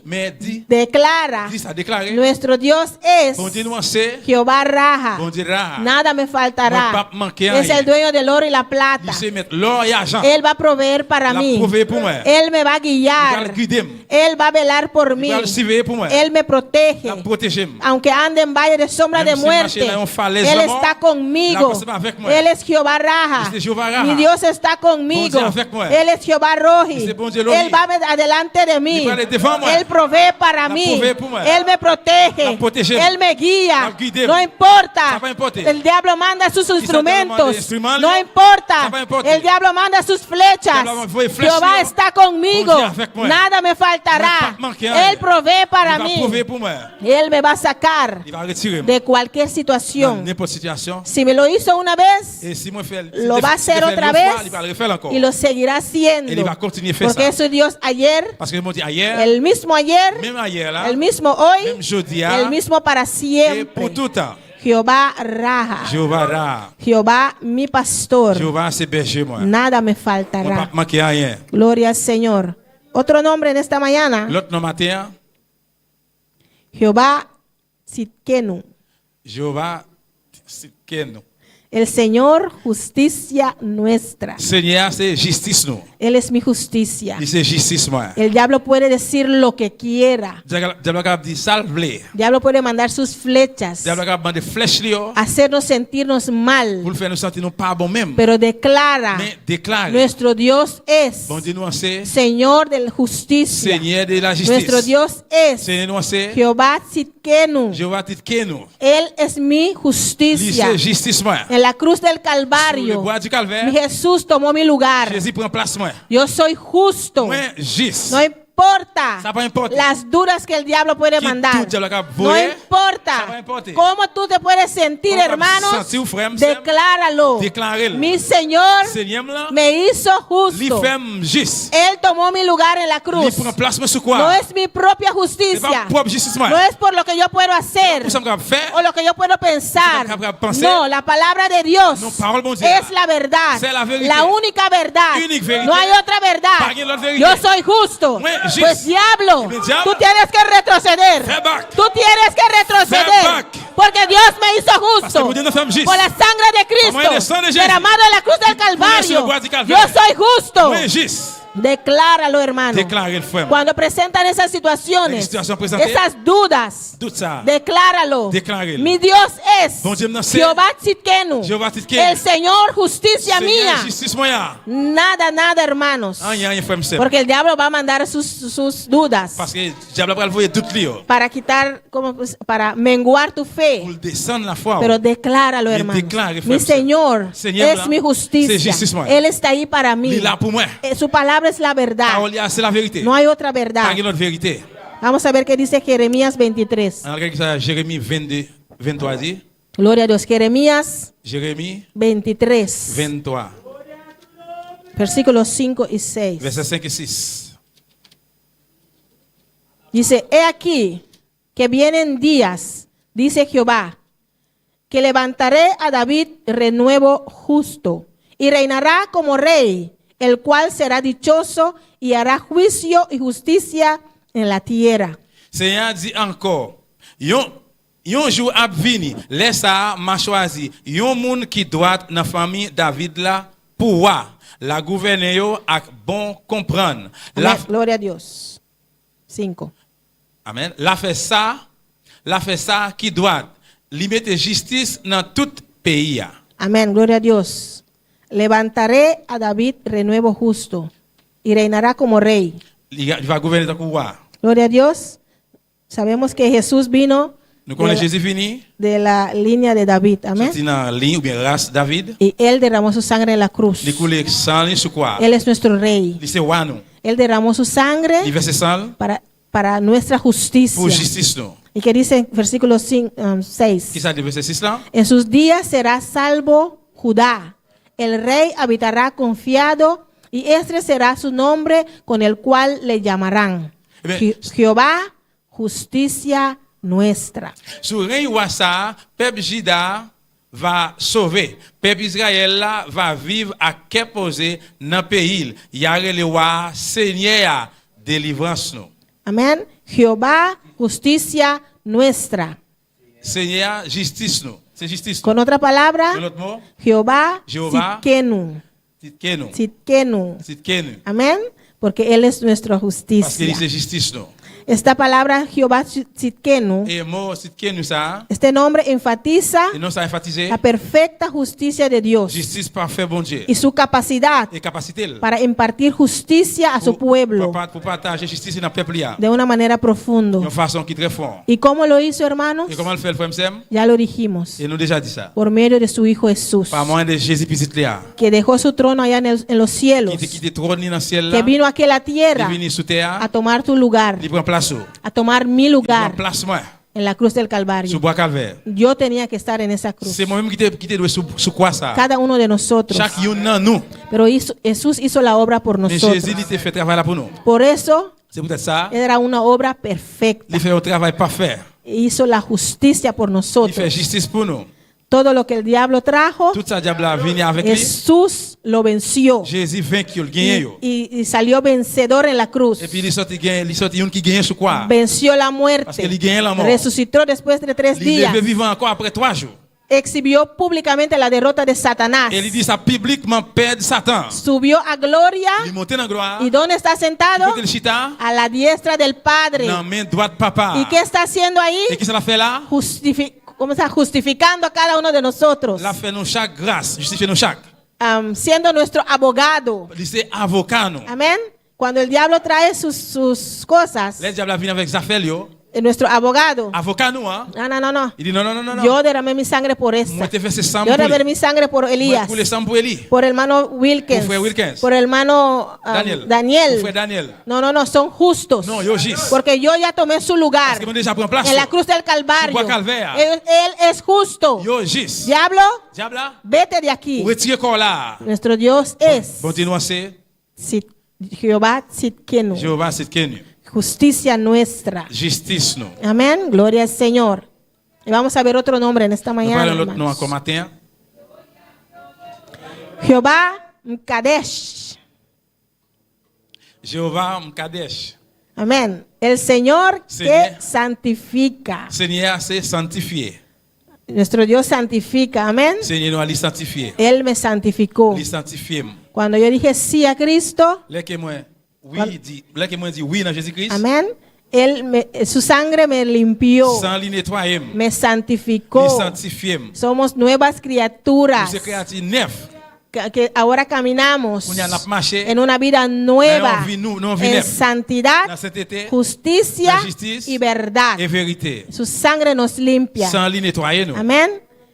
mais dis declara, ça déclaré. nuestro Dios es Bon Dieu nous sait. Jehová Raha. Bon Dieu Ra. Nada me Moi, faltará. pas manquer Es rien. el dueño del oro y la plata. Il sait mettre l'or et l'argent. Él va a proveer para Il a mí. prouvé pour moi. Él me va a Il va guiar. le guider. Él va a velar por Il mí. va le surveiller pour moi. Él me protege. Il va protéger. Aunque ande en valle de sombra de Même si muerte, marche dans une falaise Él de mort, está conmigo. la personne avec moi. Él es Jehová Raha. C'est Jehovah Raha. Mi Dios está conmigo. Bon Dieu avec moi. Él es Jehová Rohi. C'est bon Dieu Rohi. Él va adelante de mí. Il va aller devant moi. Él provee para La mí. provee pour moi. Él me protege. La protege. Él me guía. La guide. No importa. Ça va importer. El diablo manda sus ça te demande instrumentos. instruments, No ça importa. va importer. El diablo manda sus flechas. El diablo envoie flechas. Jehová está conmigo. Bon Dieu avec moi. Nada me Ne faltará. pas manquer rien. Él provee para Il va mí. prouver pour moi. Él me va a sacar Il va retirer. de cualquier Dans situación. n'importe situation. condition. Si me lo hizo una vez, Et si moi fais, lo va a hacer otra vez il va le refaire encore. y lo seguirá haciendo. Et il va continuer à faire Porque ça. eso es Dios ayer, Parce que moi dit ayer, el mismo ayer, même ayer là, el mismo hoy, même jeudi, el mismo para et siempre. pour tout temps. Jehová Raha, Jéhovah Ra, Jehová mi pastor, Jéhovah c'est berger moi. nada me On faltará. va pas manquer à rien. Gloria al Señor. Otro nombre en esta mañana, L'autre nom matin, Jehová Tzidkenu, Jéhovah c'est Ken. el Señor justicia nuestra. Seigneur c'est justice nous. Él es mi justicia. Il c'est justice moi. El diablo puede decir lo que quiera. Diable capable dit salve. El diablo puede mandar sus flechas, Diable capable demander flèche li yo. hacernos sentirnos mal, Pour le faire nous sentir nous pas bon même. pero declara, Mais déclare. nuestro Dios es Bon Dieu nous c'est Señor de la justicia. Seigneur de la justice. Nuestro Dios es Seigneur nous c'est Jehová Tzidkenu. Jéhovah Tzidkenu. Él es mi Il justicia. c'est justice moi. En la cruz del Sur le Calvario, bois du mi calvaire, Jesús tomó mi lugar. Jésus prend place moi. Yo soy justo. Moi juste. No importa Ça pas importe. las dudas que el diablo puede Qui mandar. tout diable capable No voyer. Ça importa va importer. cómo tú te puedes sentir, Comment hermanos. sentir, frère, m'sem? Decláralo. Déclarez-le. Mi Señor Seigneur là, me hizo il justo. fait juste. Él tomó mi lugar en la Il cruz. prend place moi sur No quoi? es mi propia C'est pas justicia. propre justice moi. No es por lo que yo puedo hacer Pour ça qu'on faire. o lo que yo puedo pensar. Capable de penser. No, la palabra de Dios Non, parole bon Dieu. es la verdad. C'est la vérité. La única verdad. Unique vérité. No hay otra verdad. Pas une autre vérité. Yo soy justo. Moi, juste. Pues diablo, Mais diable, tú tienes que retroceder. fais back. Tú tienes que Fais retroceder. back. Porque Dios me hizo Parce que justo. vous Dieu nous sommes justes. Por la sangre de Por medio del sang de Cristo, Jésus. derramado en la cruz del Qui coulait sur le Calvario. bois du Yo calvaire. soy justo. Moi juste. Decláralo, hermano. Déclarez le frère. Cuando presentan esas situaciones, Las situaciones presentes, esas dudas, Tout ça. decláralo. Declárelo. Mi Dios es Bon Dieu me nace. Jehová Tzidkenu, Jehová Tzidkenu. el Señor justicia Seigneur mía. justice moi. Nada, nada, hermanos. Rien frère m'sem. Porque el diablo va a mandar sus dudas Parce que diable va le voyer tout li yo. para quitar, para menguar tu fe. Pour descendre la foi. Pero decláralo, Mais hermano. déclare, Mi frère, Señor Seigneur, es mi justicia. c'est justice, moi. Él está ahí para mí. Il est là pour moi. Su palabra es la verdad. Parole c'est la vérité. No hay otra verdad. Pas une autre vérité. Vamos a ver qué dice Jeremías 23. En regardant ça, Jérémie 22, 23 dit. Gloria a Dios. Jeremías Jérémie 23, 23, versículos 5 y 6. versets 5 et 6. Dice, he aquí que vienen días, dice Jehová, que levantaré a David renuevo justo y reinará como rey, el cual será dichoso y hará juicio y justicia en la tierra. Seigneur dit encore, yon jour ap vini, laisse m'a choisi, yon moun qui doit dans famille David là pour wa, la gouverner yo ak bon comprendre. La, Amén. Gloria a Dios. 5. amen. La fait ça qui doit, li mette justice dans tout pays. Amén, gloria a Dios. Levantaré a David renuevo justo y reinará como rey. Il va gouverner dans quoi? Gloria a Dios. Sabemos que Jesús vino Nous connaissons Jésus vini, de la línea de David. Amén. sorti dans ligne ou bien race David, Y él derramó su sangre en la cruz. li coule sang li sur quoi? Él es nuestro rey. Li c'est wa nous. Él derramó su Li sangre verse sang para nuestra justicia. pour justice nous. Y que dice en versículo 6. Qui ça dit verset 6 là? En sus días será salvo Judá. El rey habitará confiado y este será su nombre con el cual le llamarán. Eh bien, Jehová, justicia nuestra. Sous règne roi ça, peuple Juda va sauver. Peuple Israël là va vivre à quai posé dans pays. Il y a le roi Seigneur délivrance nous. Amén. Jehová, justicia nuestra. Seigneur justice nous. C'est justice. Con otra palabra, Con l'autre mot, Jehová, Jehová, Tzidkenu. Tzidkenu. Tzidkenu. Tzidkenu. Amén. Porque Él es nuestra Parce qu'il justicia. c'est justice nous. Esta palabra, Jehová Tzidkenu, Et mot Tzidkenu ça, este nombre enfatiza et non ça enfatise la perfecta justicia de Dios justice parfait bon Dieu. y su capacidad Et capacité para impartir justicia a su pueblo pour partager justice dans le peuple là. de una manera profunda. D'une façon qui est très fort. ¿Y cómo lo hizo, hermanos? Et comment le fait le frère Msem? Ya lo dijimos. Et nous déjà dit ça. Por medio de su Hijo Jesús, Par moyen de Jésus petit là. que dejó su trono allá en los cielos, Qui te trône dans le ciel que là. vino aquí a la Il tierra vient sous terre. a tomar tu lugar, Il prend place. a tomar mi Il prend lugar place moi. en la cruz del Sous Calvario. bois calvaire. Yo tenía que estar en esa cruz. C'est moi-même qui te dois sous quoi ça? Cada uno de nosotros. Chaque yon nan nous. Pero Jesús hizo la obra por Mais nosotros. Jésus, il te fait travail là pour nous. Por eso C'est peut-être ça. era una obra perfecta. Il fait un travail parfait. Hizo la justicia por Il fait nosotros. justice pour nous. Todo lo que el diablo trajo, Tout ça diable a venu avec lui. Jesús lo venció Jésus vaincu le gagne yo. y salió vencedor en la cruz. Et puis il sorti yon qui gagne sur quoi? Venció la Parce muerte. qu'il gagne la mort. Resucitó después de 3 Il días. est vivant encore après 3 jours. Exhibió públicamente la derrota de Satanás. Et il dit ça publiquement perd Satan. Subió a gloria. Il monte dans gloire. ¿Y dónde está sentado? Il chita A la diestra del Padre. dans main droite papa. ¿Y qué está haciendo ahí? Et qu'est-ce qu'il a fait là? ¿Cómo está? Justificando a cada uno de nosotros. La fait nous chaque grâce, justifier nous chaque. Siendo nuestro abogado. Il c'est avocat nous. Amén. Cuando el diablo trae sus cosas, Le diable vient avec affaires yo. nuestro abogado. Avocat nous hein. No. Il dit non. Yo derramé mi sangre por esta. Moi te versé sang Yo pour derramé lui. mi sangre por Elías. Pour le sang pour Eli. Por el hermano Wilkins. Por frère Wilkins. Por el hermano Daniel. Pour frère Daniel. No, son justos. Non, yo juste. Porque yo ya tomé su lugar Parce que moi déjà prend place. en la cruz del Calvario. Sur bois Calvaire. Él es justo. Yo juste. Diablo, Diable, vete de aquí. retire corps là. Nuestro Dios es Bon nous c'est Jehová Tzidkenu. Jehovah c'est connu. Justicia nuestra. Justice nous. Amén. Gloria al Señor. Y vamos a ver otro nombre en esta Nous mañana. parlons l'autre nom hermanos. encore matin. Jehová Mkadesh. Jehovah Mkadesh. Amén. El Señor Señor. que santifica. Seigneur c'est sanctifié. Nuestro Dios santifica. Amén. Seigneur nous a sanctifié. Él me santificó. Il sanctifié. Cuando yo dije sí a Cristo, Là que moi dit oui dans Jésus-Christ. amén, su sangre me limpió, Sans lui nettoyer. me Il santificó. sanctifié. Somos nuevas Nous criaturas sommes créatifs neuf. que ahora caminamos On y a marché. en una vida nueva, Nous vivons en santidad, dans sainteté, justicia la justice y verdad. et vérité. Su sangre nos limpia. Sans lui nettoyer nous. Amén.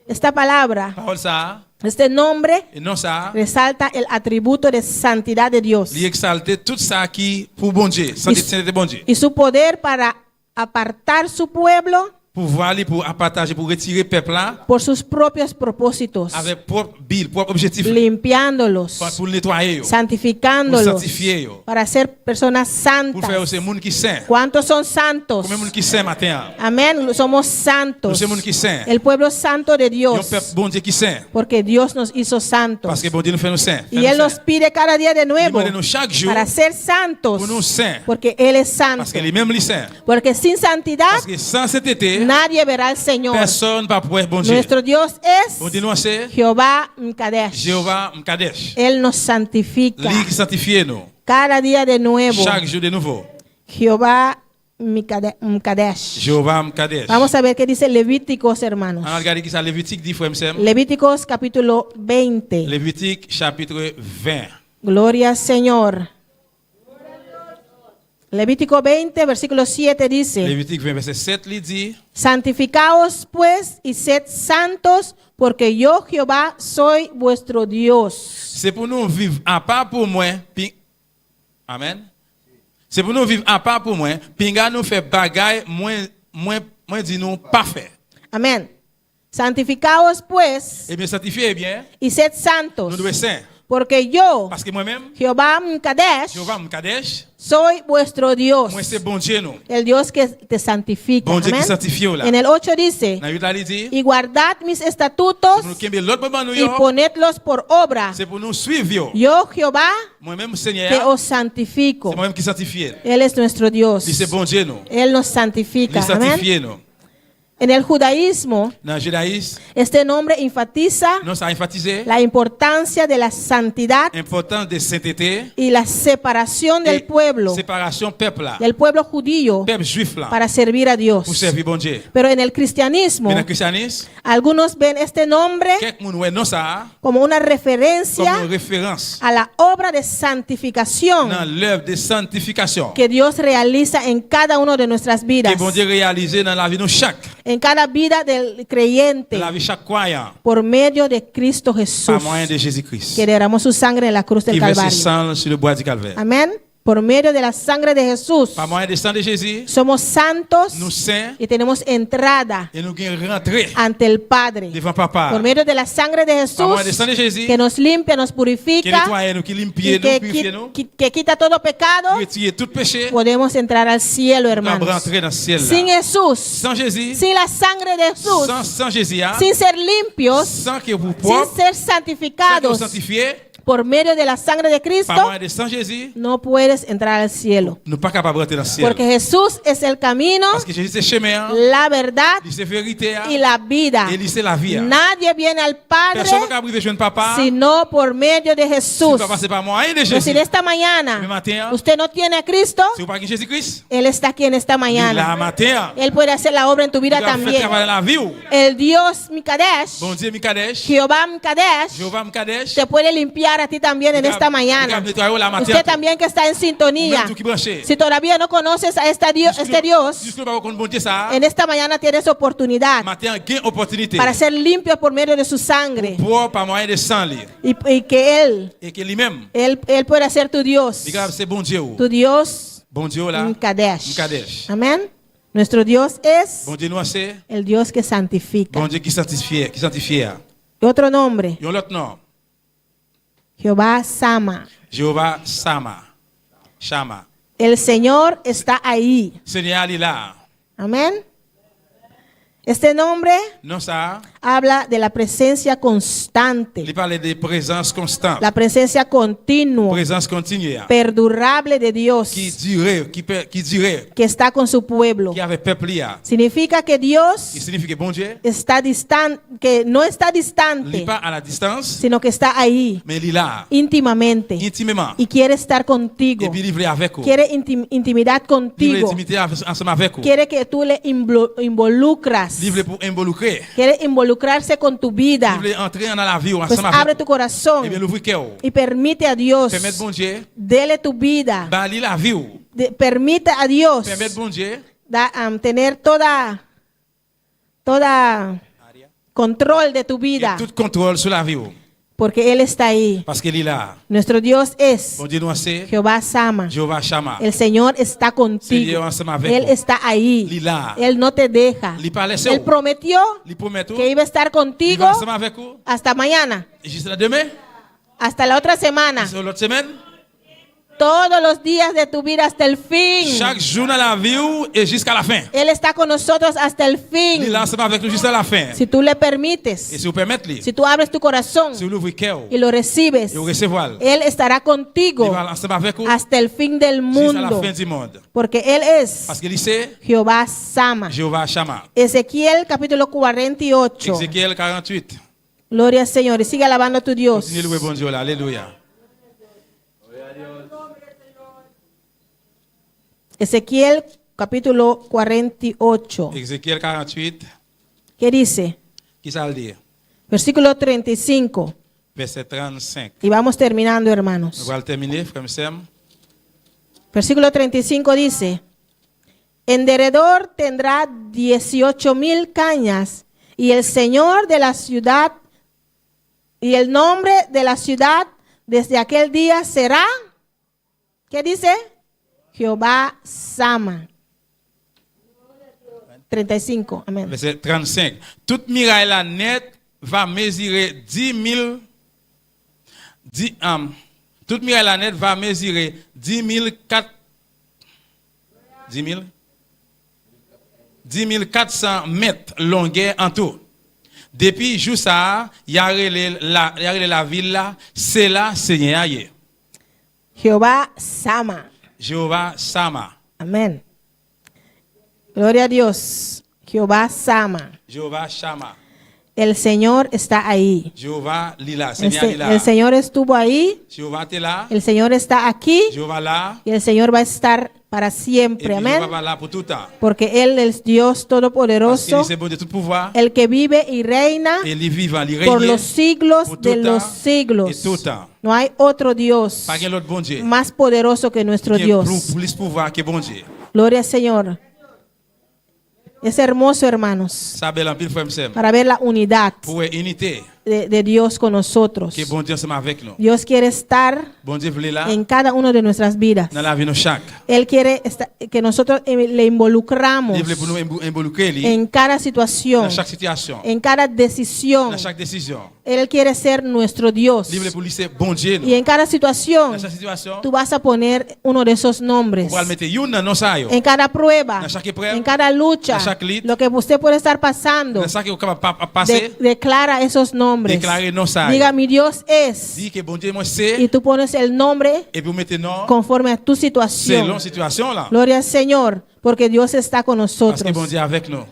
Esta palabra, Parole ça. este nombre, Et non ça. resalta el atributo de santidad de Dios Il exalte tout ça qui pour bon Dieu, sainteté de bon Dieu. y su poder para apartar su pueblo Pouvoir aller pour partager, pour retirer le peuple là por sus propios propósitos, avec propre bill, propre objectif limpiándolos, pour le nettoyer, pour santificándolos, sanctifier, para ser personas pour faire santas. aussi monde qui saint. ¿Cuántos son santos? Combien monde qui saint matin? Amén. Somos Nous santos. sommes monde qui saint. El pueblo santo de Un Dios, peuple bon Dieu qui saint porque Dios nos hizo santos. parce que bon Dieu nous fait nous saints. Y Él nos pide cada día de nuevo Il demande chaque jour para ser santos, pour nous saints porque Él es santo. parce que les mêmes les saints. Porque sin santidad Parce que sans sainteté, nadie verá al Señor. personne ne peut voir bon Dieu. Nuestro Dios es Bon Dieu nous c'est Jehová Mkadesh. Jehovah Mkadesh. Él nos santifica Lui qui sanctifie nous cada día de nuevo. chaque jour de nouveau. Jehová Mkadesh. Jehovah Mkadesh. Vamos a ver qué dice Levíticos, hermanos. On a regardé qui ça Lévitique dit frère Sam. Levíticos capítulo 20. Lévitique chapitre 20. Gloria al Señor. Levítico 20, versículo 7 dice: Lévitique 20 verset 7 il dit Santificaos pues y sed santos, porque yo Jehová soy vuestro Dios. c'est pour nous vivre à part pour moi. Amen. C'est pour nous vivre à part pour moi. Pinga nous fait bagaille moins dit nous parfait. Amén. Santificaos pues Et bien sanctifié eh bien, y sed santos, nous devons être saints porque yo, parce que moi-même Jehová Mkadesh, Jehovah Mkadesh, soy vuestro Dios. moi c'est bon Dieu nous. El Dios que te santifica. Bon Dieu qui Amén. sanctifie là. En el 8 dice: Dans 8 là il dit y guardad mis estatutos pour nous kembe l'autre moment nous y yo, ponedlos por obra. c'est pour nous suivre yo. Yo, Jehová, Moi-même que Seigneur, os santifico. c'est moi-même qui sanctifie. Él es nuestro Dios. Lui c'est bon Dieu nous. Él nos santifica. Lui Amén. sanctifie nous. En el judaísmo, Dans le judaïsme, este nombre enfatiza nous ça a enfatisé la importancia de la santidad l'importance de sainteté y la separación del et pueblo, séparation peuple là. del pueblo judío, Peuple juif là para servir a Dios. pour servir bon Dieu. Pero en el cristianismo, Mais dans le christianisme, algunos ven este nombre quelques monde ouais non ça como una comme referencia une référence a la obra de santificación dans l'œuvre de sanctification que Dios realiza en cada uno de nuestras vidas, que bon Dieu réalisé dans la vie de chaque, en cada vida del creyente, dans la vie de chaque croyant por medio de Cristo Jesús, par moyen de Jésus-Christ que derramó su sangre en la cruz del qui verse Calvario. sang sur le bois du calvaire. Amén. Por medio de la sangre de Jesús, par moyen du sang de Jésus, somos santos nous saints y tenemos entrada et nous gagnons rentrer ante el Padre. devant Papa. Por medio de la sangre de Par moyen du Jesús, sang de Jésus, que nos limpia, nos qui purifica nettoie nous, qui limpie y nous, que, purifie nous, que quita todo pecado, retire tout péché, podemos entrar al cielo, nous hermanos. rentrer dans le ciel Sin là. Jesús, Sans Jésus, sin la sangre de Jesús, sans Jésus, hein, sin ser limpios, sans que vous sin propre, ser sans que vous santificados sanctifiez, por medio de la sangre de Cristo, par moyen du sang de Jésus, no puedes entrar al cielo. nous pas capable de rentrer dans le ciel. Porque Jesús es el camino, Parce que Jésus c'est chemin, la verdad c'est vérité y la vida. et c'est la vie. Nadie viene al Padre Personne ne peut arriver jeune papa, sino por medio de si Jesús. pas passer par moyen de Pero si Jésus. de esta Le mañana matin, usted no tiene a Cristo, si vous pas avec Jésus-Christ, Él está aquí en esta la mañana. matin, Él puede hacer la obra en tu vida il va faire también. travailler la vie. El Dios Mikadesh, Bon Dieu Mikadesh, Jehová Mikadesh, Jéhovah Mikadesh, te puede limpiar a ti también en esta mañana. Usted también que está en sintonía. même tout qui branché. Si todavía no conoces a este Dios, Jusque là, bon Dieu ça, en esta mañana tienes oportunidad matin gain opportunité para ser limpio por medio de su sangre pour par moyen de sang li. y que Et que lui-même, Él pueda ser tu Dios, c'est bon Dieu. tu Dios Bon Dieu là, Mkadesh. Mikadesh. Amén. Nuestro Dios es Bon Dieu nous c'est el Dios que santifica. bon Dieu qui sanctifie, qui sanctifie. Y otro nombre, Yon l'autre nom, Jehová Sama. Jéhovah Sama, Shama. El Señor está ahí. Seigneur il est là. Amén. Este nombre Non ça, habla de la presencia constante, il parle de présence constante, la presencia continua, présence continue, perdurable de Dios qui durait, qui durait, que está con su pueblo. qui avait peuple là. Significa que Dios Qui signifie que bon Dieu, está distante, que no está il n'est distante, pas à la distance, sino que está ahí mais il est là, íntimamente intimement. y quiere estar contigo. Et puis il est avec vous. Quiere intimidad Il veut contigo. intimité ensemble avec vous. Quiere que tú le involucras. Il veut pour involucrer. Quiere involucrarse con tu vida. Il veut entrer dans la vie Pues ensemble abre avec tu vous. corazón Et bien l'ouvrir cœur. y permite a Dios, Permettre bon Dieu, dele tu vida. bah lui la vie. Permite a Dios Permettre bon Dieu, tener toda control de tu vida, tout contrôle sur la vie. porque Él está ahí. Parce qu'il est là. Nuestro Dios es Bon Dieu nous c'est Jehová Sama. Jéhovah Shama. El Señor está contigo. Seigneur ensemble avec Él vous. está ahí. Il est là. Él no te deja. Il parle Él prometió Il promet tout. que iba a estar Il contigo va ensemble avec vous. hasta mañana, Et juste la demain, hasta la otra semana, sur l'autre semaine, todos los días de tu vida hasta el fin. chaque jour dans la vie et jusqu'à la fin. Él está con nosotros hasta el Il est là fin. ensemble avec nous jusqu'à la fin. Si tú le Et permites, si vous permettez, si tú abres tu corazón si vous l'ouvrez cœur y lo recibes, et vous recevez, Él estará il contigo va ensemble avec vous hasta el fin del jusqu'à la mundo, fin du monde. porque Él es Parce qu'il sait Jehová Sama. Jéhovah Shama. Ezequiel capítulo 48. Ézéchiel 48. Gloria al Señor y sigue alabando a tu Dios. Continuez louer bon Dieu là. Alléluia. Ezequiel capítulo 48. Ézéchiel 48. ¿Qué dice? Qui ça le dit? Versículo 35. Verset 35. Y vamos terminando, Nous hermanos. allons terminer, frère Sam. Versículo 35 dice, en derredor tendrá 18,000 cañas y el Señor de la ciudad y el nombre de la ciudad desde aquel día será, ¿qué dice? Jehová Sama. 35, amén. Verset 35. Toute muraille la net va mesurer 10 000. Toute muraille la net va mesurer 10 400 mètres longueur en tout. Depuis jour ça, y a la ville là, c'est là Seigneur. Jehová Sama. Jéhovah Sama. Amén. Gloria a Dios. Jehová Sama. Jéhovah Shama. El Señor está ahí. Jéhovah Lila. El, Seigneur Lila. el Señor estuvo ahí. Jéhovah t'es là. El Señor está aquí. Jéhovah là. Y el Señor va a estar para Et siempre. puis Amén. Jéhovah va là pour tout temps. Porque Él es Dios Parce Todopoderoso, qu'il c'est bon de tout pouvoir. el que vive y reina Et il vivant, il por règne los siglos pour de tout los temps et siglos. tout temps. No hay otro Dios Pas qu'un autre bon Dieu. más poderoso que nuestro Qui a Dios. plus pouvoir que bon Dieu. Gloria al Señor. Es hermoso, hermanos, Ça belle en pile frère Sam. para ver la unidad. Pour unité. de Dios con nosotros. Que bon Dieu ensemble avec nous. Dios quiere estar Bon Dieu voulait là en cada uno de nuestras vidas. dans la vie nous chaque. Él quiere que nosotros le involucramos Il voulait pour nous involucrer lui en cada situación, dans chaque situation, en cada decisión. dans chaque décision. Él quiere ser nuestro Dios. Il voulait pour lui c'est bon Dieu nous. Y en cada situación, Dans chaque situation, tú vas a poner uno de esos nombres. on va le mettre une dans nos sailles. En cada prueba, Dans chaque épreuve, en cada lucha, dans chaque lutte, lo que usted puede estar pasando, dans chaque capable passer, declara esos nombres. déclarer nos sailles. Diga, mi Dios es. Dis que bon Dieu moi c'est Y tú pones el nombre et puis mettez non conforme a tu c'est situación. long situation là. Gloria al Señor, porque Dios está con Parce que bon nosotros. Dieu avec nous.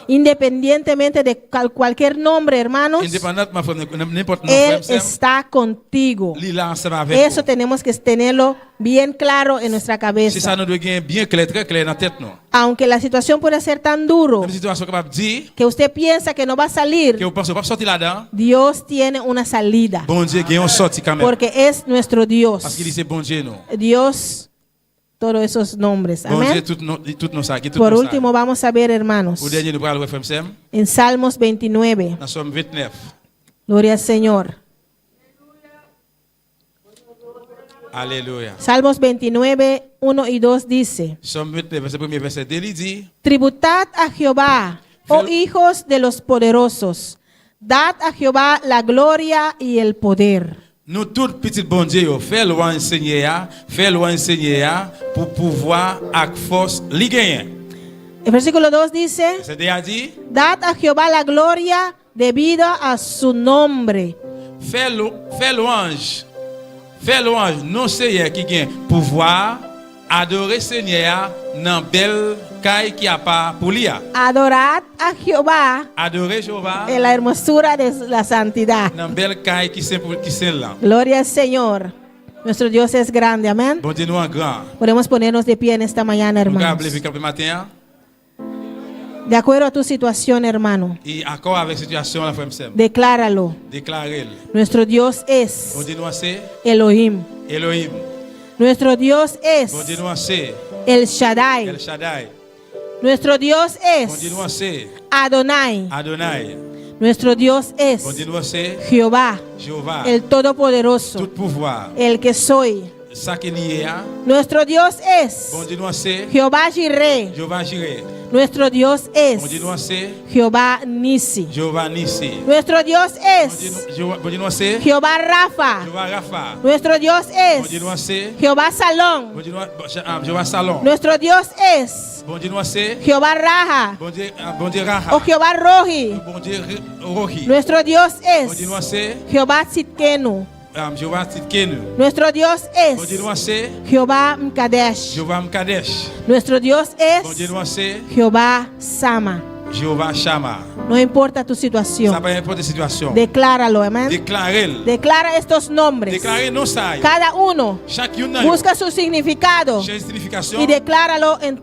Independientemente de cualquier nombre, hermanos, Indépendamment de n'importe Él notre está contigo. il là ensemble avec Eso nous. tenemos que tenerlo bien claro en nuestra C'est ça cabeza. nous doit gagner bien clair, très clair dans la tête nous. Aunque la situación puede ser tan duro Même situation capable de dire que usted piensa que no va a que salir, vous pensez pas sortir là-dedans. Dios tiene una salida. Bon Dieu gagne on sorti quand même. Porque es nuestro Dios. Parce qu'il dit c'est bon Dieu nous. Dios, todos esos nombres. Bon Dieu Amén. tout nos ça, qui tout Por nos ça. último, vamos a ver, hermanos, Au dernier nous parlons de FMCM en Salmos 29. dans Somme 29. Gloria al Señor. Alléluia. Salmos 29, 1 y 2 dice: Somme 29 verset 1 verset 2 il dit Tributad a Jehová, oh hijos de los poderosos. Dad a Jehová la gloria y el poder. nous tout petit bon Dieu fait louange Seigneur, fait louange Seigneur pour pouvoir avec force li gagner. El versículo 2 dice: C'est déjà dit Dad a Jehová la gloria debido a su nombre. fait louange. Fait louange non Seigneur qui gagne pouvoir adorer Seigneur dans belle caille qui a pas pour lui. Adorad a Jehová Adorer Jéhovah en la hermosura de la santidad. dans belle caille qui c'est là. Gloria al Señor. Nuestro Dios es grande, amén. Bon Dieu nous en grand. Podemos ponernos de pie en esta mañana, Nous hermanos. lever le matin De acuerdo a tu situación, hermano, et accord avec situation la FMCM. decláralo. Déclarer. Nuestro Dios es Bon Dieu nous c'est Elohim. Elohim. Nuestro Dios es Bon Dieu nous c'est El Shaddai. El Shaddai. Nuestro Dios Bon Dieu es nous c'est Adonai. Adonai. Nuestro Dios es Bon Dieu nous c'est Jehová, Jéhovah. el Todopoderoso, Tout pouvoir. el que soy. Ça qui est lié à. Nuestro Dios es Bon Dieu nous c'est Jehová Jireh. Jéhovah Jireh. Nuestro Dios Bon Dieu es nous c'est Jehová Nisi. Jéhovah Nissi. Nuestro Dios es Bon Dieu nous c'est Jehová Rafa. Jéhovah Rapha. Nuestro Dios Bon Dieu es nous c'est Jehová Salón. Bon Dieu Jéhovah Salon. Nuestro Dios es Bon Dieu nous c'est Jehová Raha Bon Dieu Raha. o Jehová Rohi. Bon Dieu Rohi. Nuestro Dios Bon Dieu nous es c'est Jehová Tzidkenu. Jéhovah Tzidkenu. Nuestro Dios Bon Dieu es nous c'est Jehová Mkadesh. Jéhovah Mkadesh. Nuestro Dios Bon Dieu es nous c'est Jehová Sama. Jéhovah Shammah. No importa tu Ça situación. peut importe la situation. Decláralo, amén. Déclarer. Declara estos nombres. Déclarer non ça. Cada uno Chacune d'eux. busca su significado Chaque signification. y decláralo en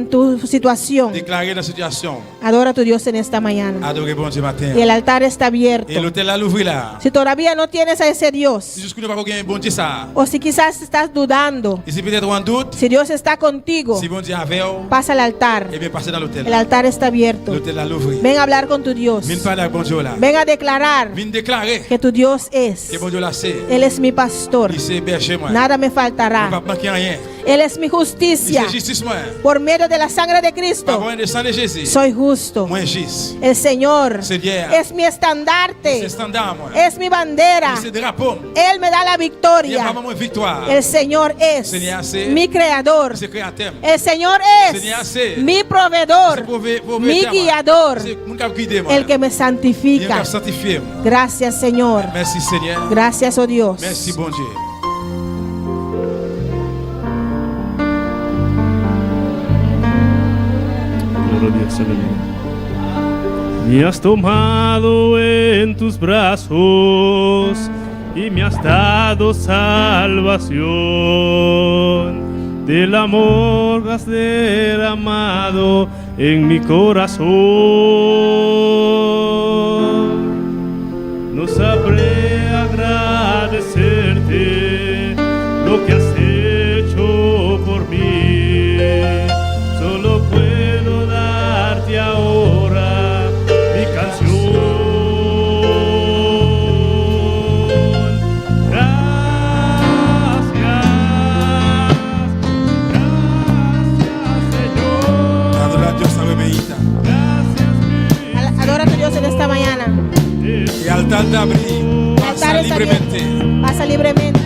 tu situación. Déclarer la situation. Adora a tu Dios en esta mañana. Adorer bon Dieu matin. Y el altar está abierto. Et l'hôtel à l'ouvrir là. Si todavía no tienes a ese Dios, Jusqu'où nous pas gagner bon Dieu ça. o si quizás estás dudando, Et si peut-être en doute, si Dios está contigo, si bon Dieu avec vous, pasa al altar. eh bien passez dans l'hôtel. El altar está abierto. L'hôtel à l'ouvrir. Ven a hablar con tu Dios. Vin parler avec bon Dieu là. Ven a declarar Vin déclarer que tu Dios es. que bon Dieu là c'est. Él es mi pastor. Il s'est berger moi. Nada me Il va faltará. pas manquer rien. Él es mi Il justicia. c'est justice moi. Por medio de la sangre de Par Cristo, moyen de sang de Jésus. soy justo. Moi juste. El Señor Seigneur. es mi estandarte. C'est standard moi. Es mi bandera. C'est drapeau. Él me da la Il y a victoria. vraiment une victoire. El Señor es Seigneur, c'est- mi creador. C'est créateur. El Señor Seigneur, es c'est- mi proveedor, mi guiador, C'est mon cap guidé moi. el que me Il est santifica. cap sanctifié. Gracias, Señor. Merci Seigneur. Gracias, oh Dios. Merci bon Dieu. Gloria al Señor. Me has tomado en tus brazos y me has dado salvación. Del amor has derramado en mi corazón. No sabré agradecerte lo que has hecho por mí. Solo puedo darte ahora mi canción. abrir. El Passa altar está livremente. abierto. Pasa libremente.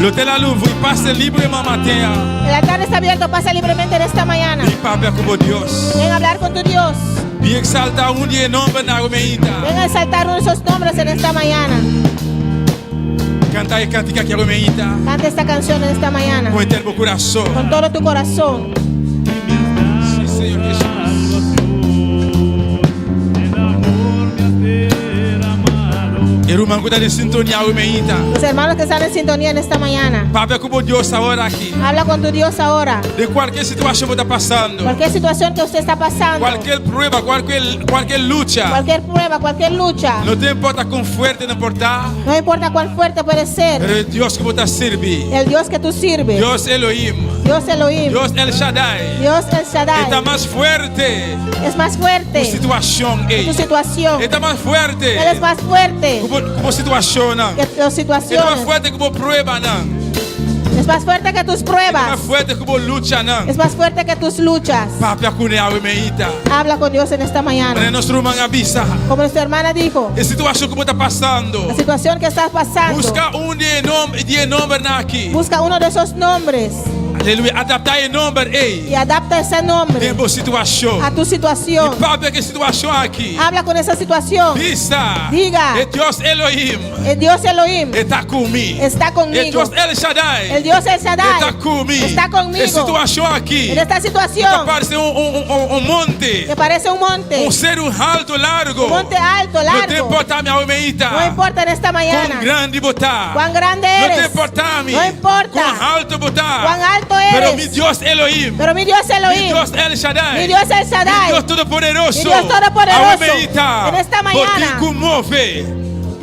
L'hôtel à Louvre, il passe librement matin. El altar está abierto. Pasa libremente en esta mañana. E pape com Deus. Ven a hablar con tu Dios. E exalta um dia nome na Romeita. Ven a exaltar uno de esos nombres en esta mañana. Canta e cantica que a Romeita. Canta esta canción en esta mañana. Com eterno coração. Con todo tu corazón. Sim, Senhor Jesus. Irmão que está em sintonia, Romeita. Los hermanos que están en sintonía en esta mañana. Pape com Deus agora aqui. Habla con tu Dios ahora. De qualquer situação que está passando. Cualquier situación que usted está pasando. Qualquer prueba, qualquer luta. Cualquier prueba, cualquier lucha. Não te importa quão forte não importa. No importa cuán fuerte puede ser. É Deus que você serve. El Dios que tú sirves. Deus Elohim. Dios Elohim. Deus El Shaddai. Dios El Shaddai. Está mais forte. Es más fuerte. Situação, que tu situación. Está mais forte. Él es más fuerte. Como situação, não. Que tus situaciones. Está mais forte como prueba, não. Es más fuerte que tus Está pruebas. mais forte como luta, não. Es más fuerte que tus luchas. Pape acune a Romeita. Habla con Dios en esta mañana. Nosso irmão avisa. Como nuestra hermana dijo. A situação que está passando. La situación que estás pasando. Busca de nome aqui. Busca uno de esos nombres. Aleluia. Adaptar o nome, y adapta ese nombre a tu situación. Y pape que situación aquí. Habla con esa situación. Diga. El Dios Elohim. El Dios Elohim está conmigo. Está conmigo. El Dios El Shaddai. El Dios El Shaddai está conmigo. Está conmigo. Esta situación aquí. En esta situación. Que parece un monte. Que parece un monte. Un ser alto, largo. Un monte alto, largo. No te importa mi Almeida. No importa en esta mañana. Cuán grande botar. Cuán grande eres. No te importa mi. No importa. Cuán alto botar. Cuán alto eres. Pero mi Dios Elohim. Pero mi Dios Elohim. Mi Dios El Shaddai. Mi Dios El Shaddai. Mi Dios Todopoderoso. Mi Dios Todopoderoso. Almeida. En esta mañana.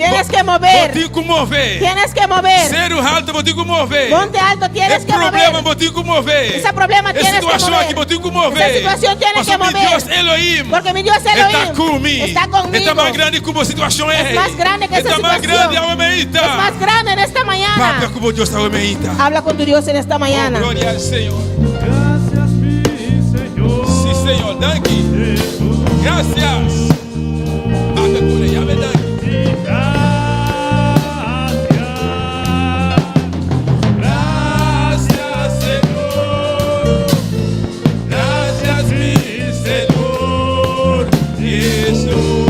Tienes que mover. Tienes que mover. Ser alto, botico que mover. Monte alto tienes que problema, mover. Botico que mover. Ese problema tienes que mover. Aqui, botico que mover. Esa situación tienes que mover. Mi Dios Elohim. Porque mi Dios Elohim está conmigo. Está más grande como situación es. Más grande que esa situación. Está más grande Almeida. Es más grande en esta mañana. Papi, como Dios Almeida. Habla con tu Dios en esta mañana. Oh, gloria al Señor. Gracias, mi Señor. Sí, Señor. Danke. Gracias. Habla con ella, danke. Gracias. Gracias, Señor. Gracias, mi Señor Jesús.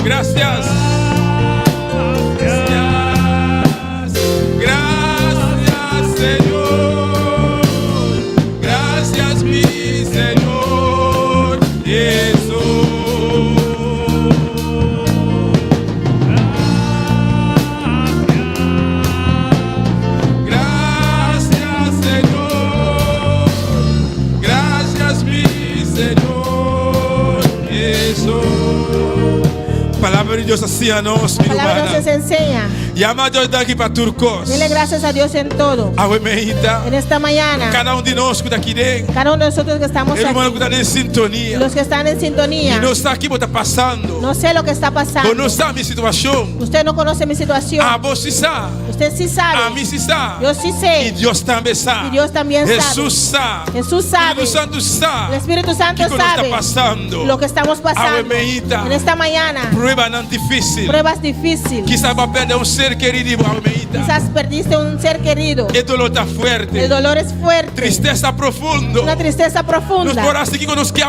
Gracias, Señor. Gracias, mi Señor Jesús. Palabra de Dios así a nos, mi palabra de Dios enseña. Llama a Dios daqui para turcos. Dile gracias a Dios en todo. En esta mañana. Cada uno de nosotros aquí dentro. Cada uno de nosotros que estamos aquí. Que está en sintonía. Los que están en sintonía. Y no está aquí, está pasando. No sé lo que está pasando. No sabe mi situación. Usted no conoce mi situación. Vos sí sabe. Usted sí sabe. A mí sí sabe. Yo sí sé. Y Dios también sabe. Y Dios también sabe. Jesús sabe. Jesús sabe. El Espíritu Santo sabe. El Espíritu Santo sabe. Está pasando. Lo que estamos pasando. En esta mañana. Prueba no difícil. Pruebas difíciles. Quizás va a perder un ser querido. Quizás perdiste un ser querido. El dolor está fuerte. El dolor es fuerte. Tristeza profunda. Una tristeza profunda. Nos podrás seguir con los que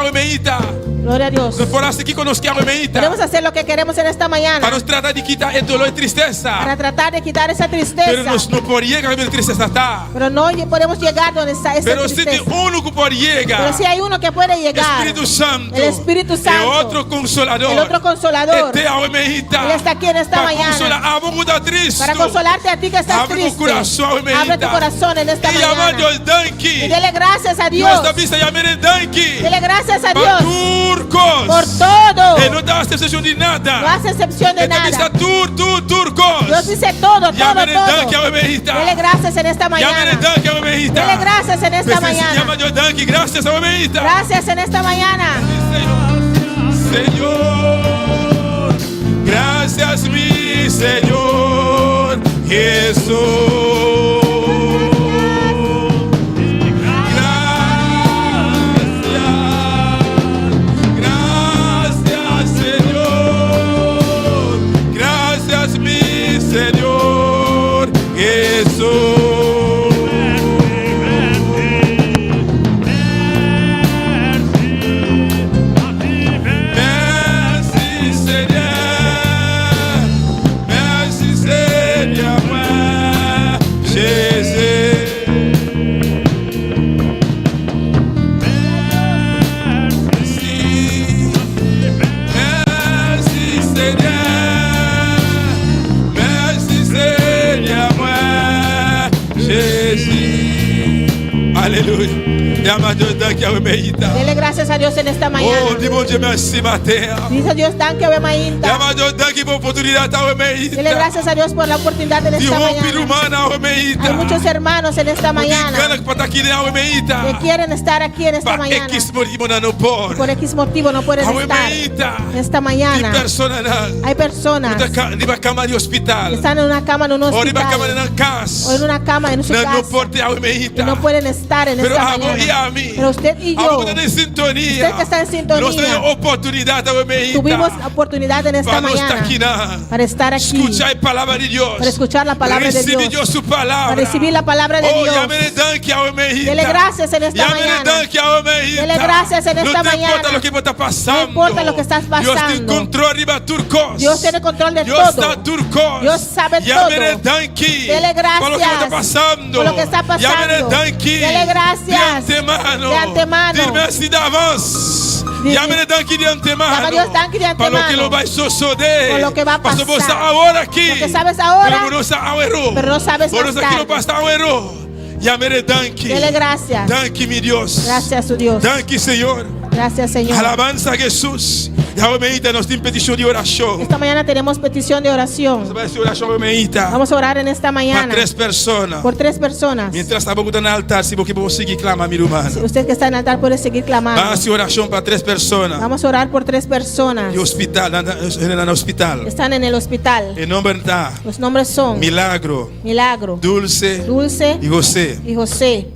Gloria a Dios. Nos podrás seguir con los que Podemos hacer lo que queremos en esta mañana. Para nos tratar de quitar el dolor y tristeza. Para tratar de quitar esa tristeza. Pero no podemos llegar a la tristeza está. Pero no podemos llegar donde está esa pero tristeza. Si uno que puede llegar. Pero si hay uno que puede llegar. Espíritu Santo. El Espíritu Santo. El otro consolador. El otro consolador. Él está aquí en esta mañana. Para consolarte a ti que estás triste. Abre tu corazón en esta mañana. Y dele gracias a Dios. Dele gracias a Dios. Por todo. Ele não dá exceção de nada. No hace excepción de Ele diz nada. turcos. Dios dice todo, todo, Yamene danki todo. ao Emeita. Dele gracias en esta Yamene mañana. danki ao Emeita. Dele gracias en esta Yama mañana. de danki, graças ao Emeita. Gracias en esta mañana. Senhor, graças mi Senhor Jesús. Gracias, Senhor, graças mi Senhor Jesús. Merci Seigneur, merci Seigneur, moi, Jésus. Merci Seigneur, merci Seigneur, moi, Jésus. Alléluia. Dele gracias a Dios en esta mañana. Oh, dis mon Dieu, merci matin. Dice Dios, danke we mainta. Dele gracias a Dios por la oportunidad en esta mañana. Hay muchos hermanos en esta mañana que quieren estar aquí en esta mañana. Por X motivo no pueden estar en esta mañana. Hay personas que están en una cama en un hospital o en una cama en su casa y no pueden estar en esta mañana. Pero usted y yo, usted que está en sintonía, tuvimos la oportunidad en esta mañana para estar aquí, para escuchar la palabra de Dios, para recibir la palabra de Dios. Dele gracias en esta mañana. Dele gracias en esta mañana. No importa lo que estás pasando. Dios tiene control de todo. Dios sabe todo. Dele gracias por lo que está pasando. Dele gracias de antemano. Dire merci d'avance. Yamene danki de antemano. Dios danki de Para lo que antemano. lo vai suceder. Por lo que va a Pastor, você pasar. agora aqui. Lo que sabes ahora, Pero não sabe o erro. pero no sabes Por más isso aqui não tarde. passa o erro. Yamene danki. Dele gracias. Danki, mi Dios. Gracias a su Dios. Danki, Senhor. Gracias, Señor. Alabanza a Jesus. Realmente nós temos petição de oração. Esta mañana tenemos petición de oración. Vai ser oração realmente. Vamos a orar en esta Para mañana 3 pessoas. por 3 personas. Mientras estamos no altar, se você conseguir clamar, meu irmão. Usted que está en el altar puede seguir clamando. Vai ser oração para 3 pessoas. Vamos a orar por 3 personas. E hospital, no hospital. Están en el hospital. O nome está Los nombres son Milagro, Milagro, Dulce Dulce e você. y José.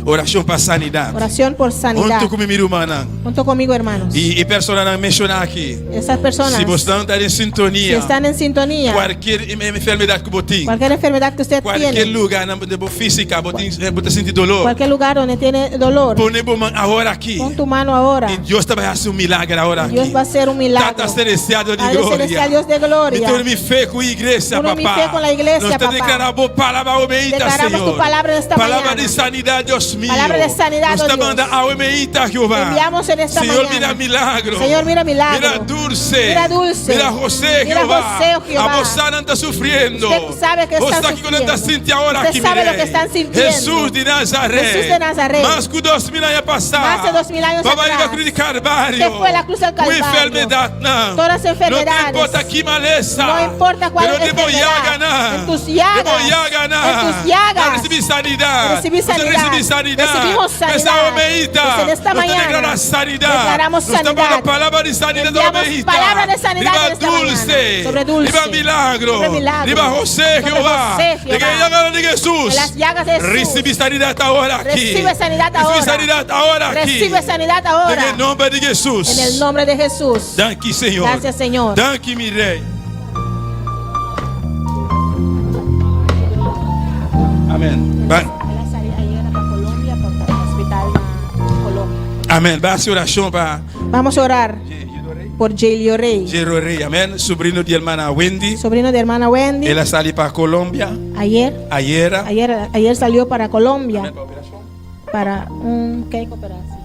Oração para sanidade. Oración por sanidad. Junto com meu irmão. Junto conmigo, hermanos. E pessoas não mencionar aqui. Esas personas, Se você não está em si sintonia, están en sintonía, qualquer enfermidade que você tem, cualquier enfermedad que usted qualquer tiene, lugar física, você sente dolor. cualquier lugar donde tiene dolor, Põe agora aqui. pon tu mano ahora. E Deus vai fazer milagre agora aqui. Dios va a hacer un milagro. Tata celestial de Al celestial glória. Dios de gloria. Então me fé com a igreja, Uno me papá. fe con la iglesia, Nós papá. declaramos palavra aumenita, Declaramos Senhor. tu palabra en esta Palavra mañana. de sanidade, Deus mío. Palabra de sanidad, Nós oh te Dios. manda aumenita, Jehová. Enviamos en esta Senhor, mañana. mira milagro. Señor, mira milagro. Mira Dulce. Mira Dulce. Mira José, Mira Jehová. José, oh Jehová. A moçada não está sofrendo. Usted sabe que Você están aqui quando está sufriendo. sentindo agora Usted aqui, sabe mirei. lo que están sintiendo. Jesus de Nazaré. Jesús de Nazaret. Mas que 2000 anos passar. Más de 2000 años Vai atrás. na cruz de Calvário. Usted fue a la cruz del Calvario. Com enfermidade, não. Todas las Não enfermedades. importa que maleza. No importa cuál Pero es la de boiaga, enfermedad. não. En tus llagas. De boiaga, não. En tus llagas. Para receber sanidade. Recibí Você sanidad. recebe sanidade. Recibimos sanidad. Essa aumenita. Pues en esta Nós mañana declaramos sanidade. declaramos Nós estamos sanidad. na palavra de sanidade Enviamos aumenita. palabra de sanidad en esta Dulce. mañana. Sobre Dulce. Riba milagro. Sobre milagro. Riba José, Sobre Jehová. José, Jehová. De que llaga de Jesus. En las llagas de Jesús. Recibe sanidade agora aqui. Recibe sanidad ahora. Recibe sanidade agora aqui. Recibe sanidad ahora. En el nombre de Jesús. En el nombre de Jesús. Danke, Senhor. Gracias, Señor. Danke, mi rei. Amém. Vai. Amém. Vai a oração para Vamos a orar por Jailio Rey, Jero Rey. Amém. Sobrino de hermana Wendy. sobrino de hermana Wendy. Ela salió para Colombia. Ayer salió para Colombia para un ¿qué operación?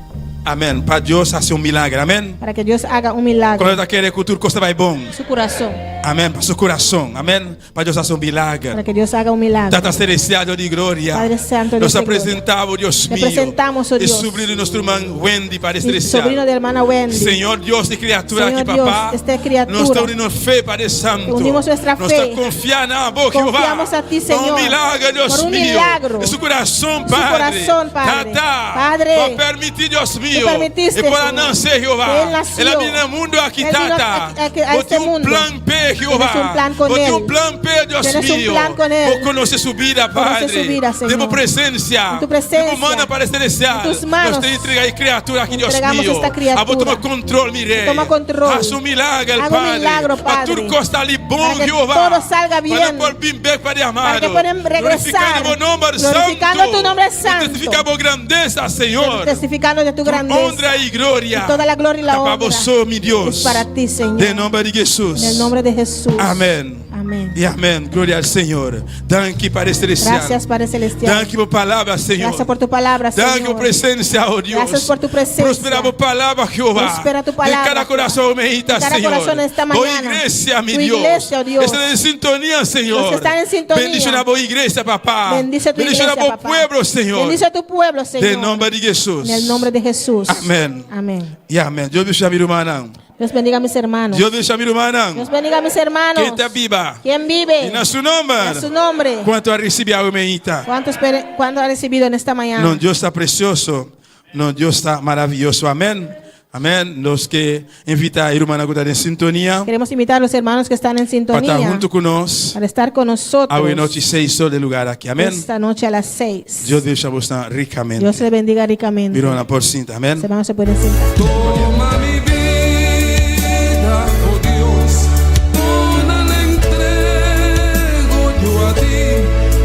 Amén. Para Dios hacer un milagro. Amén. Para que Dios haga un milagro. Quando quiere que tu costa vai bom. Su corazón. Amém. Para su corazón. Amén. Para Dios hacer un milagro. Para que Dios haga un milagro. Tata celestial de gloria. Padre Santo, Nos Dios de apresentamos, Dios Te mío. presentamos, oh El Dios. sobrino de nuestro hermano Wendy, Padre Y celestial. sobrino de hermana Wendy. Señor Dios de criatura Señor aqui, Dios, papá. esta criatura. Nós estamos unindo fé, Padre Santo. Unimos nuestra Nós fe. estamos confiando na boca, Confiamos a ti, Por Señor. un milagro, Dios Por un mío. milagro. En su corazón, Su Padre. corazón, Padre. Tata. Padre. Por permitir, Dios mío. permitiste, E por Señor. nacer, Jehová. Él nació. Ela viene al mundo aqui, Él vino Tata. a Porque este un mundo. plan P, Jehová. Tienes un plan con Porque él. un plan P, Dios Tienes un mío. plan con él. Por conocer su vida, Conocer Padre. su vida, Señor. De tu presencia. En tu presencia. De tu mano, Padre celestial. En tus manos. Nos te entrega a criatura aqui, Dios Entregamos mío. esta criatura. A toma control, mire. Toma control. Haz un milagro, Haga un Padre. milagro, Para Padre. tudo costa ali bom, Para que Jehová. todo salga bien. Para por bem back, Padre amado. Para que puedan regresar. Glorificando o nombre Glorificando santo. tu nombre santo. Testificamos grandeza, Señor. Testificando de tu grandeza. Honra y gloria. Y toda la gloria y la Para honra. vos, mi Dios. Es para ti, Señor. De nombre de Jesús. En el nombre de Jesús. Amén. Amén. E amém. Glória ao Senhor. Danke, Padre Celestial. Gracias, Padre Celestial. Danke por palavra, Senhor. Gracias por tu palabra, Danke Señor. por presencia, oh Dios. Gracias por tu presencia. Prospera por palavra, Jehová. Prospera tu palabra. De cada coração medita, En cada Senhor. corazón esta Oh mañana. igreja, mi Tu Dios. iglesia, oh Dios. Están en sintonía, Señor. Los que están en sintonía. Bendice a boa igreja, papá. Bendice tu Bendice a iglesia, boa papá. pueblo, Senhor. Bendice a tu pueblo, Señor. De nombre de Jesús. En el nombre de Jesús. Amén. Amén. E amém. Deus bendiga meu irmão. Dios bendiga a mis hermanos. Deus bendiga meu irmão. Dios bendiga a mis hermanos. Quem está viva. ¿Quién vive? E na seu nome. A su nombre. Quanto a receber a aumenta. ¿Cuánto ha recibido en esta mañana? No, Dios está precioso. No, Dios está maravilloso. Amén. Amén. Los que invitan a irmã a estar en sintonía. Queremos invitar a los hermanos que están en Para sintonía estar junto con nosotros. para estar con nosotros A hoy noche 6 horas de lugar aquí. Amén. esta noche a las 6. Dios bendiga a vos ricamente. Dios le bendiga ricamente. Mirona por cinta. Amén. Los hermanos se pueden sentar. Toma mi vida, oh Dios, toda la entrego yo a ti.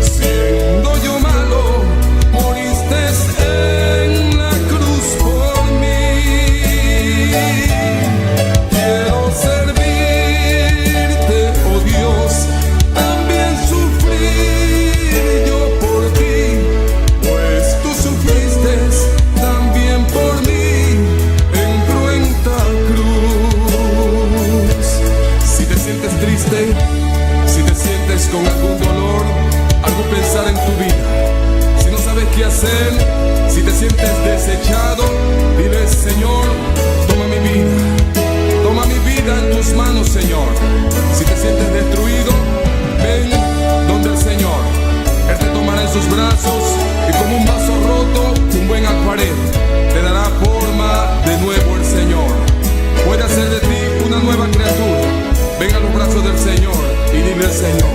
Siendo yo malo, moriste en la cruz por mí. Quiero servirte, oh Dios, también sufrir yo por ti, pues tú sufriste también por mí en cruenta cruz. Si te sientes triste, si te sientes con algún dolor, algo pensar en tu vida, si no sabes qué hacer, si te sientes desechado, dile: Señor, toma mi vida en tus manos, Señor. Si te sientes destruido, ven donde el Señor. Él te tomará en sus brazos y como un vaso roto, un buen acuarel, te dará forma de nuevo el Señor. Puede hacer de ti una nueva criatura. Ven a los brazos del Señor y dile al Señor: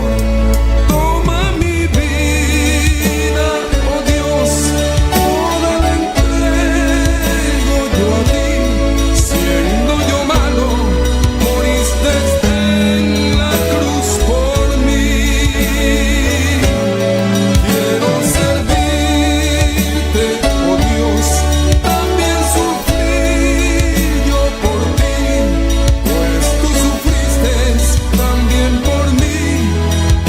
toma mi vida, oh Dios, toda la entrego yo a ti. Siendo yo malo, moriste en la cruz por mí. Quiero servirte, oh Dios, también sufrir yo por ti, pues tú sufriste también por mí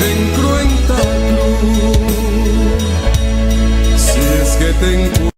en cruenta cruz. Si es que te encuentro